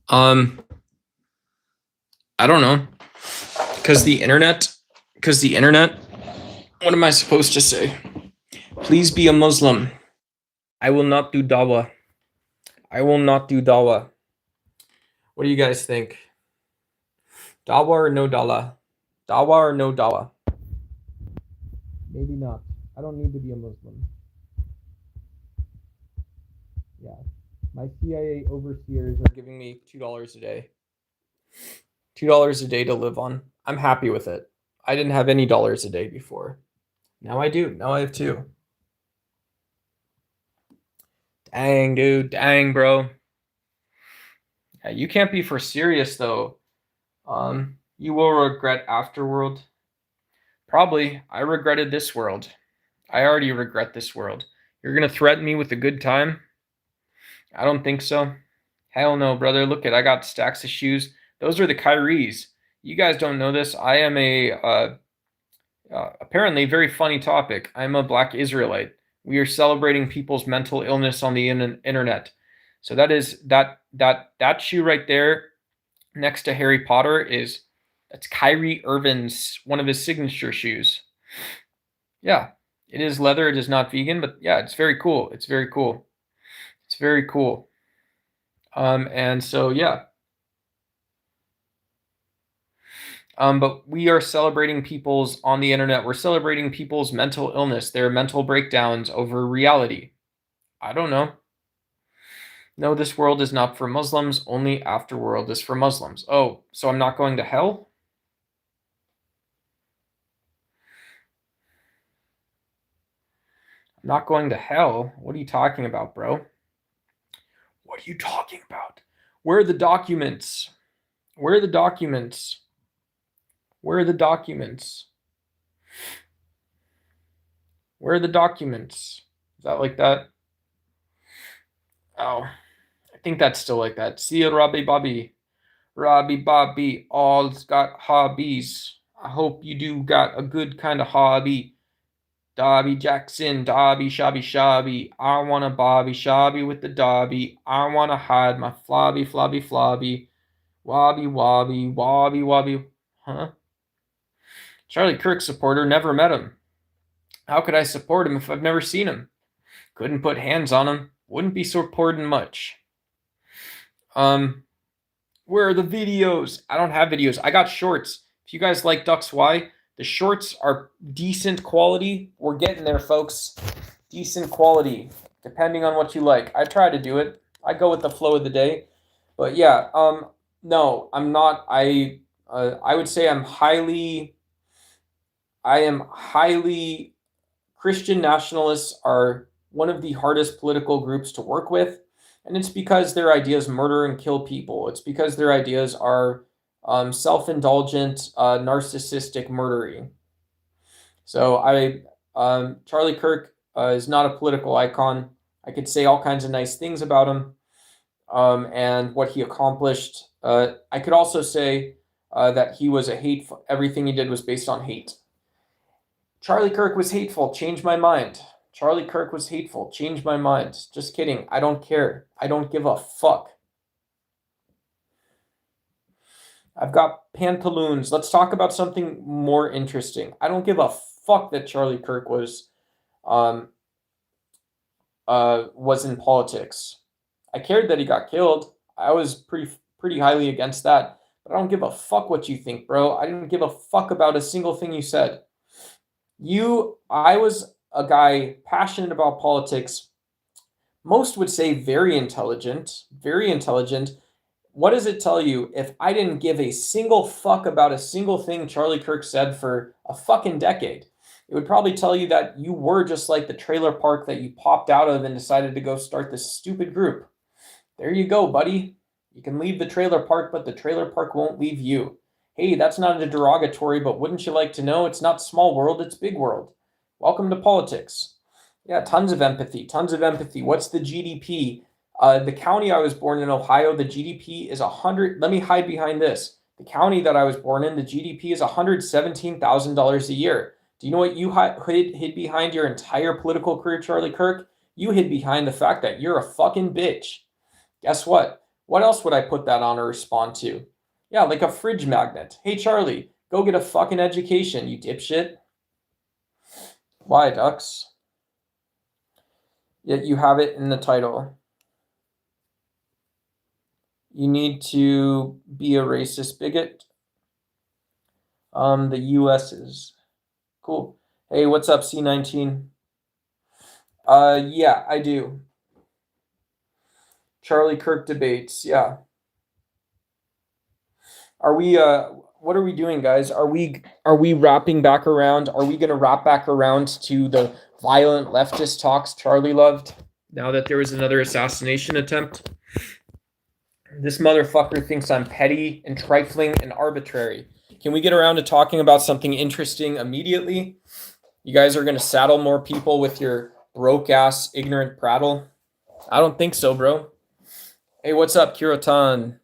I don't know. Because the internet, what am I supposed to say? Please be a Muslim. I will not do dawah. I will not do dawah. What do you guys think? Dawah or no dawah? Dawah or no dawah? Maybe not. I don't need to be a Muslim. Yeah. My CIA overseers are giving me $2 a day. $2 a day to live on. I'm happy with it. I didn't have any dollars a day before. Now I do. Now I have 2. Dang, dude. Dang, bro. Yeah, you can't be for serious, though. You will regret afterworld. Probably. I regretted this world. I already regret this world. You're going to threaten me with a good time? I don't think so. Hell no, brother. Look I got stacks of shoes. Those are the Kyries. You guys don't know this. I am a Apparently, very funny topic. I'm a black Israelite. We are celebrating people's mental illness on the internet. So that shoe right there next to Harry Potter that's Kyrie Irving's one of his signature shoes. Yeah, it is leather. It is not vegan, but yeah, it's very cool. It's very cool. It's very cool. And so yeah. But we are celebrating people's on the internet. We're celebrating people's mental illness, their mental breakdowns over reality. I don't know. No, this world is not for Muslims. Only afterworld is for Muslims. Oh, so I'm not going to hell? I'm not going to hell? What are you talking about, bro? What are you talking about? Where are the documents? Where are the documents? Where are the documents? Where are the documents? Is that like that? Oh, I think that's still like that. See you, Robbie Bobby. Robbie Bobby, all's got hobbies. I hope you do got a good kind of hobby. Dobby Jackson, Dobby Shabby Shabby. I want a Bobby Shabby with the Dobby. I want to hide my flobby flobby flobby. Wobby wobby wobby wobby. Huh? Charlie Kirk supporter, never met him. How could I support him if I've never seen him? Couldn't put hands on him. Wouldn't be supporting much. Where are the videos? I don't have videos. I got shorts. If you guys like Ducks Y, the shorts are decent quality. We're getting there, folks. Decent quality, depending on what you like. I try to do it. I go with the flow of the day. But yeah, no, I'm not. I would say I am highly Christian nationalists are one of the hardest political groups to work with. And it's because their ideas murder and kill people. It's because their ideas are self-indulgent, narcissistic murdering. So Charlie Kirk is not a political icon. I could say all kinds of nice things about him and what he accomplished. I could also say that he was everything he did was based on hate. Charlie Kirk was hateful. Change my mind. Charlie Kirk was hateful. Change my mind. Just kidding. I don't care. I don't give a fuck. I've got pantaloons. Let's talk about something more interesting. I don't give a fuck that Charlie Kirk was in politics. I cared that he got killed. I was pretty highly against that. But I don't give a fuck what you think, bro. I didn't give a fuck about a single thing you said. I was a guy passionate about politics. Most would say very intelligent, very intelligent. What does it tell you if I didn't give a single fuck about a single thing Charlie Kirk said for a fucking decade? It would probably tell you that you were just like the trailer park that you popped out of and decided to go start this stupid group. There you go, buddy. You can leave the trailer park, but the trailer park won't leave you. Hey, that's not a derogatory, but wouldn't you like to know it's not small world, it's big world. Welcome to politics. Yeah, tons of empathy, tons of empathy. What's the GDP? The county I was born in, Ohio, the GDP is 100. Let me hide behind this. The county that I was born in, the GDP is $117,000 a year. Do you know what you hid behind your entire political career, Charlie Kirk? You hid behind the fact that you're a fucking bitch. Guess what? What else would I put that on or respond to? Yeah, like a fridge magnet. Hey, Charlie, go get a fucking education, you dipshit. Why, Ducks? Yet you have it in the title. You need to be a racist bigot. The U.S. is. Cool. Hey, what's up, C19? Yeah, I do. Charlie Kirk debates, yeah. Are we what are we doing, guys? Are we wrapping back around? Are we gonna wrap back around to the violent leftist talks Charlie loved? Now that there was another assassination attempt? This motherfucker thinks I'm petty and trifling and arbitrary. Can we get around to talking about something interesting immediately? You guys are gonna saddle more people with your broke ass ignorant prattle? I don't think so, bro. Hey, what's up, Kirotan?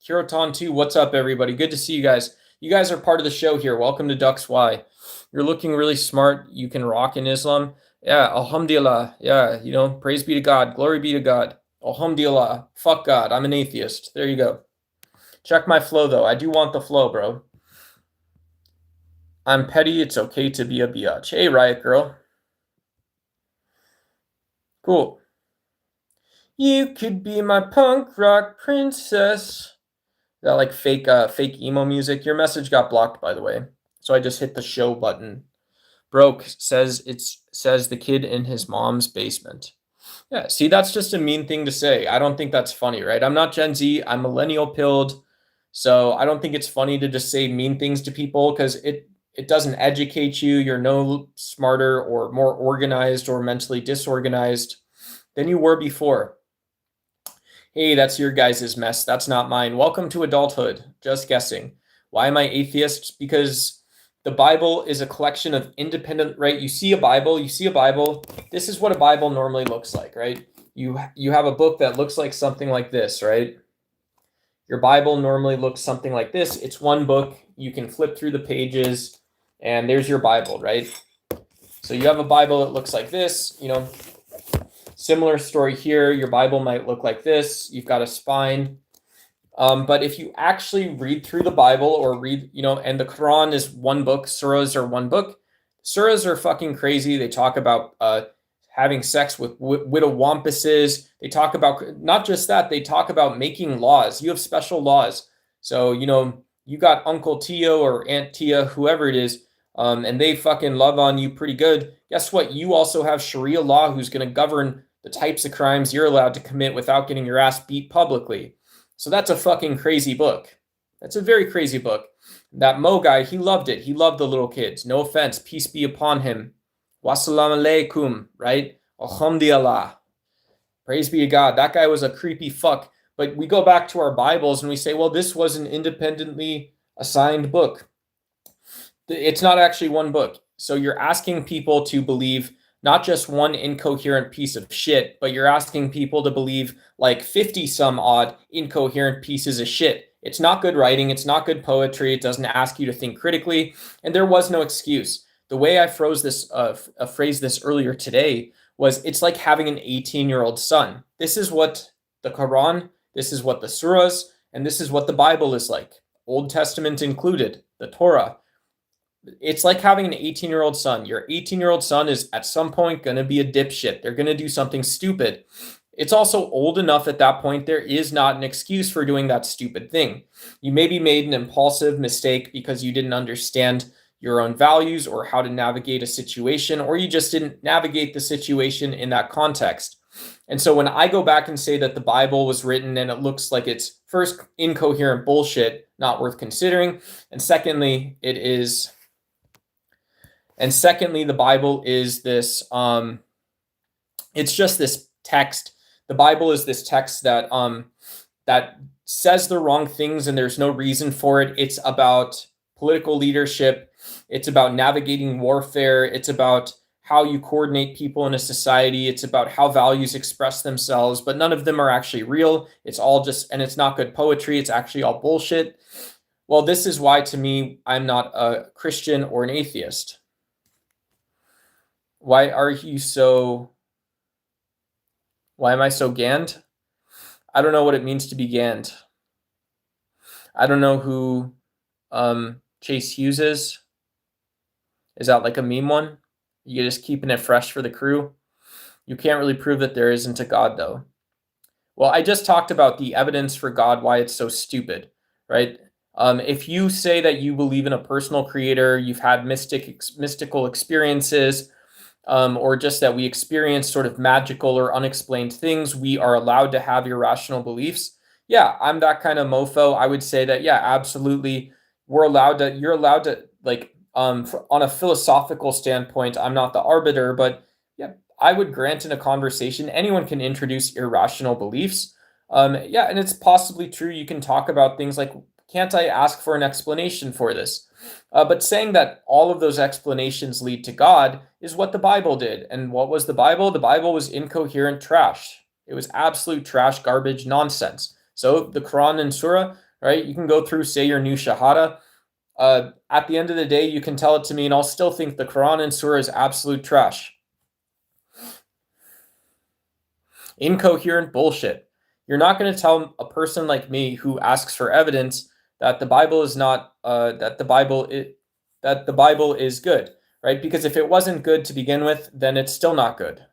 Kirotan 2, what's up, everybody? Good to see you guys. You guys are part of the show here. Welcome to Ducks Y. You're looking really smart. You can rock in Islam. Yeah, alhamdulillah. Yeah, praise be to God. Glory be to God. Alhamdulillah. Fuck God. I'm an atheist. There you go. Check my flow, though. I do want the flow, bro. I'm petty. It's okay to be a biatch. Hey, Riot Girl. Cool. You could be my punk rock princess. That like fake emo music. Your message got blocked, by the way. So I just hit the show button. Broke says the kid in his mom's basement. Yeah, see, that's just a mean thing to say. I don't think that's funny, right? I'm not Gen Z. I'm millennial pilled. So I don't think it's funny to just say mean things to people because it doesn't educate you. You're no smarter or more organized or mentally disorganized than you were before. Hey, that's your guys' mess. That's not mine. Welcome to adulthood. Just guessing. Why am I atheist? Because the Bible is a collection of independent, right? You see a Bible. This is what a Bible normally looks like, right? You have a book that looks like something like this, right? Your Bible normally looks something like this. It's one book. You can flip through the pages, and there's your Bible, right? So you have a Bible that looks like this, Similar story here. Your Bible might look like this. You've got a spine. But if you actually read through the Bible or read, and the Quran is one book, surahs are one book. Surahs are fucking crazy. They talk about having sex with widowampuses. They talk about, not just that, they talk about making laws. You have special laws. So, you got Uncle Tio or Aunt Tia, whoever it is, and they fucking love on you pretty good. Guess what? You also have Sharia law who's going to govern the types of crimes you're allowed to commit without getting your ass beat publicly. So that's a fucking crazy book. That's a very crazy book. That Mo guy, he loved it. He loved the little kids. No offense. Peace be upon him. Wassalamu alaikum, right? Alhamdulillah. Praise be to God. That guy was a creepy fuck. But we go back to our Bibles and we say, well, this was an independently assigned book. It's not actually one book. So you're asking people to believe not just one incoherent piece of shit, but you're asking people to believe like 50 some odd incoherent pieces of shit. It's not good writing. It's not good poetry. It doesn't ask you to think critically. And there was no excuse. The way I phrased this earlier today was it's like having an 18-year-old son. This is what the Quran, this is what the surahs, and this is what the Bible is like. Old Testament included, the Torah. It's like having an 18-year-old son. Your 18-year-old son is at some point going to be a dipshit. They're going to do something stupid. It's also old enough at that point, there is not an excuse for doing that stupid thing. You maybe made an impulsive mistake because you didn't understand your own values or how to navigate a situation, or you just didn't navigate the situation in that context. And so when I go back and say that the Bible was written and it looks like it's first incoherent bullshit, not worth considering, and secondly, the Bible is this, it's just this text. The Bible is this text that says the wrong things and there's no reason for it. It's about political leadership. It's about navigating warfare. It's about how you coordinate people in a society. It's about how values express themselves, but none of them are actually real. It's all just, and it's not good poetry. It's actually all bullshit. Well, this is why, to me, I'm not a Christian or an atheist. Why am I so ganned? I don't know what it means to be ganned. I don't know who Chase Hughes is. Is that like a meme one? You're just keeping it fresh for the crew? You can't really prove that there isn't a God, though. Well, I just talked about the evidence for God, why it's so stupid, right? If you say that you believe in a personal creator, you've had mystical experiences, or just that we experience sort of magical or unexplained things, we are allowed to have irrational beliefs. Yeah, I'm that kind of mofo. I would say that, yeah, absolutely. You're allowed to, like, on a philosophical standpoint, I'm not the arbiter, but yeah, I would grant in a conversation, anyone can introduce irrational beliefs. Yeah, and it's possibly true. You can talk about things like, can't I ask for an explanation for this? But saying that all of those explanations lead to God is what the Bible did. And what was the Bible? The Bible was incoherent trash. It was absolute trash, garbage, nonsense. So the Quran and Surah, right? You can go through, say your new Shahada. At the end of the day, you can tell it to me and I'll still think the Quran and Surah is absolute trash. Incoherent bullshit. You're not going to tell a person like me who asks for evidence that the Bible is not that the Bible is good, right? Because if it wasn't good to begin with, then it's still not good.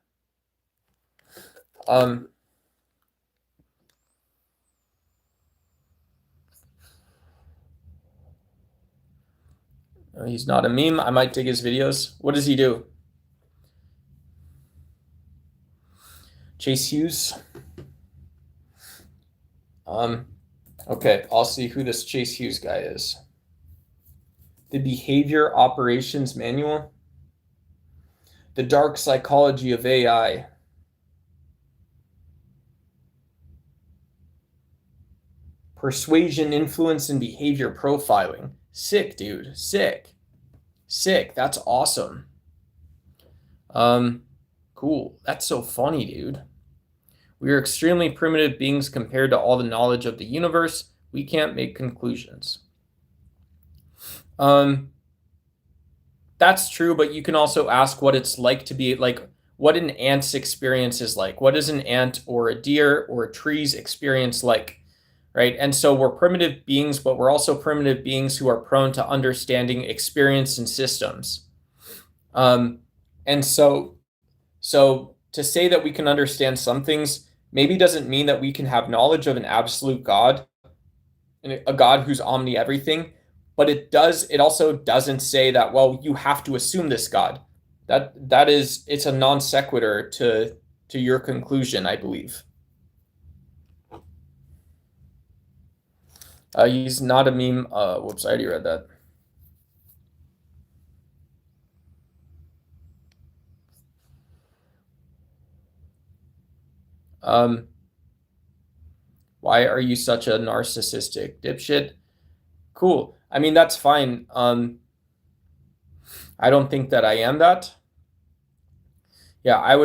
He's not a meme. I might dig his videos. What does he do? Chase Hughes. Okay, I'll see who this Chase Hughes guy is. The Behavior Operations Manual. The Dark Psychology of AI. Persuasion, Influence, and Behavior Profiling. Sick, dude. Sick. That's awesome. Cool. That's so funny, dude. We are extremely primitive beings compared to all the knowledge of the universe. We can't make conclusions. That's true, but you can also ask what it's like to be like, what an ant's experience is like. What is an ant or a deer or a tree's experience like, right? And so we're primitive beings, but we're also primitive beings who are prone to understanding experience and systems. And so to say that we can understand some things maybe doesn't mean that we can have knowledge of an absolute God, a God who's omni everything. But it also doesn't say that, well, you have to assume this God. It's a non sequitur to your conclusion, I believe. He's not a meme. Whoops, I already read that. Why are you such a narcissistic dipshit? Cool. I mean, that's fine. I don't think that I am that. Yeah, I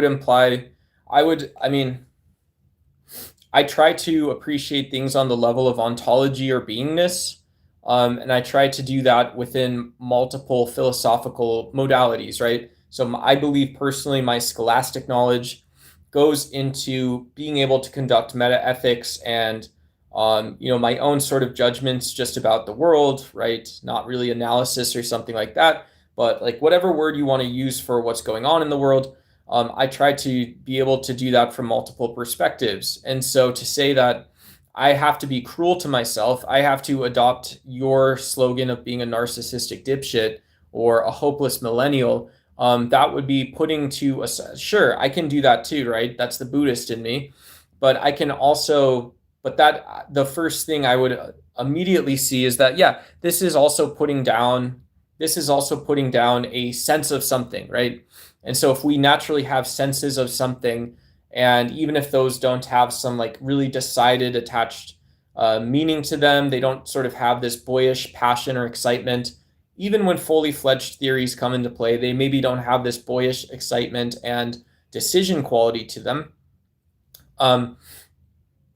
try to appreciate things on the level of ontology or beingness. And I try to do that within multiple philosophical modalities, right? So I believe personally my scholastic knowledge goes into being able to conduct meta-ethics and my own sort of judgments just about the world, right? Not really analysis or something like that, but like whatever word you want to use for what's going on in the world. I try to be able to do that from multiple perspectives. And so to say that I have to be cruel to myself, I have to adopt your slogan of being a narcissistic dipshit or a hopeless millennial, that would be putting to a, sure, I can do that too, right? That's the Buddhist in me. But I can also, the first thing I would immediately see is that, yeah, this is also putting down a sense of something, right? And so if we naturally have senses of something, and even if those don't have some like really decided attached meaning to them, they don't sort of have this boyish passion or excitement. Even when fully fledged theories come into play, they maybe don't have this boyish excitement and decision quality to them.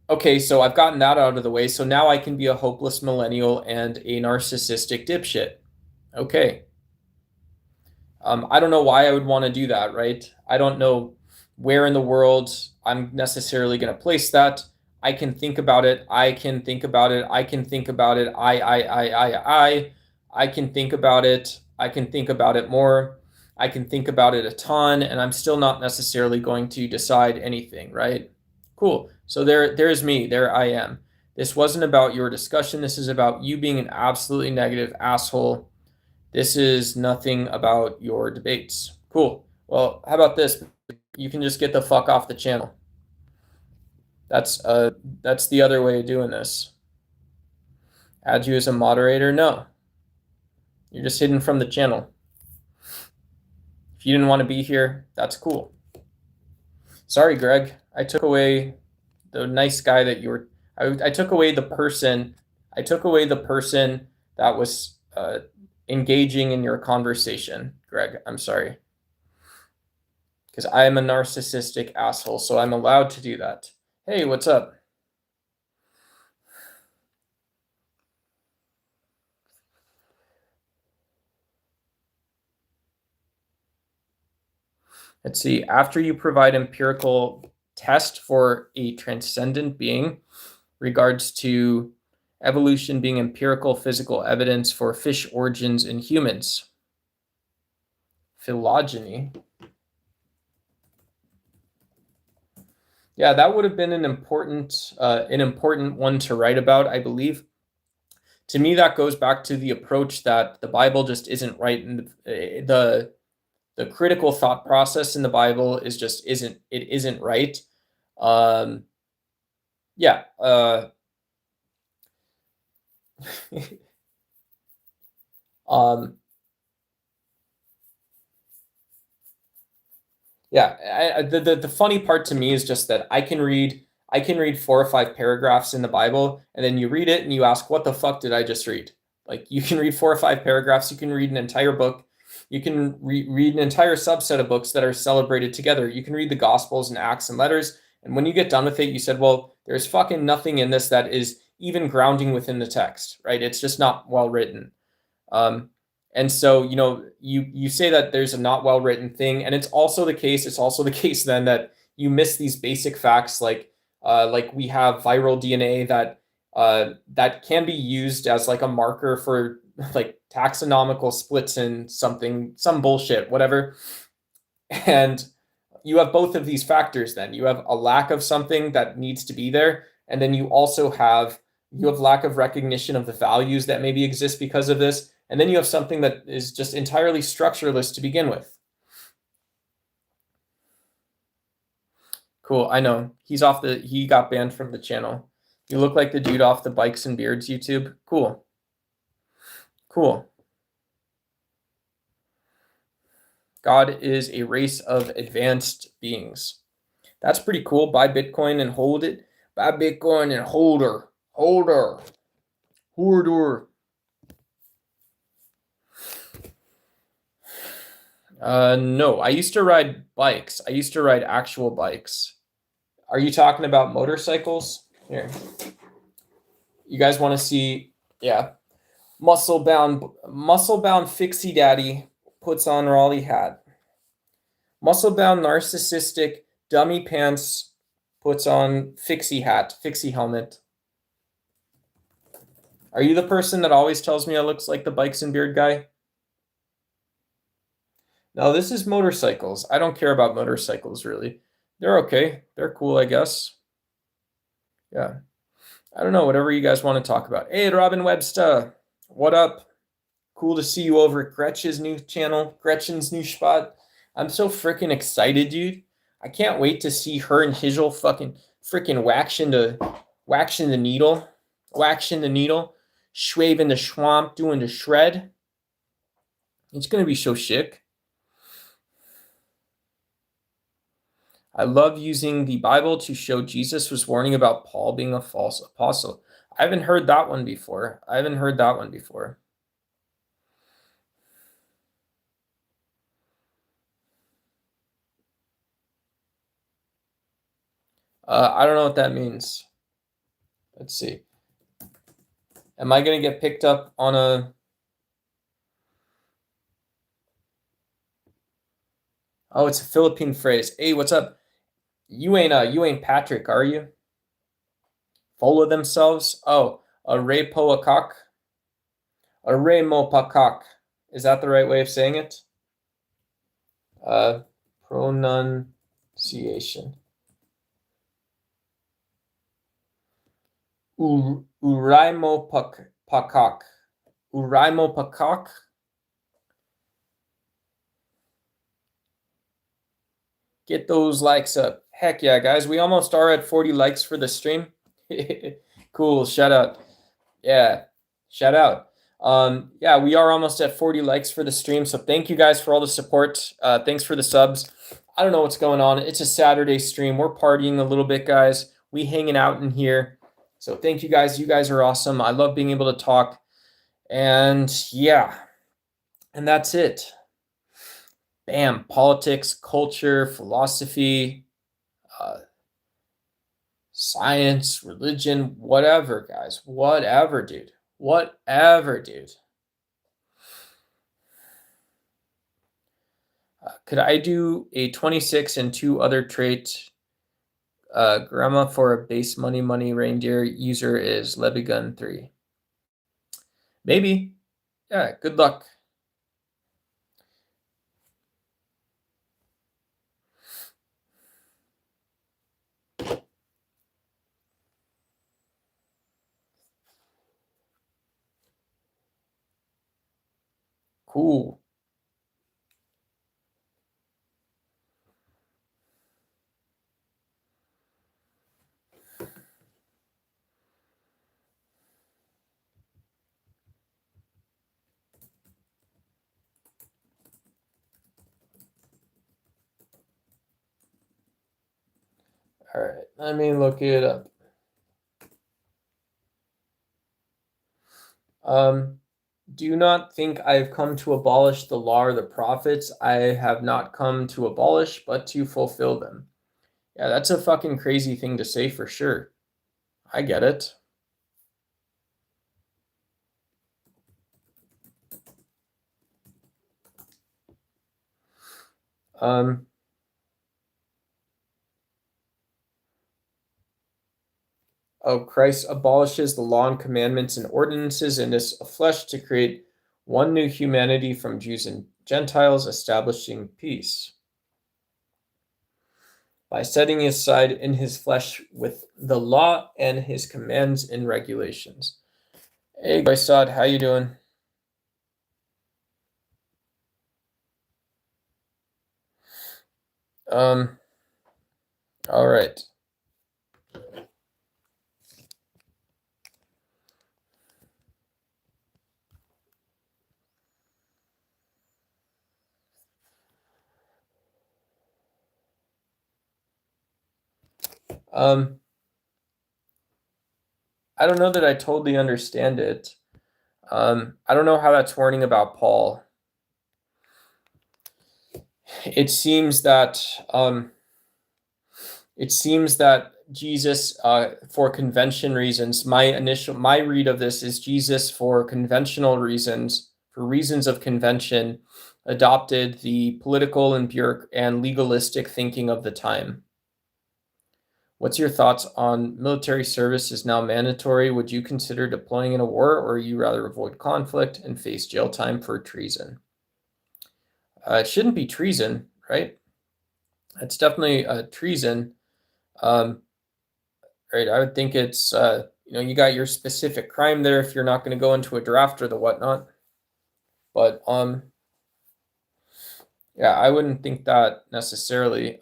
Okay, so I've gotten that out of the way. So now I can be a hopeless millennial and a narcissistic dipshit. Okay. I don't know why I would want to do that, right? I don't know where in the world I'm necessarily going to place that. I can think about it. I can think about it. I can think about it. I can think about it. I can think about it more. I can think about it a ton, and I'm still not necessarily going to decide anything, right? Cool. So there's me. There I am. This wasn't about your discussion. This is about you being an absolutely negative asshole. This is nothing about your debates. Cool. Well, how about this? You can just get the fuck off the channel. That's the other way of doing this. Add you as a moderator? No. You're just hidden from the channel. If you didn't want to be here, that's cool. Sorry, Greg. I took away the nice guy that you were. I took away the person. I took away the person that was engaging in your conversation, Greg. I'm sorry. Because I am a narcissistic asshole, so I'm allowed to do that. Hey, what's up? Let's see. After you provide empirical test for a transcendent being, regards to evolution being empirical physical evidence for fish origins in humans. Phylogeny. Yeah, that would have been an important one to write about, I believe. To me, that goes back to the approach that the Bible just isn't right, and the critical thought process in the Bible is just isn't right. Yeah. Yeah, the funny part to me is just that I can read 4 or 5 paragraphs in the Bible, and then you read it and you ask, what the fuck did I just read? Like, you can read 4 or 5 paragraphs, you can read an entire book, you can read an entire subset of books that are celebrated together. You can read the Gospels and Acts and letters, and when you get done with it, you said, well, there's fucking nothing in this that is even grounding within the text, right? It's just not well written. And so, you say that there's a not well written thing, and it's also the case then that you miss these basic facts, like we have viral DNA that can be used as like a marker for like taxonomical splits in some bullshit, whatever. And you have both of these factors. Then you have a lack of something that needs to be there, and then you also have lack of recognition of the values that maybe exist because of this. And then you have something that is just entirely structureless to begin with. Cool, I know. He got banned from the channel. You look like the dude off the Bikes and Beards YouTube. Cool. God is a race of advanced beings. That's pretty cool. Buy Bitcoin and hold it. Buy Bitcoin and holder. Hoarder. No, I used to ride bikes. I used to ride actual bikes. Are you talking about motorcycles? Here. You guys want to see? Yeah. Muscle bound fixie daddy puts on Raleigh hat. Muscle bound narcissistic dummy pants puts on fixie helmet. Are you the person that always tells me I looks like the Bikes and Beard guy? No, this is motorcycles. I don't care about motorcycles, really. They're okay. They're cool, I guess. Yeah. I don't know, whatever you guys want to talk about. Hey, Robin Webster. What up? Cool to see you over at Gretchen's new channel, Gretchen's new spot. I'm so freaking excited, dude. I can't wait to see her and Hizzle fucking freaking waxing the needle, schwave in the swamp, doing the shred. It's going to be so sick. I love using the Bible to show Jesus was warning about Paul being a false apostle. I haven't heard that one before. I don't know what that means. Let's see. Am I going to get picked up on a... Oh, it's a Philippine phrase. Hey, what's up? You ain't Patrick, are you? Follow themselves? Oh, a Ray Poakak? A Ray Mopakak. Is that the right way of saying it? Pronunciation. Uraimo Pakak. Uraimo Pakak? Get those likes up. Heck yeah, guys. We almost are at 40 likes for the stream. Cool. Shout out. Yeah. Shout out. Yeah, we are almost at 40 likes for the stream. So thank you guys for all the support. Thanks for the subs. I don't know what's going on. It's a Saturday stream. We're partying a little bit, guys. We hanging out in here. So thank you guys. You guys are awesome. I love being able to talk. And yeah. And that's it. Bam. Politics, culture, philosophy, science, religion, whatever, guys. Whatever, dude. Could I do a 26 and 2 other trait? Grandma for a base money reindeer user is Lebigun 3. Maybe. Yeah, good luck. Cool. All right, let me look it up. Do not think I have come to abolish the law or the prophets. I have not come to abolish, but to fulfill them. Yeah, that's a fucking crazy thing to say for sure. I get it. Oh, Christ abolishes the law and commandments and ordinances in his flesh to create one new humanity from Jews and Gentiles, establishing peace by setting aside in his flesh with the law and his commands and regulations. Hey, Gaisad, how you doing? All right. I don't know that I totally understand it. I don't know how that's warning about Paul. It seems that Jesus, for convention reasons, my read of this is Jesus for conventional reasons, for reasons of convention, adopted the political and legalistic thinking of the time. What's your thoughts on military service is now mandatory? Would you consider deploying in a war, or you rather avoid conflict and face jail time for treason? It shouldn't be treason, right? It's definitely treason. Right? I would think it's you got your specific crime there if you're not going to go into a draft or the whatnot. But yeah, I wouldn't think that necessarily.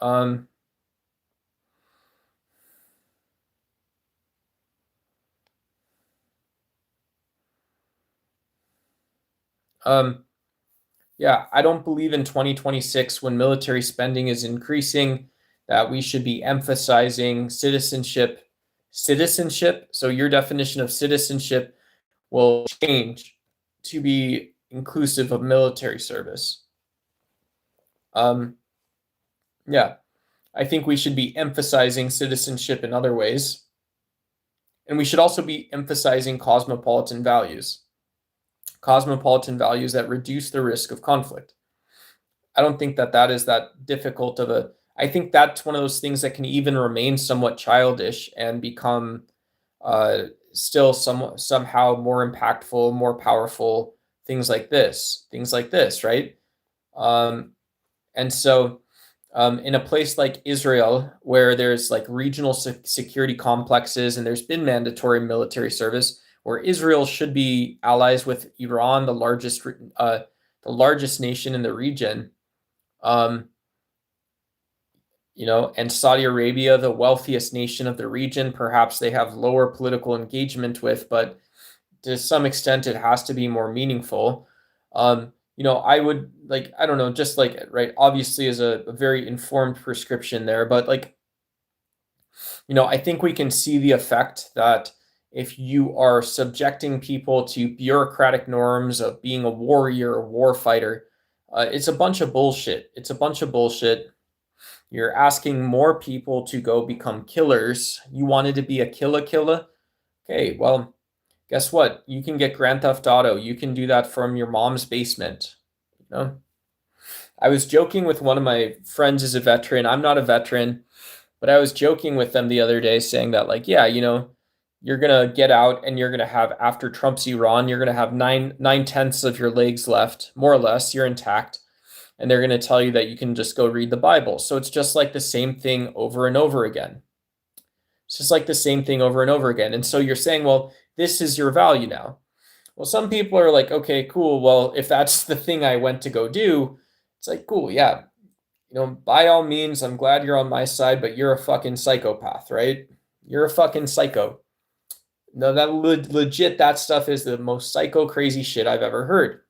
Yeah, I don't believe in 2026 when military spending is increasing that we should be emphasizing citizenship. So your definition of citizenship will change to be inclusive of military service. Yeah, I think we should be emphasizing citizenship in other ways. And we should also be emphasizing cosmopolitan values that reduce the risk of conflict. I don't think that is that difficult of a. I think that's one of those things that can even remain somewhat childish and become still somehow more impactful, more powerful. Things like this, right? And so, in a place like Israel, where there's like regional security complexes and there's been mandatory military service, where Israel should be allies with Iran, the largest nation in the region, and Saudi Arabia, the wealthiest nation of the region, perhaps they have lower political engagement with, but to some extent it has to be more meaningful. I would I don't know, just right, obviously is a very informed prescription there, but I think we can see the effect that if you are subjecting people to bureaucratic norms of being a warrior, a war fighter, it's a bunch of bullshit. You're asking more people to go become killers. You wanted to be a killer? Okay, well, guess what? You can get Grand Theft Auto. You can do that from your mom's basement. I was joking with one of my friends who's a veteran. I'm not a veteran, but I was joking with them the other day saying that, like, yeah, you're gonna get out and you're gonna have, after Trump's Iran, you're gonna have nine tenths of your legs left, more or less, you're intact. And they're gonna tell you that you can just go read the Bible. So it's just like the same thing over and over again. It's just like the same thing over and over again. And so you're saying, well, this is your value now. Well, some people are like, okay, cool. Well, if that's the thing I went to go do, it's like, cool, yeah. By all means, I'm glad you're on my side, but you're a fucking psychopath, right? You're a fucking psycho. No, that legit, that stuff is the most psycho crazy shit I've ever heard.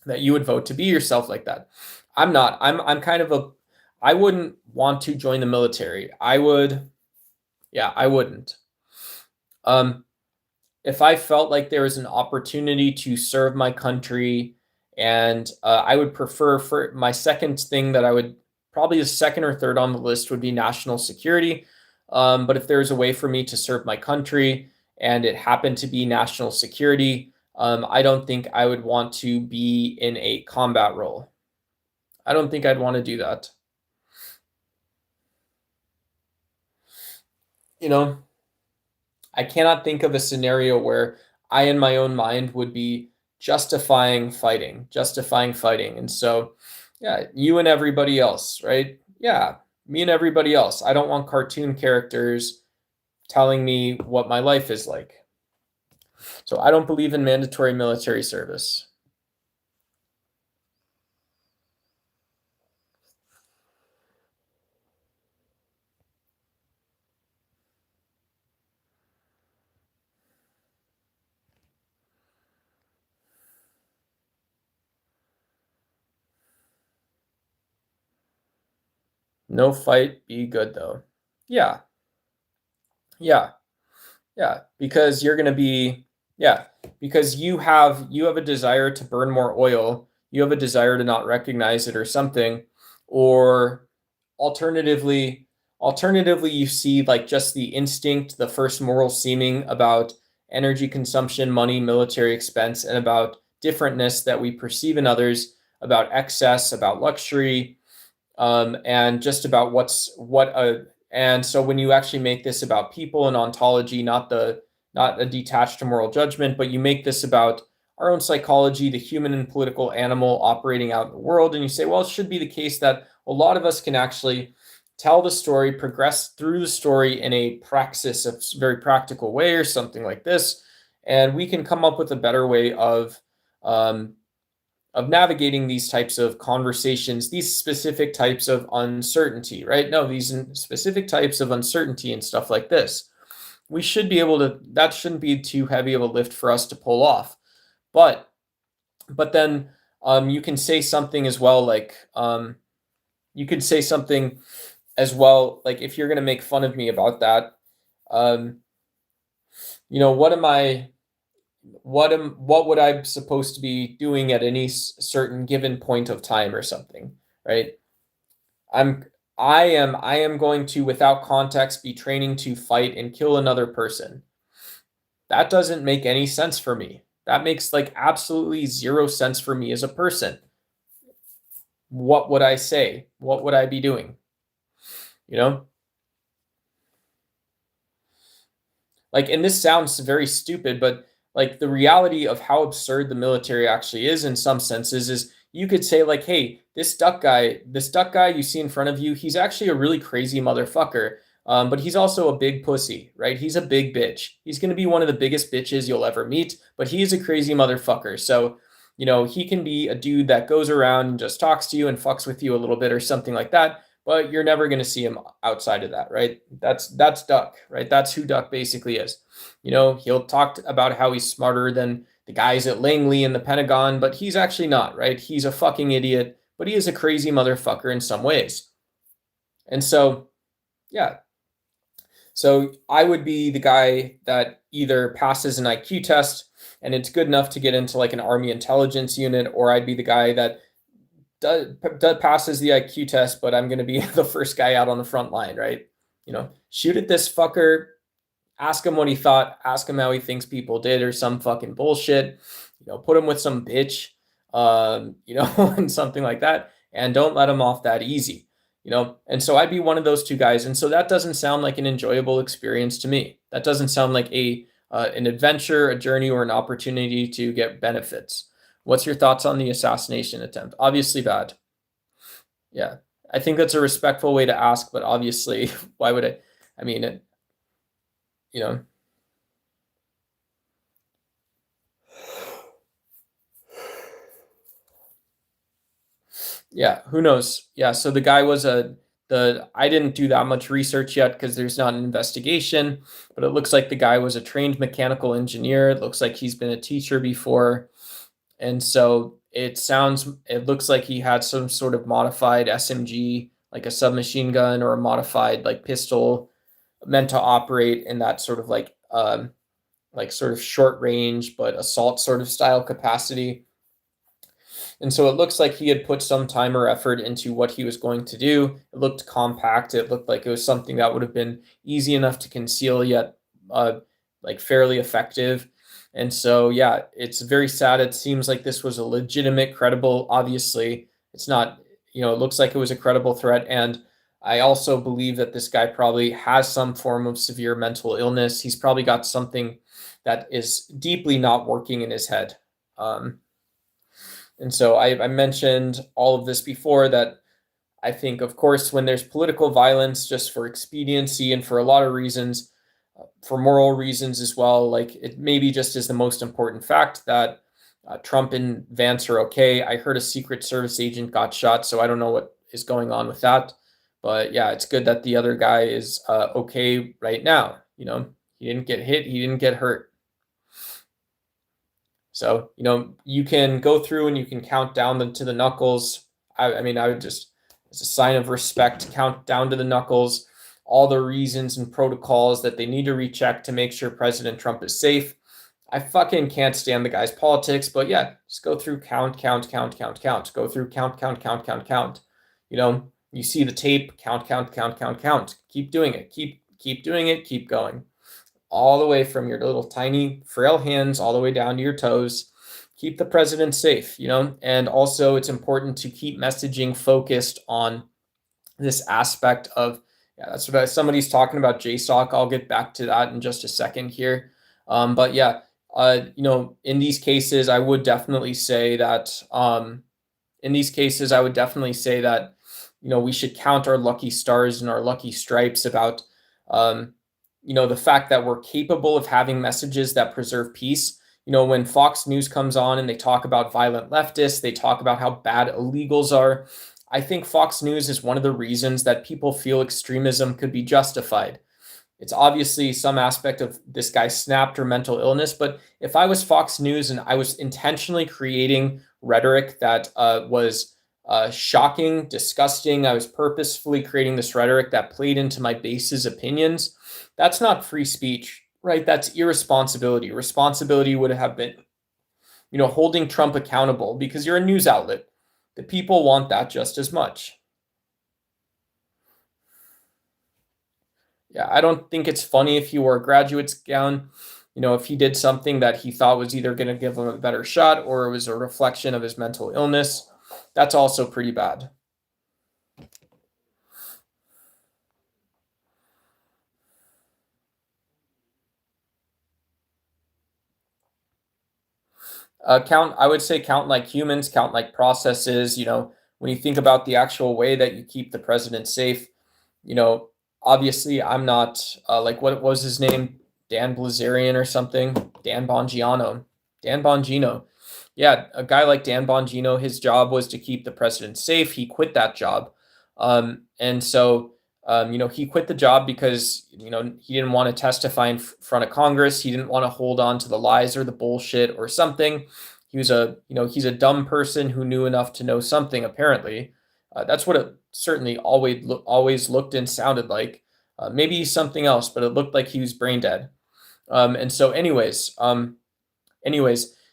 That you would vote to be yourself like that. I'm not. I'm kind of a. I wouldn't want to join the military. I would. Yeah, I wouldn't. If I felt like there was an opportunity to serve my country, and I would prefer, for my second thing, that I would probably, the second or third on the list would be national security. But if there's a way for me to serve my country and it happened to be national security, I don't think I would want to be in a combat role. I don't think I'd want to do that. I cannot think of a scenario where I, in my own mind, would be justifying fighting. And so, yeah, you and everybody else, right? Yeah, me and everybody else. I don't want cartoon characters telling me what my life is like. So I don't believe in mandatory military service. No fight, be good though. Yeah, yeah, yeah. Because you're gonna be, yeah, because you have a desire to burn more oil. You have a desire to not recognize it or something, or alternatively, you see like just the instinct, the first moral seeming about energy consumption, money, military expense, and about differentness that we perceive in others, about excess, about luxury, and just about and so when you actually make this about people and ontology, not a detached moral judgment, but you make this about our own psychology, the human and political animal operating out in the world, and you say, well, it should be the case that a lot of us can actually tell the story, progress through the story in a praxis, a very practical way, or something like this, and we can come up with a better way um, of navigating these types of conversations, these specific types of uncertainty, right? No, these specific types of uncertainty and stuff like this. We should be able to, that shouldn't be too heavy of a lift for us to pull off. But then you can say something as well, like, you could say something as well, like, if you're going to make fun of me about that, what would I supposed to be doing at any certain given point of time or something, right? I am going to, without context, be training to fight and kill another person. That doesn't make any sense for me. That makes like absolutely zero sense for me as a person. What would I say? What would I be doing? You know? Like, and this sounds very stupid, but like the reality of how absurd the military actually is in some senses is you could say like, hey, this duck guy you see in front of you, he's actually a really crazy motherfucker. But he's also a big pussy, right? He's a big bitch. He's going to be one of the biggest bitches you'll ever meet, but he's a crazy motherfucker. So, he can be a dude that goes around and just talks to you and fucks with you a little bit or something like that, but you're never going to see him outside of that, right? That's Duck, right? That's who Duck basically is. He'll talk about how he's smarter than the guys at Langley in the Pentagon, but he's actually not, right? He's a fucking idiot, but he is a crazy motherfucker in some ways. And so, yeah. So I would be the guy that either passes an IQ test and it's good enough to get into like an army intelligence unit, or I'd be the guy that passes the IQ test, but I'm going to be the first guy out on the front line, right? Shoot at this fucker, ask him what he thought, ask him how he thinks people did, or some fucking bullshit, put him with some bitch, and something like that, and don't let him off that easy, And so I'd be one of those two guys. And so that doesn't sound like an enjoyable experience to me. That doesn't sound like an adventure, a journey, or an opportunity to get benefits. What's your thoughts on the assassination attempt? Obviously bad. Yeah. I think that's a respectful way to ask, but obviously, why would I mean, you know, yeah, who knows? Yeah, so the guy was I didn't do that much research yet because there's not an investigation, but it looks like the guy was a trained mechanical engineer. It looks like he's been a teacher before. And so it looks like he had some sort of modified SMG, like a submachine gun or a modified like pistol meant to operate in that sort of like sort of short range, but assault sort of style capacity. And so it looks like he had put some time or effort into what he was going to do. It looked compact. It looked like it was something that would have been easy enough to conceal, yet like fairly effective. And so, yeah, it's very sad. It seems like this was a legitimate, credible, obviously, it's not, it looks like it was a credible threat. And I also believe that this guy probably has some form of severe mental illness. He's probably got something that is deeply not working in his head. And so I mentioned all of this before, that I think, of course, when there's political violence, just for expediency and for a lot of reasons, for moral reasons as well, like it maybe just is the most important fact that Trump and Vance are okay. I heard a Secret Service agent got shot, so I don't know what is going on with that. But yeah, it's good that the other guy is okay right now. He didn't get hit, he didn't get hurt. So, you can go through and you can count down to the knuckles. I mean, I would just, as a sign of respect, count down to the knuckles all the reasons and protocols that they need to recheck to make sure President Trump is safe. I fucking can't stand the guy's politics, but yeah, just go through count. Go through count. You see the tape, count. Keep doing it. Keep doing it. Keep going. All the way from your little tiny frail hands all the way down to your toes. Keep the president safe, and also it's important to keep messaging focused on this aspect of, yeah, that's what somebody's talking about JSOC. I'll get back to that in just a second here. But yeah, in these cases, I would definitely say that, we should count our lucky stars and our lucky stripes about, the fact that we're capable of having messages that preserve peace. When Fox News comes on and they talk about violent leftists, they talk about how bad illegals are. I think Fox News is one of the reasons that people feel extremism could be justified. It's obviously some aspect of this guy snapped or mental illness, but if I was Fox News and I was intentionally creating rhetoric that was shocking, disgusting, I was purposefully creating this rhetoric that played into my base's opinions, that's not free speech, right? That's irresponsibility. Responsibility would have been, holding Trump accountable, because you're a news outlet. The people want that just as much. Yeah, I don't think it's funny if he wore a graduate's gown. If he did something that he thought was either going to give him a better shot or it was a reflection of his mental illness, that's also pretty bad. I would say count like humans, count like processes. When you think about the actual way that you keep the president safe, obviously I'm not like, what was his name? Dan Blazarian or something? Dan Bongino. Yeah, a guy like Dan Bongino, his job was to keep the president safe. He quit that job. And so, he quit the job because, he didn't want to testify in front of Congress. He didn't want to hold on to the lies or the bullshit or something. He's a dumb person who knew enough to know something, apparently. That's what it certainly always looked and sounded like. Maybe something else, but it looked like he was brain dead. And so anyways,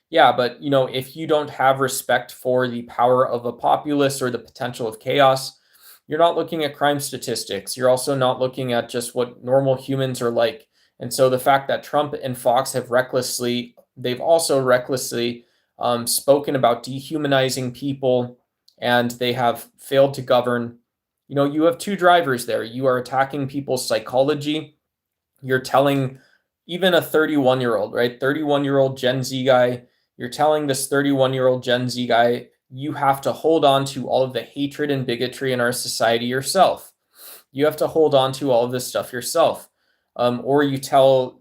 yeah, but if you don't have respect for the power of a populace or the potential of chaos, you're not looking at crime statistics. You're also not looking at just what normal humans are like. And so the fact that Trump and Fox they've also recklessly spoken about dehumanizing people and they have failed to govern, you have two drivers there. You are attacking people's psychology. You're telling even a 31-year-old, right? 31-year-old Gen Z guy, you're telling this 31-year-old Gen Z guy, you have to hold on to all of the hatred and bigotry in our society yourself. You have to hold on to all of this stuff yourself. Or you tell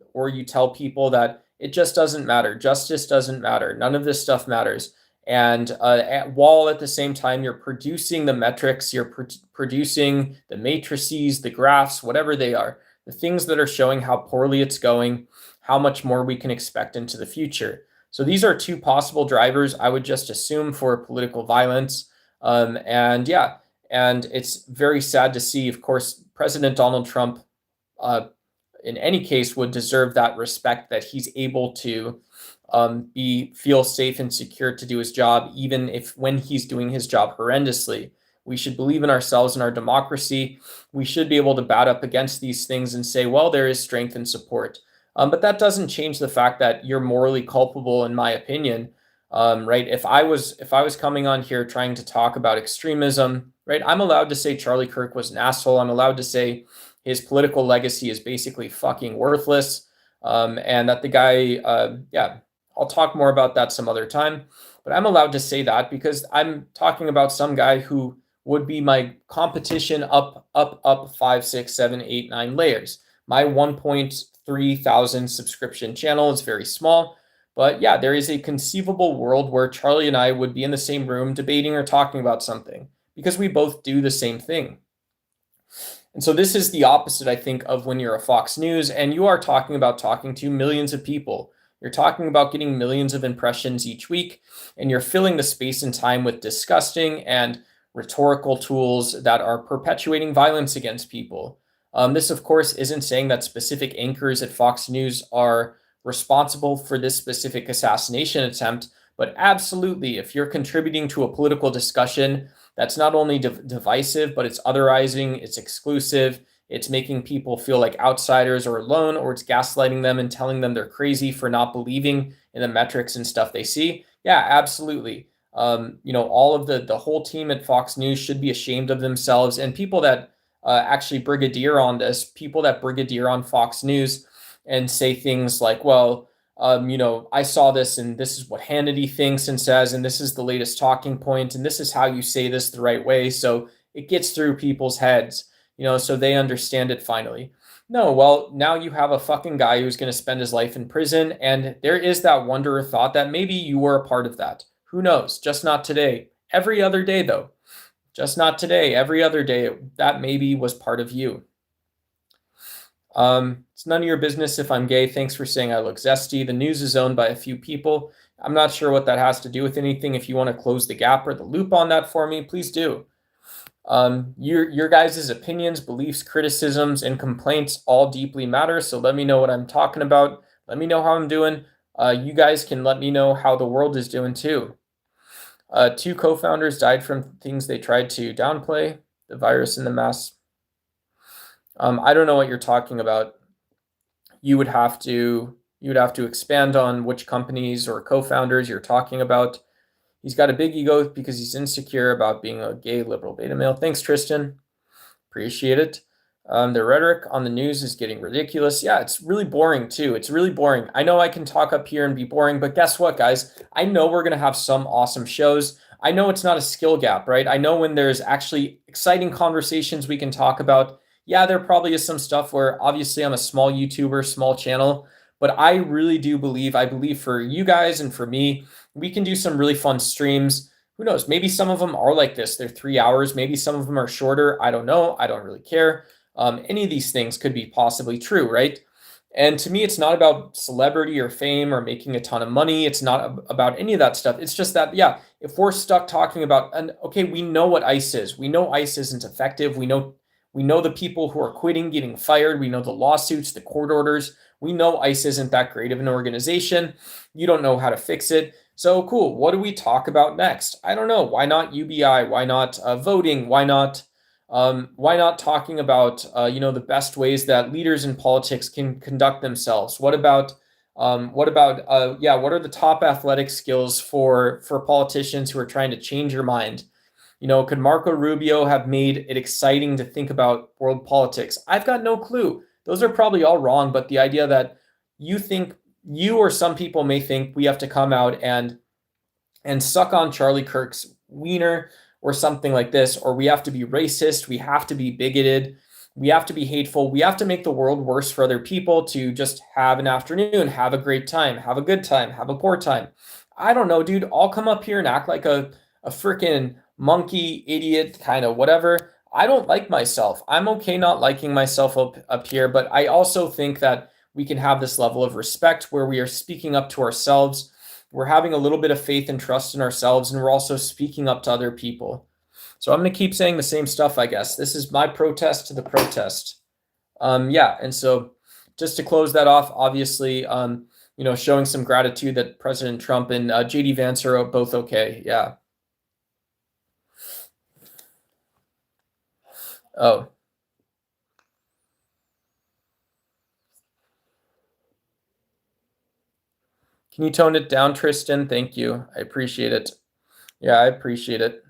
people that it just doesn't matter. Justice doesn't matter. None of this stuff matters. And while at the same time you're producing the metrics, you're producing the matrices, the graphs, whatever they are, the things that are showing how poorly it's going, how much more we can expect into the future. So these are two possible drivers, I would just assume, for political violence. And it's very sad to see. Of course, President Donald Trump, in any case, would deserve that respect, that he's able to feel safe and secure to do his job, even if when he's doing his job horrendously. We should believe in ourselves and our democracy. We should be able to bat up against these things and say, well, there is strength and support. But that doesn't change the fact that you're morally culpable, in my opinion. Right? If I was coming on here trying to talk about extremism, right, I'm allowed to say Charlie Kirk was an asshole. I'm allowed to say his political legacy is basically fucking worthless, and that the guy, I'll talk more about that some other time. But I'm allowed to say that because I'm talking about some guy who would be my competition up 5, 6, 7, 8, 9 layers. My 1.3 thousand subscription channel is very small. But yeah, there is a conceivable world where Charlie and I would be in the same room debating or talking about something because we both do the same thing. And so this is the opposite, I think, of when you're a Fox News and you are talking to millions of people. You're talking about getting millions of impressions each week, and you're filling the space and time with disgusting and rhetorical tools that are perpetuating violence against people. This, of course, isn't saying that specific anchors at Fox News are responsible for this specific assassination attempt, but absolutely, if you're contributing to a political discussion that's not only divisive, but it's otherizing, it's exclusive, it's making people feel like outsiders or alone, or it's gaslighting them and telling them they're crazy for not believing in the metrics and stuff they see. Yeah, absolutely. All of the whole team at Fox News should be ashamed of themselves, and people that actually brigadier on this, people that brigadier on Fox News and say things like, well, I saw this and this is what Hannity thinks and says, and this is the latest talking point, and this is how you say this the right way. So it gets through people's heads, so they understand it finally. No, well, now you have a fucking guy who's going to spend his life in prison. And there is that wonder or thought that maybe you were a part of that. Who knows? Just not today. Every other day, though. Just not today. Every other day, that maybe was part of you. It's none of your business if I'm gay. Thanks for saying I look zesty. The news is owned by a few people. I'm not sure what that has to do with anything. If you want to close the gap or the loop on that for me, please do. Your guys' opinions, beliefs, criticisms, and complaints all deeply matter. So let me know what I'm talking about. Let me know how I'm doing. You guys can let me know how the world is doing too. 2 co-founders died from things they tried to downplay, the virus and the mass. I don't know what you're talking about. You would have to expand on which companies or co-founders you're talking about. He's got a big ego because he's insecure about being a gay liberal beta male. Thanks, Tristan. Appreciate it. The rhetoric on the news is getting ridiculous. Yeah, it's really boring too. It's really boring. I know I can talk up here and be boring, but guess what, guys? I know we're going to have some awesome shows. I know it's not a skill gap, right? I know when there's actually exciting conversations we can talk about. Yeah, there probably is some stuff where obviously I'm a small YouTuber, small channel, but I really do believe, I believe for you guys and for me, we can do some really fun streams. Who knows? Maybe some of them are like this. They're 3 hours. Maybe some of them are shorter. I don't know. I don't really care. Any of these things could be possibly true, right? And to me, it's not about celebrity or fame or making a ton of money. It's not about any of that stuff. It's just that, yeah, if we're stuck talking about, and okay, we know what ICE is. We know ICE isn't effective. We know the people who are quitting, getting fired. We know the lawsuits, the court orders. We know ICE isn't that great of an organization. You don't know how to fix it. So cool. What do we talk about next? I don't know. Why not UBI? Why not voting? Why not talking about the best ways that leaders in politics can conduct themselves? What are the top athletic skills for politicians who are trying to change your mind? Could Marco Rubio have made it exciting to think about world politics? I've got no clue. Those are probably all wrong, but the idea that you or some people may think we have to come out and suck on Charlie Kirk's wiener or something like this, or we have to be racist, we have to be bigoted, we have to be hateful, we have to make the world worse for other people to just have an afternoon, have a great time, have a good time, have a poor time. I don't know, dude. I'll come up here and act like a freaking monkey, idiot, kind of whatever. I don't like myself. I'm okay not liking myself up here, but I also think that we can have this level of respect where we are speaking up to ourselves. We're having a little bit of faith and trust in ourselves, and we're also speaking up to other people. So I'm going to keep saying the same stuff, I guess. This is my protest to the protest. Yeah, and so just to close that off, obviously, showing some gratitude that President Trump and JD Vance are both okay. Yeah. Oh. Can you tone it down, Tristan? Thank you. I appreciate it. Yeah, I appreciate it.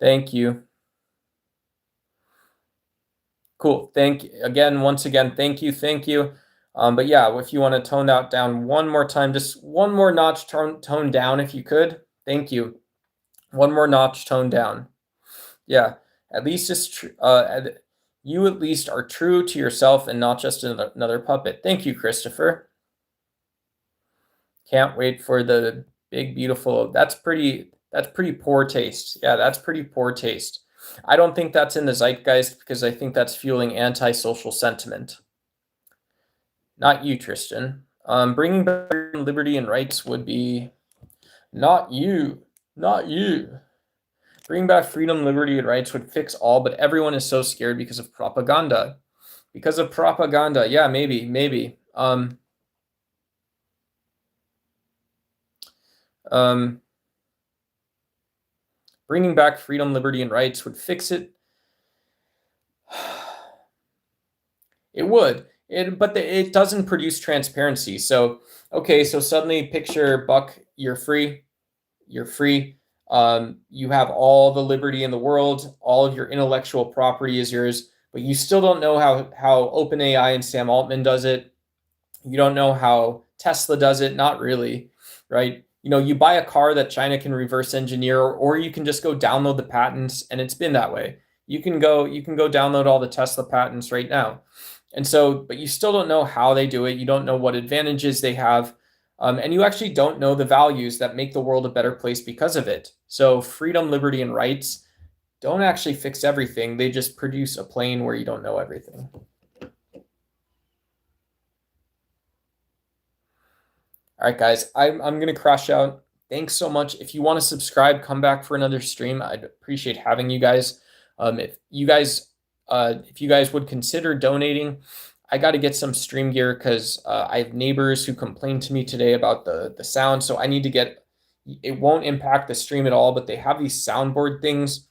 Thank you. Cool. Once again, thank you. But yeah, if you want to tone that down one more time, just one more notch tone down if you could. Thank you. One more notch tone down. Yeah, at least you at least are true to yourself and not just another puppet. Thank you, Christopher. Can't wait for the big beautiful. That's pretty poor taste. Yeah, that's pretty poor taste. I don't think that's in the zeitgeist because I think that's fueling antisocial sentiment. Not you, Tristan. Bringing back liberty and rights would be not you. Bringing back freedom, liberty, and rights would fix all, but everyone is so scared because of propaganda. Yeah, maybe. Bringing back freedom, liberty, and rights would fix it. It would. But it doesn't produce transparency. So, okay, so suddenly picture, Buck, you're free. You're free. You have all the liberty in the world. All of your intellectual property is yours, but you still don't know how OpenAI and Sam Altman does it. You don't know how Tesla does it. Not really, right? You buy a car that China can reverse engineer, or you can just go download the patents, and it's been that way. You can go download all the Tesla patents right now. And so, but you still don't know how they do it. You don't know what advantages they have. And you actually don't know the values that make the world a better place because of it. So freedom, liberty, and rights don't actually fix everything. They just produce a plane where you don't know everything. All right, guys, I'm going to crash out. Thanks so much. If you want to subscribe, come back for another stream. I'd appreciate having you guys. If you guys would consider donating, I got to get some stream gear because I have neighbors who complained to me today about the sound. So I need to get, it won't impact the stream at all, but they have these soundboard things,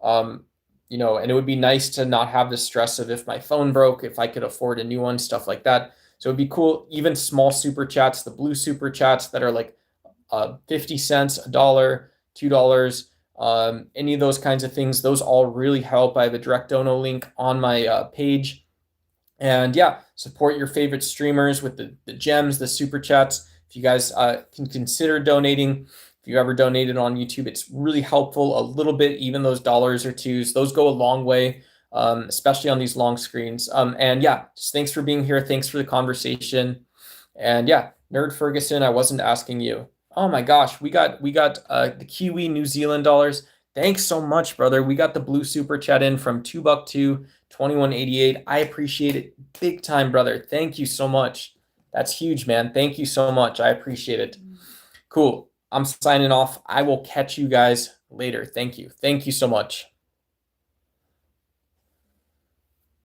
and it would be nice to not have the stress of if my phone broke, if I could afford a new one, stuff like that. So it'd be cool. Even small super chats, the blue super chats that are like 50 cents, $1, $2, any of those kinds of things. Those all really help. I have a direct dono link on my page. And yeah, support your favorite streamers with the gems, the super chats. If you guys can consider donating, if you ever donated on YouTube, it's really helpful. A little bit, even those dollars or twos, those go a long way. Especially on these long screens. And yeah, just thanks for being here. Thanks for the conversation. And yeah, Nerd Ferguson, I wasn't asking you. Oh my gosh, we got the Kiwi New Zealand dollars. Thanks so much, brother. We got the blue super chat in from $2 2188. I appreciate it big time, brother. Thank you so much. That's huge, man. Thank you so much. I appreciate it. Cool. I'm signing off. I will catch you guys later. Thank you. Thank you so much.